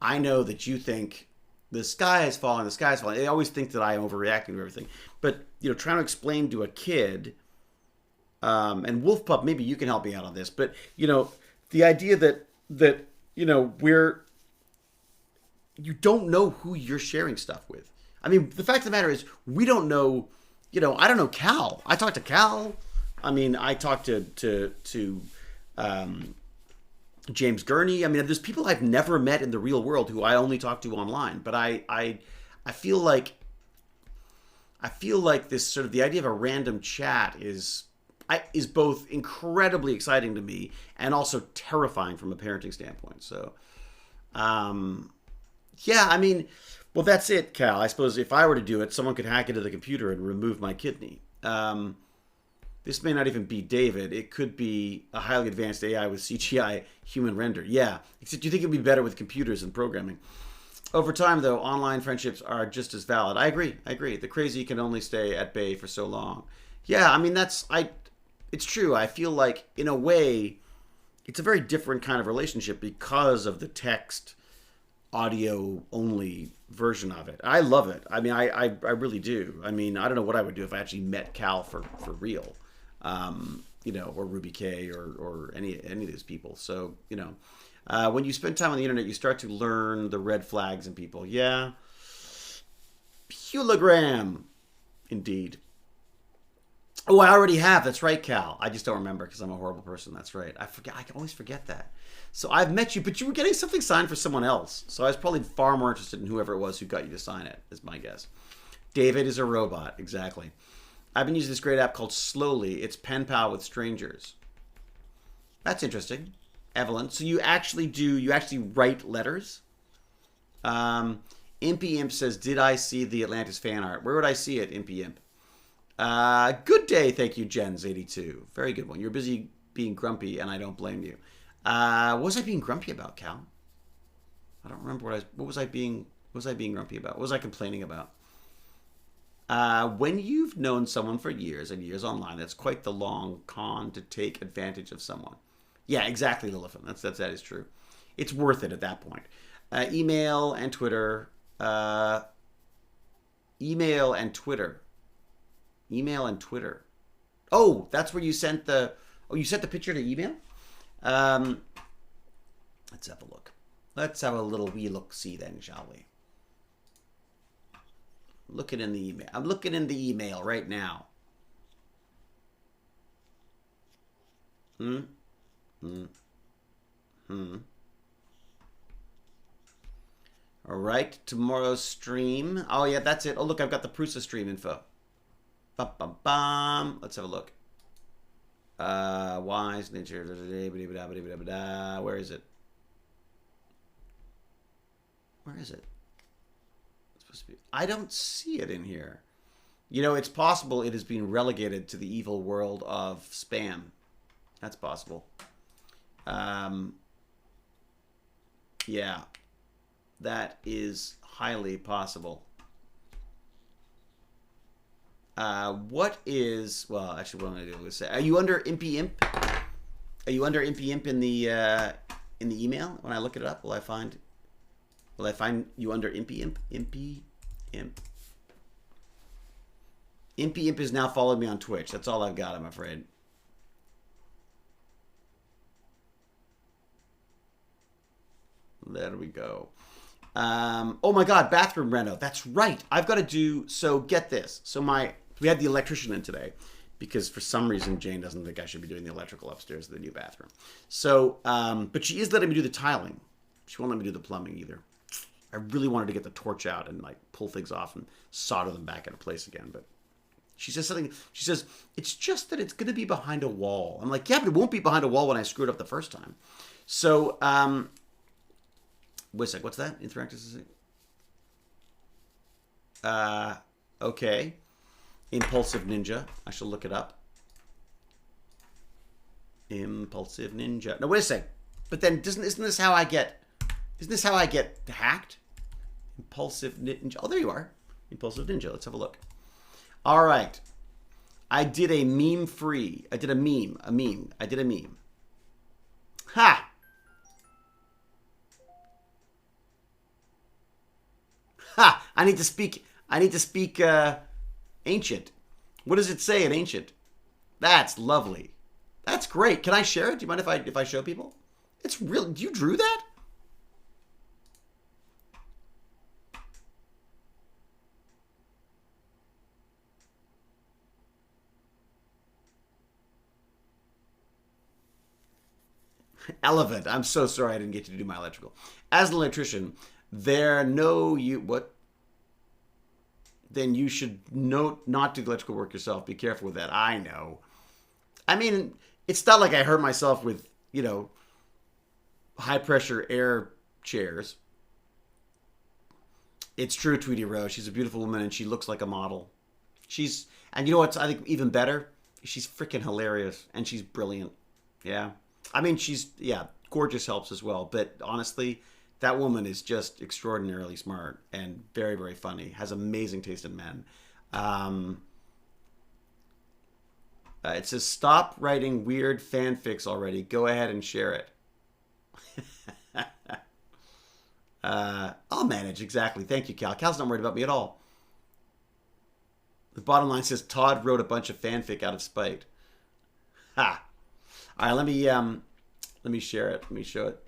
I know that you think the sky is falling. They always think that I am overreacting to everything. But, trying to explain to a kid, and Wolf Pup, maybe you can help me out on this. But, the idea that you don't know who you're sharing stuff with. I mean, the fact of the matter is, we don't know, I don't know Cal. I talked to Cal. I mean, I talked to James Gurney. I mean, there's people I've never met in the real world who I only talk to online. But I feel like this sort of the idea of a random chat is both incredibly exciting to me and also terrifying from a parenting standpoint. So, yeah, I mean, Well, that's it, Cal. I suppose if I were to do it, someone could hack into the computer and remove my kidney. This may not even be David. It could be a highly advanced AI with CGI human render. Yeah, except you think it'd be better with computers and programming. Over time, though, online friendships are just as valid. I agree. I agree. The crazy can only stay at bay for so long. Yeah, I mean that's I. It's true. I feel like in a way, it's a very different kind of relationship because of the text audio only version of it. I love it. I mean, I really do. I mean, I don't know what I would do if I actually met Cal for real, or Ruby K or any of these people. So, when you spend time on the internet, you start to learn the red flags in people. Yeah. Hologram. Indeed. Oh, I already have. That's right, Cal. I just don't remember because I'm a horrible person. That's right. I forget. I can always forget that. So I've met you, but you were getting something signed for someone else. So I was probably far more interested in whoever it was who got you to sign it, is my guess. David is a robot. Exactly. I've been using this great app called Slowly. It's pen pal with strangers. That's interesting. Evelyn. So you actually write letters? Impy Imp says, did I see the Atlantis fan art? Where would I see it, Impy Imp? Good day, thank you, Jens82. Very good one. You're busy being grumpy, and I don't blame you. What was I being grumpy about, Cal? I don't remember what was I being grumpy about? What was I complaining about? When you've known someone for years and years online, that's quite the long con to take advantage of someone. Yeah, exactly, Lilithan. That is true. It's worth it at that point. Email and Twitter. Email and Twitter. Oh, that's where you sent the. Oh, you sent the picture to email. Let's have a look. Let's have a little wee look-see then, shall we? Looking in the email. I'm looking in the email right now. All right, tomorrow's stream. Oh yeah, that's it. Oh look, I've got the Prusa stream info. Bum, bum, bum. Let's have a look. Wise nature. Where is it? Where is it? It's supposed to be. I don't see it in here. It's possible it has been relegated to the evil world of spam. That's possible. Yeah. That is highly possible. What is... Well, actually, what I'm going to say... Are you under Impy Imp? Are you under Impy Imp in the email? When I look it up, will I find you under Impy Imp? Impy Imp. Impy Imp has now followed me on Twitch. That's all I've got, I'm afraid. There we go. Oh my God, bathroom reno. That's right. I've got to do... So get this. So we had the electrician in today because for some reason Jane doesn't think I should be doing the electrical upstairs of the new bathroom. So, but she is letting me do the tiling. She won't let me do the plumbing either. I really wanted to get the torch out and like pull things off and solder them back into place again. But she says something. She says, it's just that it's going to be behind a wall. I'm like, yeah, but it won't be behind a wall when I screwed up the first time. So, wait a sec. What's that? Interactive. Okay. Impulsive Ninja. I shall look it up. Impulsive Ninja. No, wait a sec. But then isn't this how I get hacked? Impulsive Ninja. Oh, there you are. Impulsive Ninja. Let's have a look. All right. I did a meme free. I did a meme. I did a meme. Ha! Ha! I need to speak Ancient. What does it say in Ancient? That's lovely. That's great. Can I share it? Do you mind if I show people? It's real. You drew that? Relevant. I'm so sorry I didn't get you to do my electrical. As an electrician, then you should not do electrical work yourself. Be careful with that. I know. I mean, it's not like I hurt myself with, high pressure air chairs. It's true, Tweety Rose. She's a beautiful woman and she looks like a model. And you know what's I think even better? She's freaking hilarious and she's brilliant. Yeah. I mean, yeah, gorgeous helps as well. But honestly, that woman is just extraordinarily smart and very, very funny. Has amazing taste in men. Um, it says, stop writing weird fanfics already. Go ahead and share it. I'll manage, exactly. Thank you, Cal. Cal's not worried about me at all. The bottom line says, Todd wrote a bunch of fanfic out of spite. Ha! All right, let me share it. Let me show it.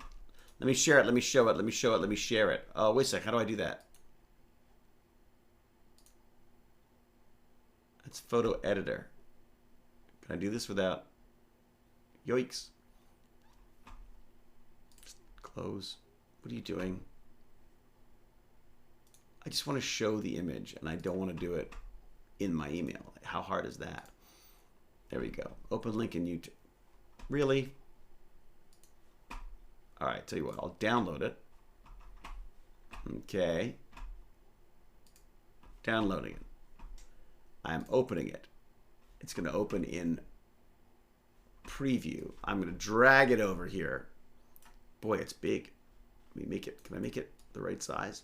Let me share it. Let me show it. Let me show it. Let me share it. Oh, wait a sec. How do I do that? It's photo editor. Can I do this without? Yoicks. Just close. What are you doing? I just want to show the image and I don't want to do it in my email. How hard is that? There we go. Open link in YouTube. Really? All right, tell you what, I'll download it. Okay. Downloading it. I'm opening it. It's going to open in preview. I'm going to drag it over here. Boy, it's big. Let me make it. Can I make it the right size?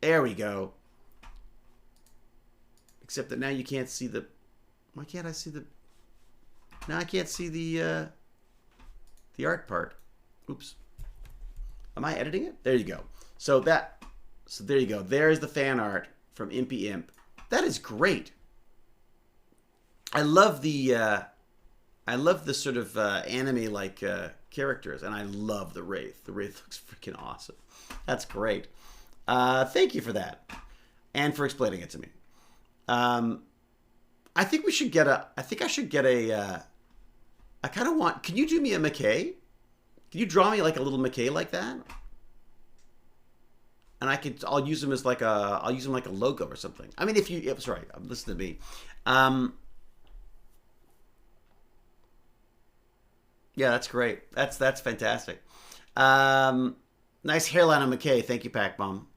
There we go. Except that now you can't see the... Why can't I see the... Now I can't see the art part. Oops. Am I editing it? There you go. So there you go. There's the fan art from Impy Imp. That is great. I love the sort of anime-like characters, and I love the Wraith. The Wraith looks freaking awesome. That's great. Thank you for that, and for explaining it to me. I think we should get a. I think I should get a. I kind of want. Can you do me a McKay? Can you draw me like a little McKay like that? And I'll use him as like a. I'll use him like a logo or something. I mean, if you. Sorry, listen to me. Yeah, that's great. That's fantastic. Nice hairline on McKay. Thank you, Pac Bomb.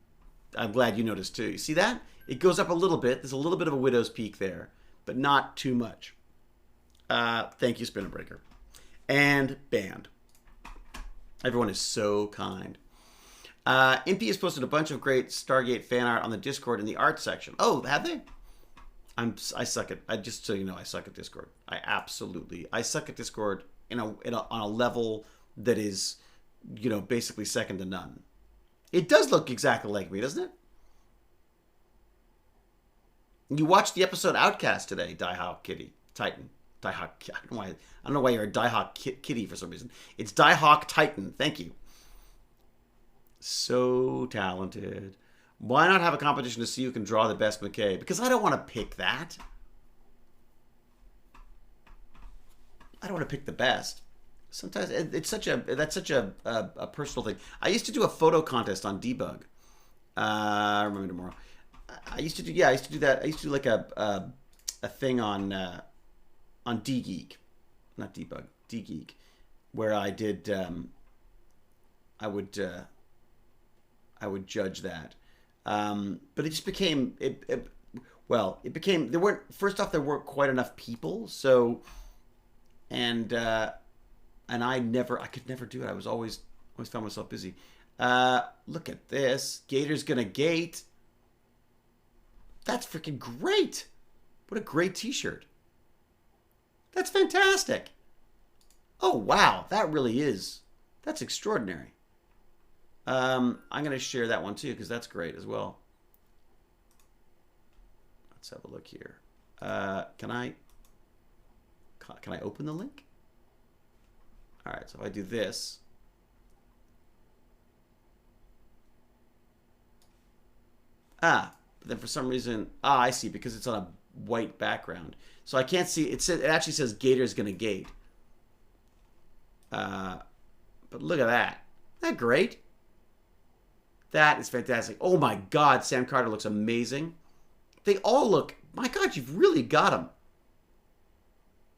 I'm glad you noticed too. You see that? It goes up a little bit. There's a little bit of a widow's peak there, but not too much. Thank you, Spinner Breaker. And banned. Everyone is so kind. Impy has posted a bunch of great Stargate fan art on the Discord in the art section. Oh, have they? I suck at. I just so you know, I suck at Discord. I suck at Discord on a level that is, basically second to none. It does look exactly like me, doesn't it? You watched the episode Outcast today, Diehawk Kitty Titan. Diehawk. I don't know why you're a Diehawk Kitty for some reason. It's Diehawk Titan. Thank you. So talented. Why not have a competition to see who can draw the best McKay? Because I don't want to pick that. I don't want to pick the best. Sometimes that's such a personal thing. I used to do a photo contest on Debug. I remember tomorrow. I used to do that. I used to do like a thing on DGeek, not Debug, DGeek, where I did I would judge that. But it just became it became there weren't quite enough people, so and I could never do it. I was always found myself busy. Look at this. Gator's gonna gate. That's freaking great. What a great t-shirt. That's fantastic. Oh, wow. That really is. That's extraordinary. I'm going to share that one too because that's great as well. Let's have a look here. Can I open the link? All right, so if I do this. But then for some reason, I see, because it's on a white background. So I can't see, it actually says Gator's gonna gate. But look at that. Isn't that great? That is fantastic. Oh my God, Sam Carter looks amazing. They all look, my God, you've really got them.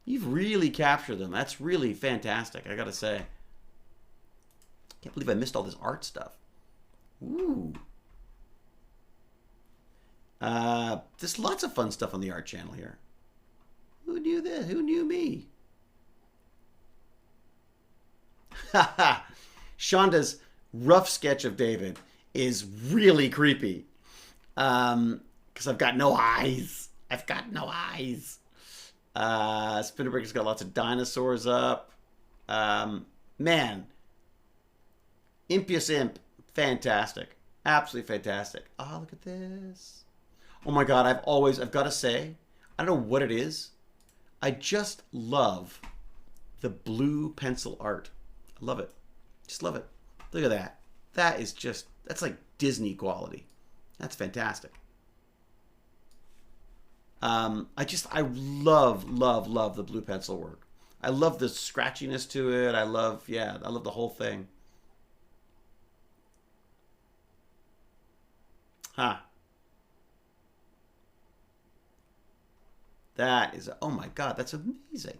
You've really captured them. That's really fantastic, I gotta say. Can't believe I missed all this art stuff. Ooh. There's lots of fun stuff on the art channel here. Who knew this? Who knew me? Shonda's rough sketch of David is really creepy. Because I've got no eyes. I've got no eyes. Spinnerbreaker's got lots of dinosaurs up. Man. Impious Imp. Fantastic. Absolutely fantastic. Oh, look at this. Oh my god, I've got to say, I don't know what it is. I just love the blue pencil art. I love it. Just love it. Look at that. That's like Disney quality. That's fantastic. I love the blue pencil work. I love the scratchiness to it. I love the whole thing. Huh. That is, oh my god, that's amazing.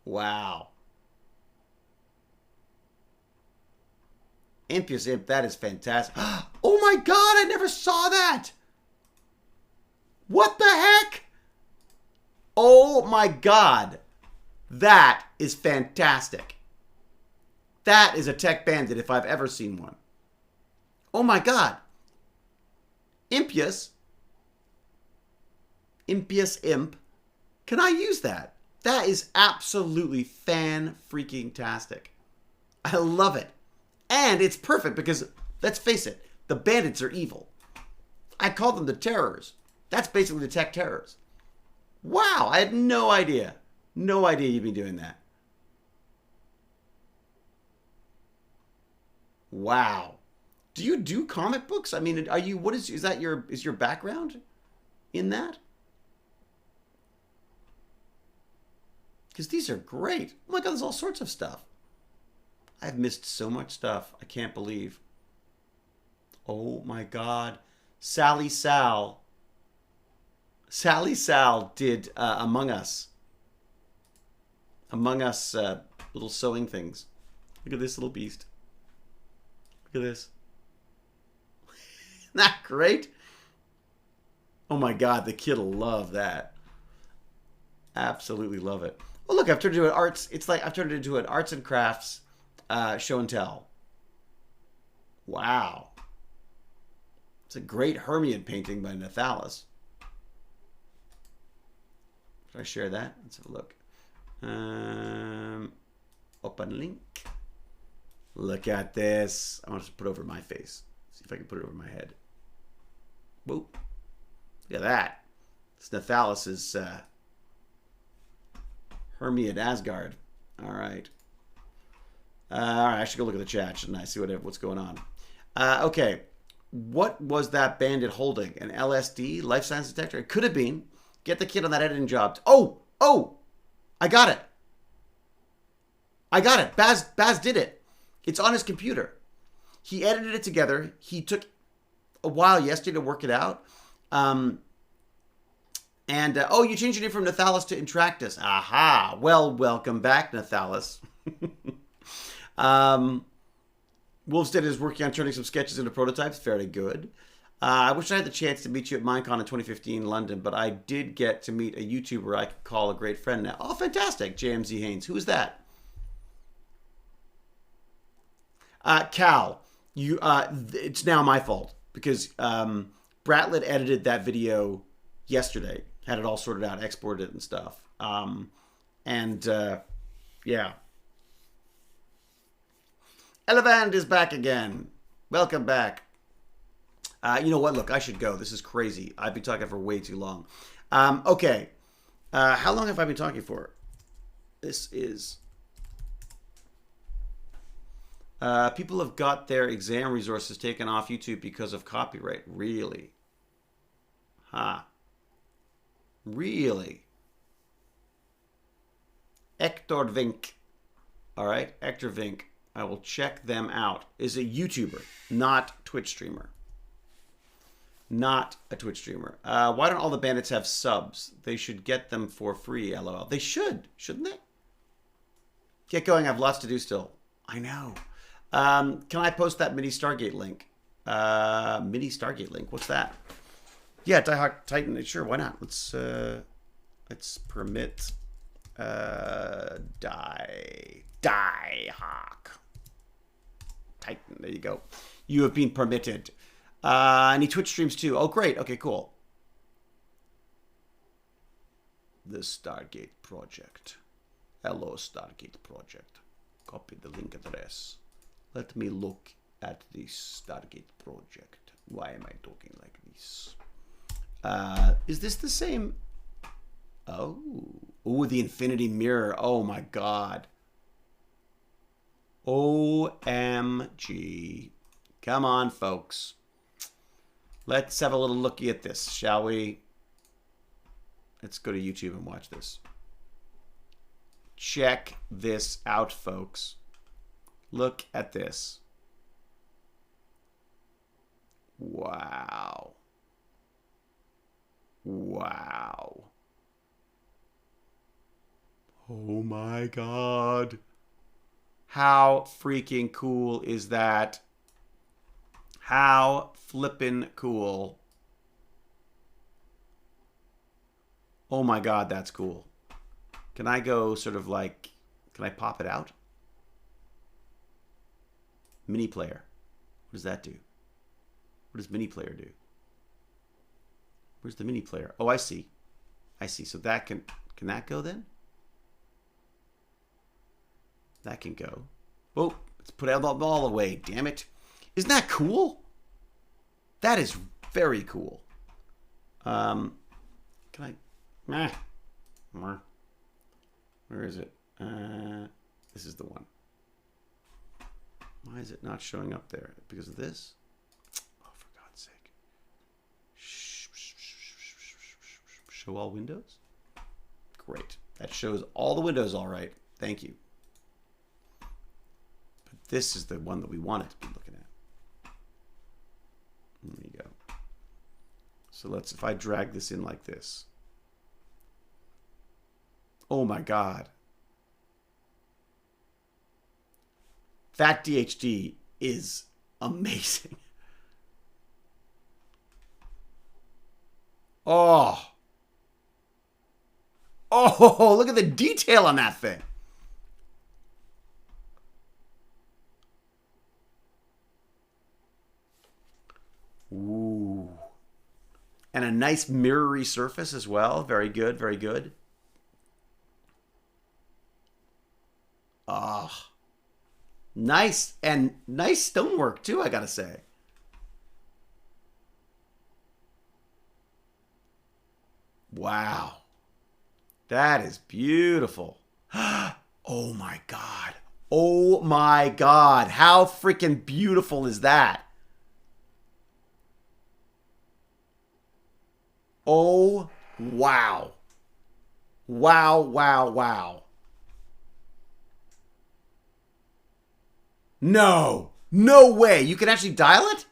Wow. Impious Imp, that is fantastic. Oh my god, I never saw that. What the heck? Oh my god. That is fantastic. That is a tech bandit if I've ever seen one. Oh my god. Impious Imp. Can I use that? That is absolutely fan-freaking-tastic. I love it. And it's perfect because, let's face it, the bandits are evil. I call them the terrors. That's basically the tech terrors. Wow, I had no idea. No idea you'd be doing that. Wow. Do you do comic books? I mean, are you, is your background in that? Because these are great. Oh my god, there's all sorts of stuff. I've missed so much stuff. I can't believe. Oh my god. Sally Sal did Among Us. Among Us little sewing things. Look at this little beast. Look at this. Isn't that great? Oh my god, the kid will love that. Absolutely love it. Oh look, I've turned it into an arts. It's like I've turned it into an arts and crafts show and tell. Wow. It's a great Hermione painting by Nathalis. Should I share that? Let's have a look. Open link. Look at this. I want to put it over my face. See if I can put it over my head. Whoa. Look at that. It's Nathalis's Hermione Asgard. All right. All right, I should go look at the chat, shouldn't I? See what's going on. Okay. What was that bandit holding? An LSD? Life science detector? It could have been. Get the kid on that editing job. Oh! I got it. Baz did it. It's on his computer. He edited it together. He took a while yesterday to work it out. Oh, you changed your name from Nathalis to Intractus. Aha. Well, welcome back, Nathalis. Wolfstead is working on turning some sketches into prototypes. Very good. I wish I had the chance to meet you at Minecon in 2015 in London, but I did get to meet a YouTuber I could call a great friend now. Oh, fantastic. JMZ Haynes. Who is that? Cal, it's now my fault because Bratlet edited that video yesterday. Had it all sorted out, exported it and stuff. Yeah. Elevand is back again. Welcome back. You know what? Look, I should go. This is crazy. I've been talking for way too long. Okay. How long have I been talking for? This is... people have got their exam resources taken off YouTube because of copyright. Really? Huh. Really? Hector Vink. All right, Hector Vink. I will check them out. Is a YouTuber, not Twitch streamer. Not a Twitch streamer. Why don't all the bandits have subs? They should get them for free, LOL. They should, shouldn't they? Get going. I have lots to do still. I know. Can I post that mini Stargate link? Mini Stargate link. What's that? Yeah, Diehawk Titan. Sure, why not? Let's permit Diehawk Titan. There you go. You have been permitted. Any Twitch streams too. Oh, great. Okay, cool. The Stargate Project. Hello, Stargate Project. Copy the link address. Let me look at the Stargate Project. Why am I talking like this? Is this the same? Oh. Ooh, the Infinity Mirror. Oh, my God. OMG. Come on, folks. Let's have a little looky at this, shall we? Let's go to YouTube and watch this. Check this out, folks. Look at this. Wow. Wow. Oh my God. How freaking cool is that? How flippin' cool. Oh my God, that's cool. Can I go sort of like, can I pop it out? Mini player. What does that do? What does mini player do? Where's the mini player? Oh, I see. I see. So that can that go then? That can go. Oh, let's put it all away. Damn it. Isn't that cool? That is very cool. Can I? Where is it? This is the one. Why is it not showing up there? Because of this? Oh, for God's sake. Show all windows? Great. That shows all the windows all right. Thank you. But this is the one that we wanted to be looking at. There you go. So let's, if I drag this in like this. Oh my God. That DHD is amazing. Oh. Oh, look at the detail on that thing. Ooh. And a nice mirrory surface as well. Very good, very good. Ah. Nice, and nice stonework too, I gotta say. Wow. That is beautiful. Oh my God. Oh my God. How freaking beautiful is that? Oh, wow. Wow, wow, wow. No. No way. You can actually dial it?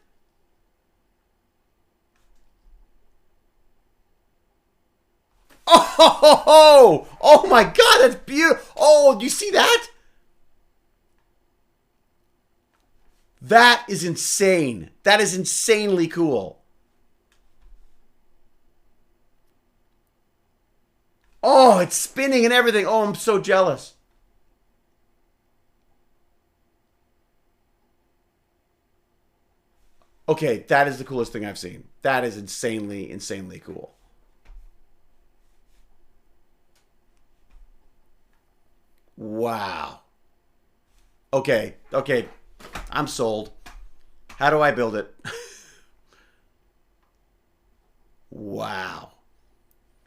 Oh, oh my God, that's beautiful. Oh, do you see that? That is insane. That is insanely cool. Oh, it's spinning and everything. Oh, I'm so jealous. Okay, that is the coolest thing I've seen. That is insanely, insanely cool. Wow. Okay, okay. I'm sold. How do I build it? Wow.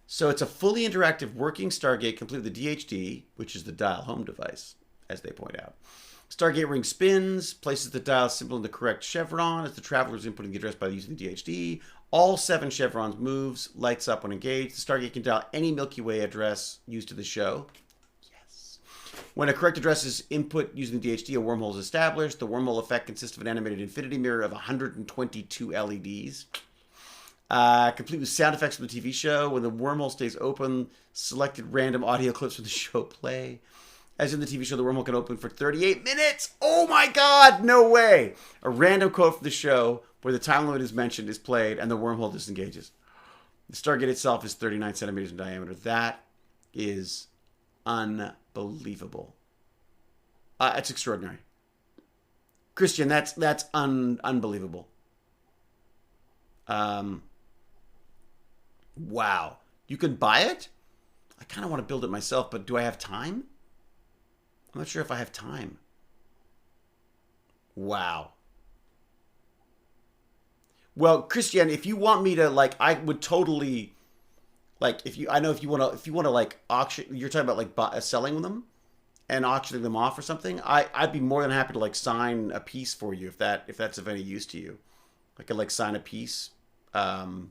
So it's a fully interactive working Stargate complete with the DHD, which is the dial home device, as they point out. Stargate ring spins, places the dial symbol in the correct chevron as the traveler is inputting the address by using the DHD. All 7 chevrons moves, lights up when engaged. The Stargate can dial any Milky Way address used to the show. Yes. When a correct address is input using the DHD, a wormhole is established. The wormhole effect consists of an animated infinity mirror of 122 LEDs. Complete with sound effects from the TV show. When the wormhole stays open, selected random audio clips from the show play. As in the TV show, the wormhole can open for 38 minutes. Oh my God, no way. A random quote from the show where the time limit is mentioned is played and the wormhole disengages. The Stargate itself is 39 centimeters in diameter. That is unbelievable. It's extraordinary. Christian, that's unbelievable. Wow. You can buy it? I kind of want to build it myself, but do I have time? I'm not sure if I have time. Wow. Well, Christian, if you want me to, like, I would totally, like, if you want to like auction, you're talking about like selling them and auctioning them off or something. I'd be more than happy to like sign a piece for you if that's of any use to you. I could like sign a piece, or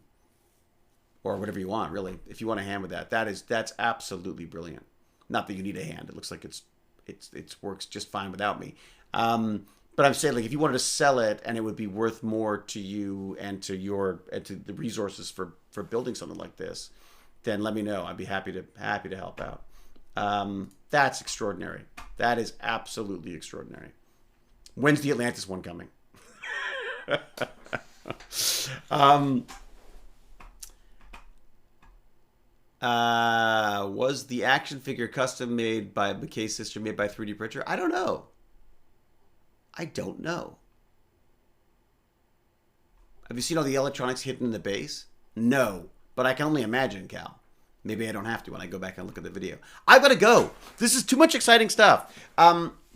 whatever you want, really. If you want a hand with that's absolutely brilliant. Not that you need a hand. It looks like it works just fine without me. But I'm saying, like, if you wanted to sell it and it would be worth more to you and to the resources for building something like this, then let me know. I'd be happy to help out. That's extraordinary. That is absolutely extraordinary. When's the Atlantis one coming? Was the action figure custom made by McKay's sister, made by 3D printer? I don't know. Have you seen all the electronics hidden in the base? No, but I can only imagine, Cal. Maybe I don't have to when I go back and look at the video. I've got to go. This is too much exciting stuff.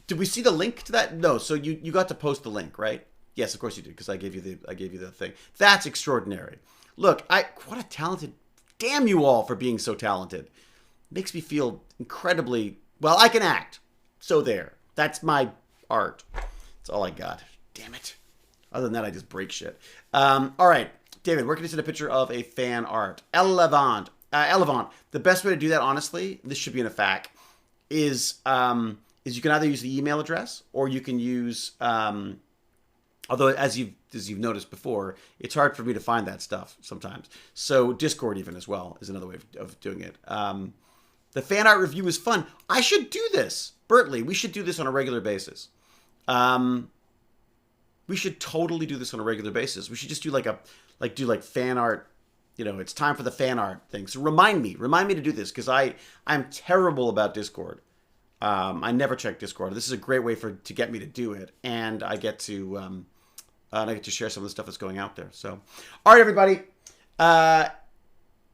Did we see the link to that? No. So you got to post the link, right? Yes, of course you did, because I gave you the thing. That's extraordinary. Look, what a talented. Damn you all for being so talented. Makes me feel incredibly well. I can act. So there. That's my art. That's all I got. Damn it. Other than that, I just break shit. All right, David, where can you send a picture of a fan art? Elevant. The best way to do that, honestly, this should be in a FAQ, is you can either use the email address or you can use, although as you've noticed before, it's hard for me to find that stuff sometimes. So Discord even as well is another way of doing it. The fan art review is fun. I should do this. Bertley, we should do this on a regular basis. We should totally do this on a regular basis. We should just do like fan art. You know, it's time for the fan art thing. So remind me to do this, because I'm terrible about Discord. I never check Discord. This is a great way to get me to do it, and I get to share some of the stuff that's going out there. So, all right, everybody,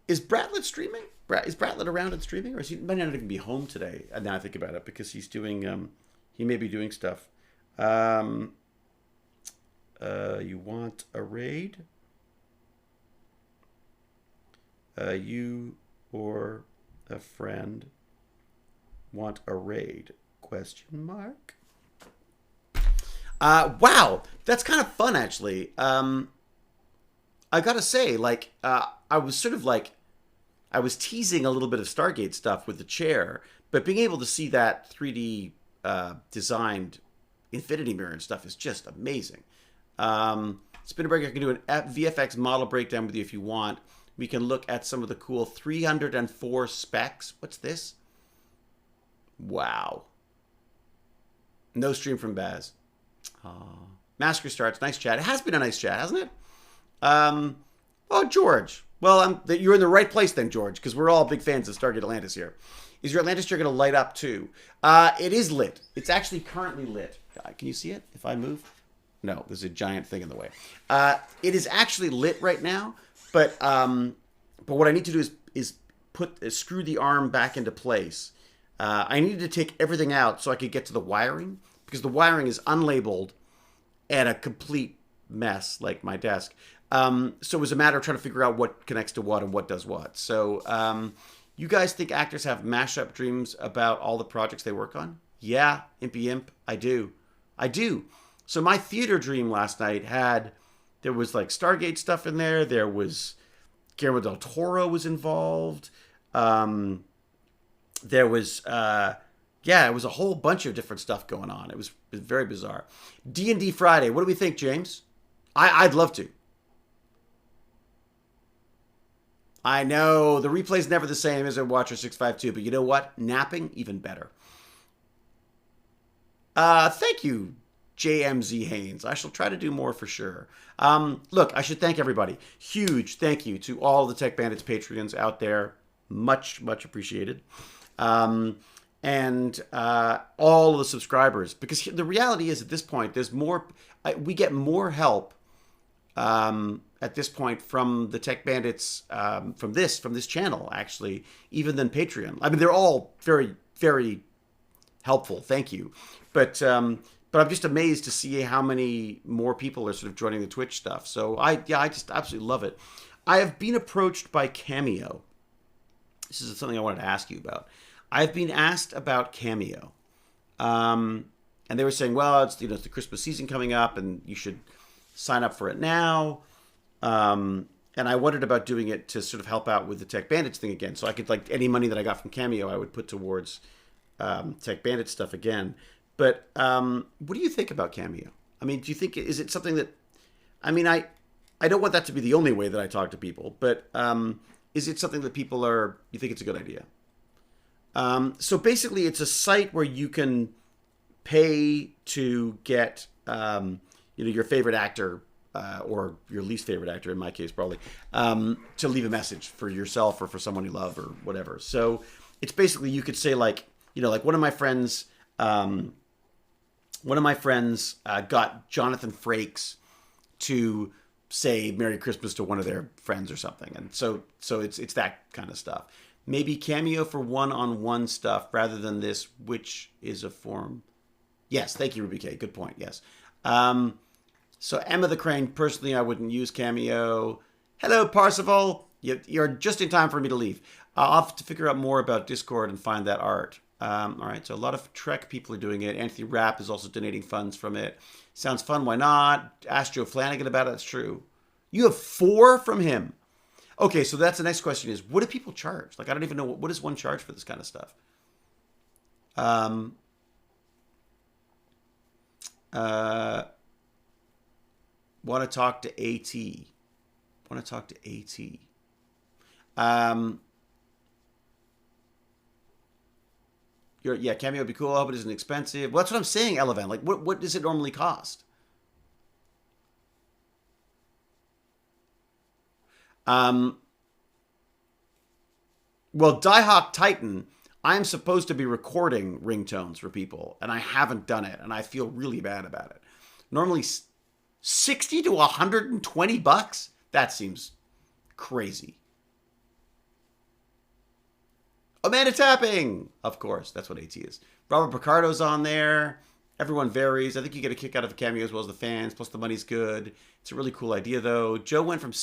is Bratlet streaming? Is Bratlet around and streaming, or might not even be home today? Now I think about it, because he's doing he may be doing stuff. You want a raid? You or a friend want a raid? Question mark. Wow, that's kind of fun, actually. I gotta say, like, I was teasing a little bit of Stargate stuff with the chair, but being able to see that 3D designed infinity mirror and stuff is just amazing. Spinnerbreaker, I can do an VFX model breakdown with you if you want. We can look at some of the cool 304 specs. What's this? Wow. No stream from Baz. Massacre starts. Nice chat. It has been a nice chat, hasn't it? Oh, George. Well, you're in the right place then, George, because we're all big fans of Stargate Atlantis here. Is your Atlantis chair going to light up too? It is lit. It's actually currently lit. Can you see it if I move? No, there's a giant thing in the way. It is actually lit right now, but what I need to do is screw the arm back into place. I needed to take everything out so I could get to the wiring, because the wiring is unlabeled and a complete mess, like my desk. So it was a matter of trying to figure out what connects to what and what does what. So you guys think actors have mashup dreams about all the projects they work on? Yeah, Impy Imp, I do. So my theater dream last night there was like Stargate stuff in there. There was Guillermo del Toro was involved. There was, it was a whole bunch of different stuff going on. It was very bizarre. D&D Friday. What do we think, James? I'd love to. I know the replay's never the same as a Watcher 652, but you know what? Napping, even better. Thank you, JMZ Haynes. I shall try to do more for sure. Look, I should thank everybody. Huge thank you to all the Tech Bandits Patreons out there. Much, much appreciated. And all of the subscribers. Because the reality is, at this point, there's more. We get more help at this point from the Tech Bandits, from this channel, actually, even than Patreon. I mean, they're all very, very helpful. Thank you. But I'm just amazed to see how many more people are sort of joining the Twitch stuff. So I just absolutely love it. I have been approached by Cameo. This is something I wanted to ask you about. I've been asked about Cameo. And they were saying, well, it's the Christmas season coming up and you should sign up for it now. And I wondered about doing it to sort of help out with the Tech Bandits thing again. So I could, like, any money that I got from Cameo, I would put towards Tech Bandit stuff again. But what do you think about Cameo? I mean, do you think, is it something that, I mean, I don't want that to be the only way that I talk to people, but is it something that you think it's a good idea? So basically it's a site where you can pay to get, your favorite actor, or your least favorite actor, in my case, probably, to leave a message for yourself or for someone you love or whatever. So it's basically, you could say, like, like one of my friends got Jonathan Frakes to say Merry Christmas to one of their friends or something. And so it's that kind of stuff. Maybe Cameo for one-on-one stuff rather than this, which is a form. Yes, thank you, Ruby K. Good point, yes. So Emma the Crane, personally, I wouldn't use Cameo. Hello, Parsifal. You're just in time for me to leave. I'll have to figure out more about Discord and find that art. All right, so a lot of Trek people are doing it. Anthony Rapp is also donating funds from it. Sounds fun, why not? Ask Joe Flanagan about it, that's true. You have 4 from him. Okay, so that's the next question is, what do people charge? Like, I don't even know, what does one charge for this kind of stuff? Want to talk to AT. Want to talk to AT. Cameo would be cool. I hope it isn't expensive. Well, that's what I'm saying, Elevan. Like, what does it normally cost? Well, Diehawk Titan, I'm supposed to be recording ringtones for people, and I haven't done it, and I feel really bad about it. Normally, 60 to 120 bucks? That seems crazy. Amanda Tapping! Of course, that's what AT is. Robert Picardo's on there. Everyone varies. I think you get a kick out of a Cameo as well as the fans, plus the money's good. It's a really cool idea, though. Joe went from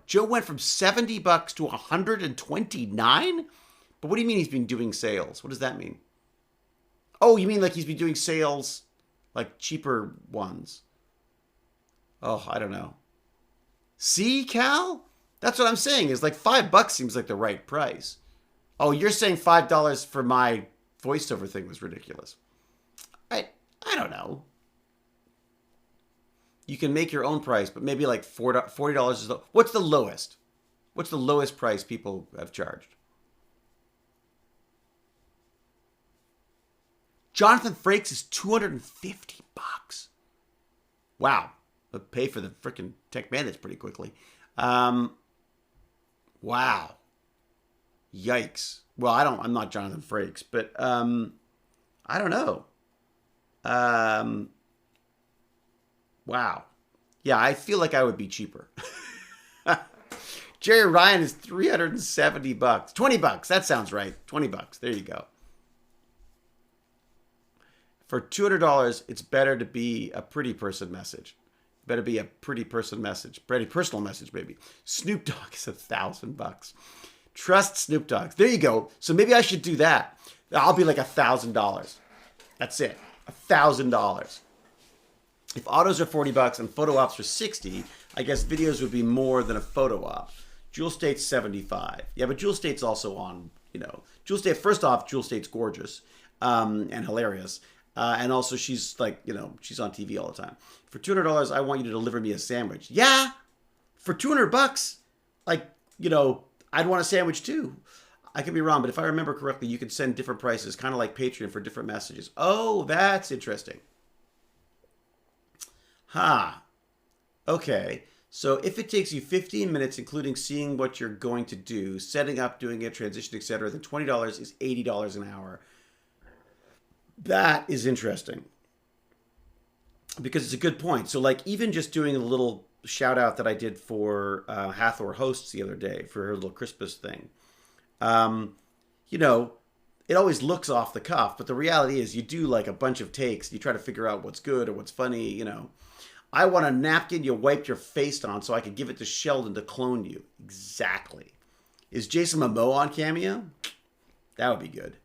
Joe went from 70 bucks to 129? But what do you mean he's been doing sales? What does that mean? Oh, you mean like he's been doing sales, like cheaper ones? Oh, I don't know. See, Cal? That's what I'm saying, is like $5 seems like the right price. Oh, you're saying $5 for my voiceover thing was ridiculous. I don't know. You can make your own price, but maybe like $40 is what's the lowest? What's the lowest price people have charged? Jonathan Frakes is $250. Wow. I'll pay for the freaking Tech Bandits pretty quickly. Wow. Yikes. Well, I'm not Jonathan Frakes, but I don't know. Wow. Yeah, I feel like I would be cheaper. Jerry Ryan is $370. $20. That sounds right. $20. There you go. For $200, it's better to be a pretty person message. Better be a pretty person message. Pretty personal message, maybe. Snoop Dogg is $1,000. Trust Snoop Dogg. There you go. So maybe I should do that. I'll be like $1,000. That's it. $1,000. If autos are $40 and photo ops are $60, I guess videos would be more than a photo op. Jewel State's $75. Yeah, but Jewel State's also on, Jewel State, first off, Jewel State's gorgeous and hilarious. And also she's like, she's on TV all the time. For $200, I want you to deliver me a sandwich. Yeah, for $200, like, I'd want a sandwich too. I could be wrong, but if I remember correctly, you could send different prices, kind of like Patreon for different messages. Oh, that's interesting. Okay. So if it takes you 15 minutes, including seeing what you're going to do, setting up, doing a transition, etc., then $20 is $80 an hour. That is interesting. Because it's a good point. So like even just doing a little shout out that I did for Hathor Hosts the other day for her little Christmas thing. You know, it always looks off the cuff, but the reality is you do like a bunch of takes. You try to figure out what's good or what's funny, you know. I want a napkin you wiped your face on so I could give it to Sheldon to clone you. Exactly. Is Jason Momoa on Cameo? That would be good.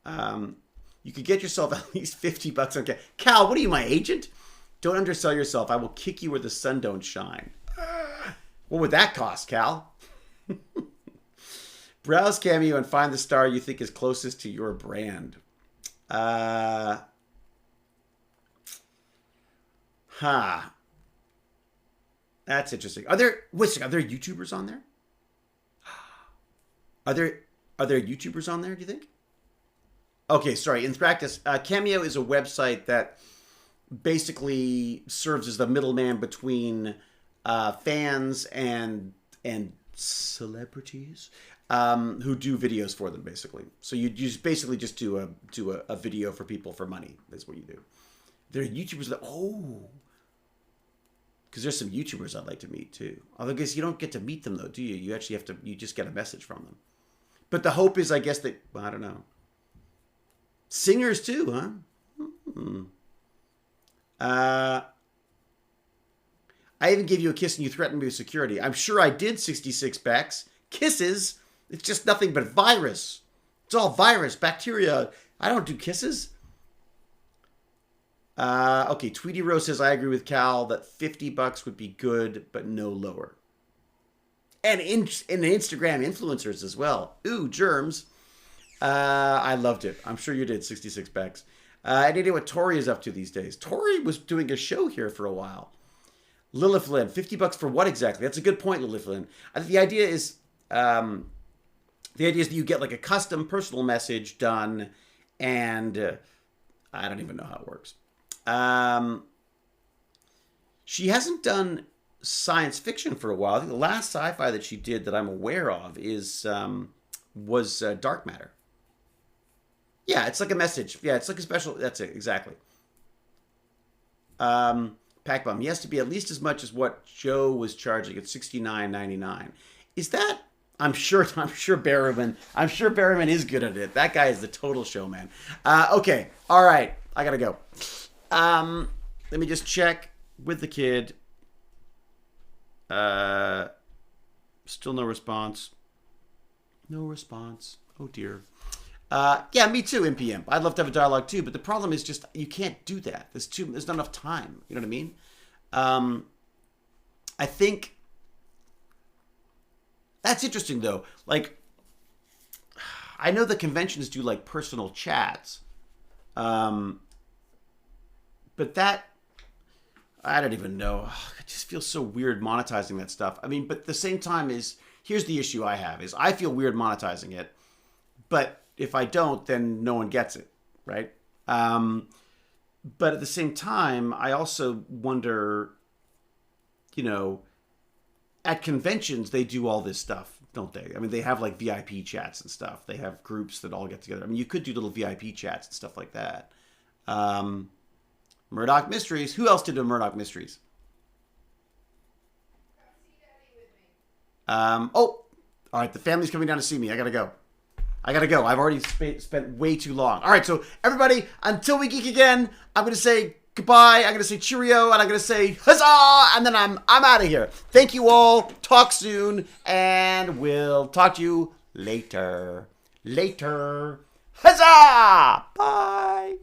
You could get yourself at least $50 on Cameo. Cal, what are you, my agent? Don't undersell yourself. I will kick you where the sun don't shine. What would that cost, Cal? Browse Cameo and find the star you think is closest to your brand. That's interesting. Are there YouTubers on there? Are there YouTubers on there, do you think? Okay, sorry. In practice, Cameo is a website that basically serves as the middleman between fans and celebrities who do videos for them, basically. So you just basically just do a video for people for money. That's what you do. There are YouTubers that because there's some YouTubers I'd like to meet too. Although I guess you don't get to meet them though, do you? You actually have to. You just get a message from them. But the hope is, I guess that I don't know. Singers too, huh? I even gave you a kiss and you threatened me with security. I'm sure I did, 66 Bex. Kisses? It's just nothing but virus. It's all virus, bacteria. I don't do kisses. Okay, Tweety Rose says, I agree with Cal that $50 would be good, but no lower. And in Instagram influencers as well. Ooh, germs. I loved it. I'm sure you did, 66 Bex. Any idea what Tori is up to these days? Tori was doing a show here for a while. Lilith Lynn, $50 for what exactly? That's a good point, Lilith Lynn. I think the idea is that you get like a custom personal message done, and I don't even know how it works. She hasn't done science fiction for a while. I think the last sci-fi that she did that I'm aware of was Dark Matter. Yeah, it's like a message. Yeah, it's like a special. That's it, exactly. Packbum, he has to be at least as much as what Joe was charging at $69.99. Is that? I'm sure Berryman. I'm sure Berryman is good at it. That guy is the total showman. Okay, all right. I gotta go. Let me just check with the kid. Still no response. No response. Oh dear. Yeah, me too, NPM. I'd love to have a dialogue too, but the problem is just you can't do that. There's not enough time. You know what I mean? I think that's interesting though. Like, I know the conventions do like personal chats, but that I don't even know. It just feels so weird monetizing that stuff. I mean, but at the same time here's the issue I have is I feel weird monetizing it, but if I don't, then no one gets it, right? But at the same time, I also wonder, you know, at conventions, they do all this stuff, don't they? I mean, they have like VIP chats and stuff. They have groups that all get together. I mean, you could do little VIP chats and stuff like that. Murdoch Mysteries. Who else did a Murdoch Mysteries? All right. The family's coming down to see me. I gotta go. I've already spent way too long. All right, so everybody, until we geek again, I'm going to say goodbye. I'm going to say cheerio, and I'm going to say huzzah, and then I'm out of here. Thank you all. Talk soon, and we'll talk to you later. Huzzah! Bye.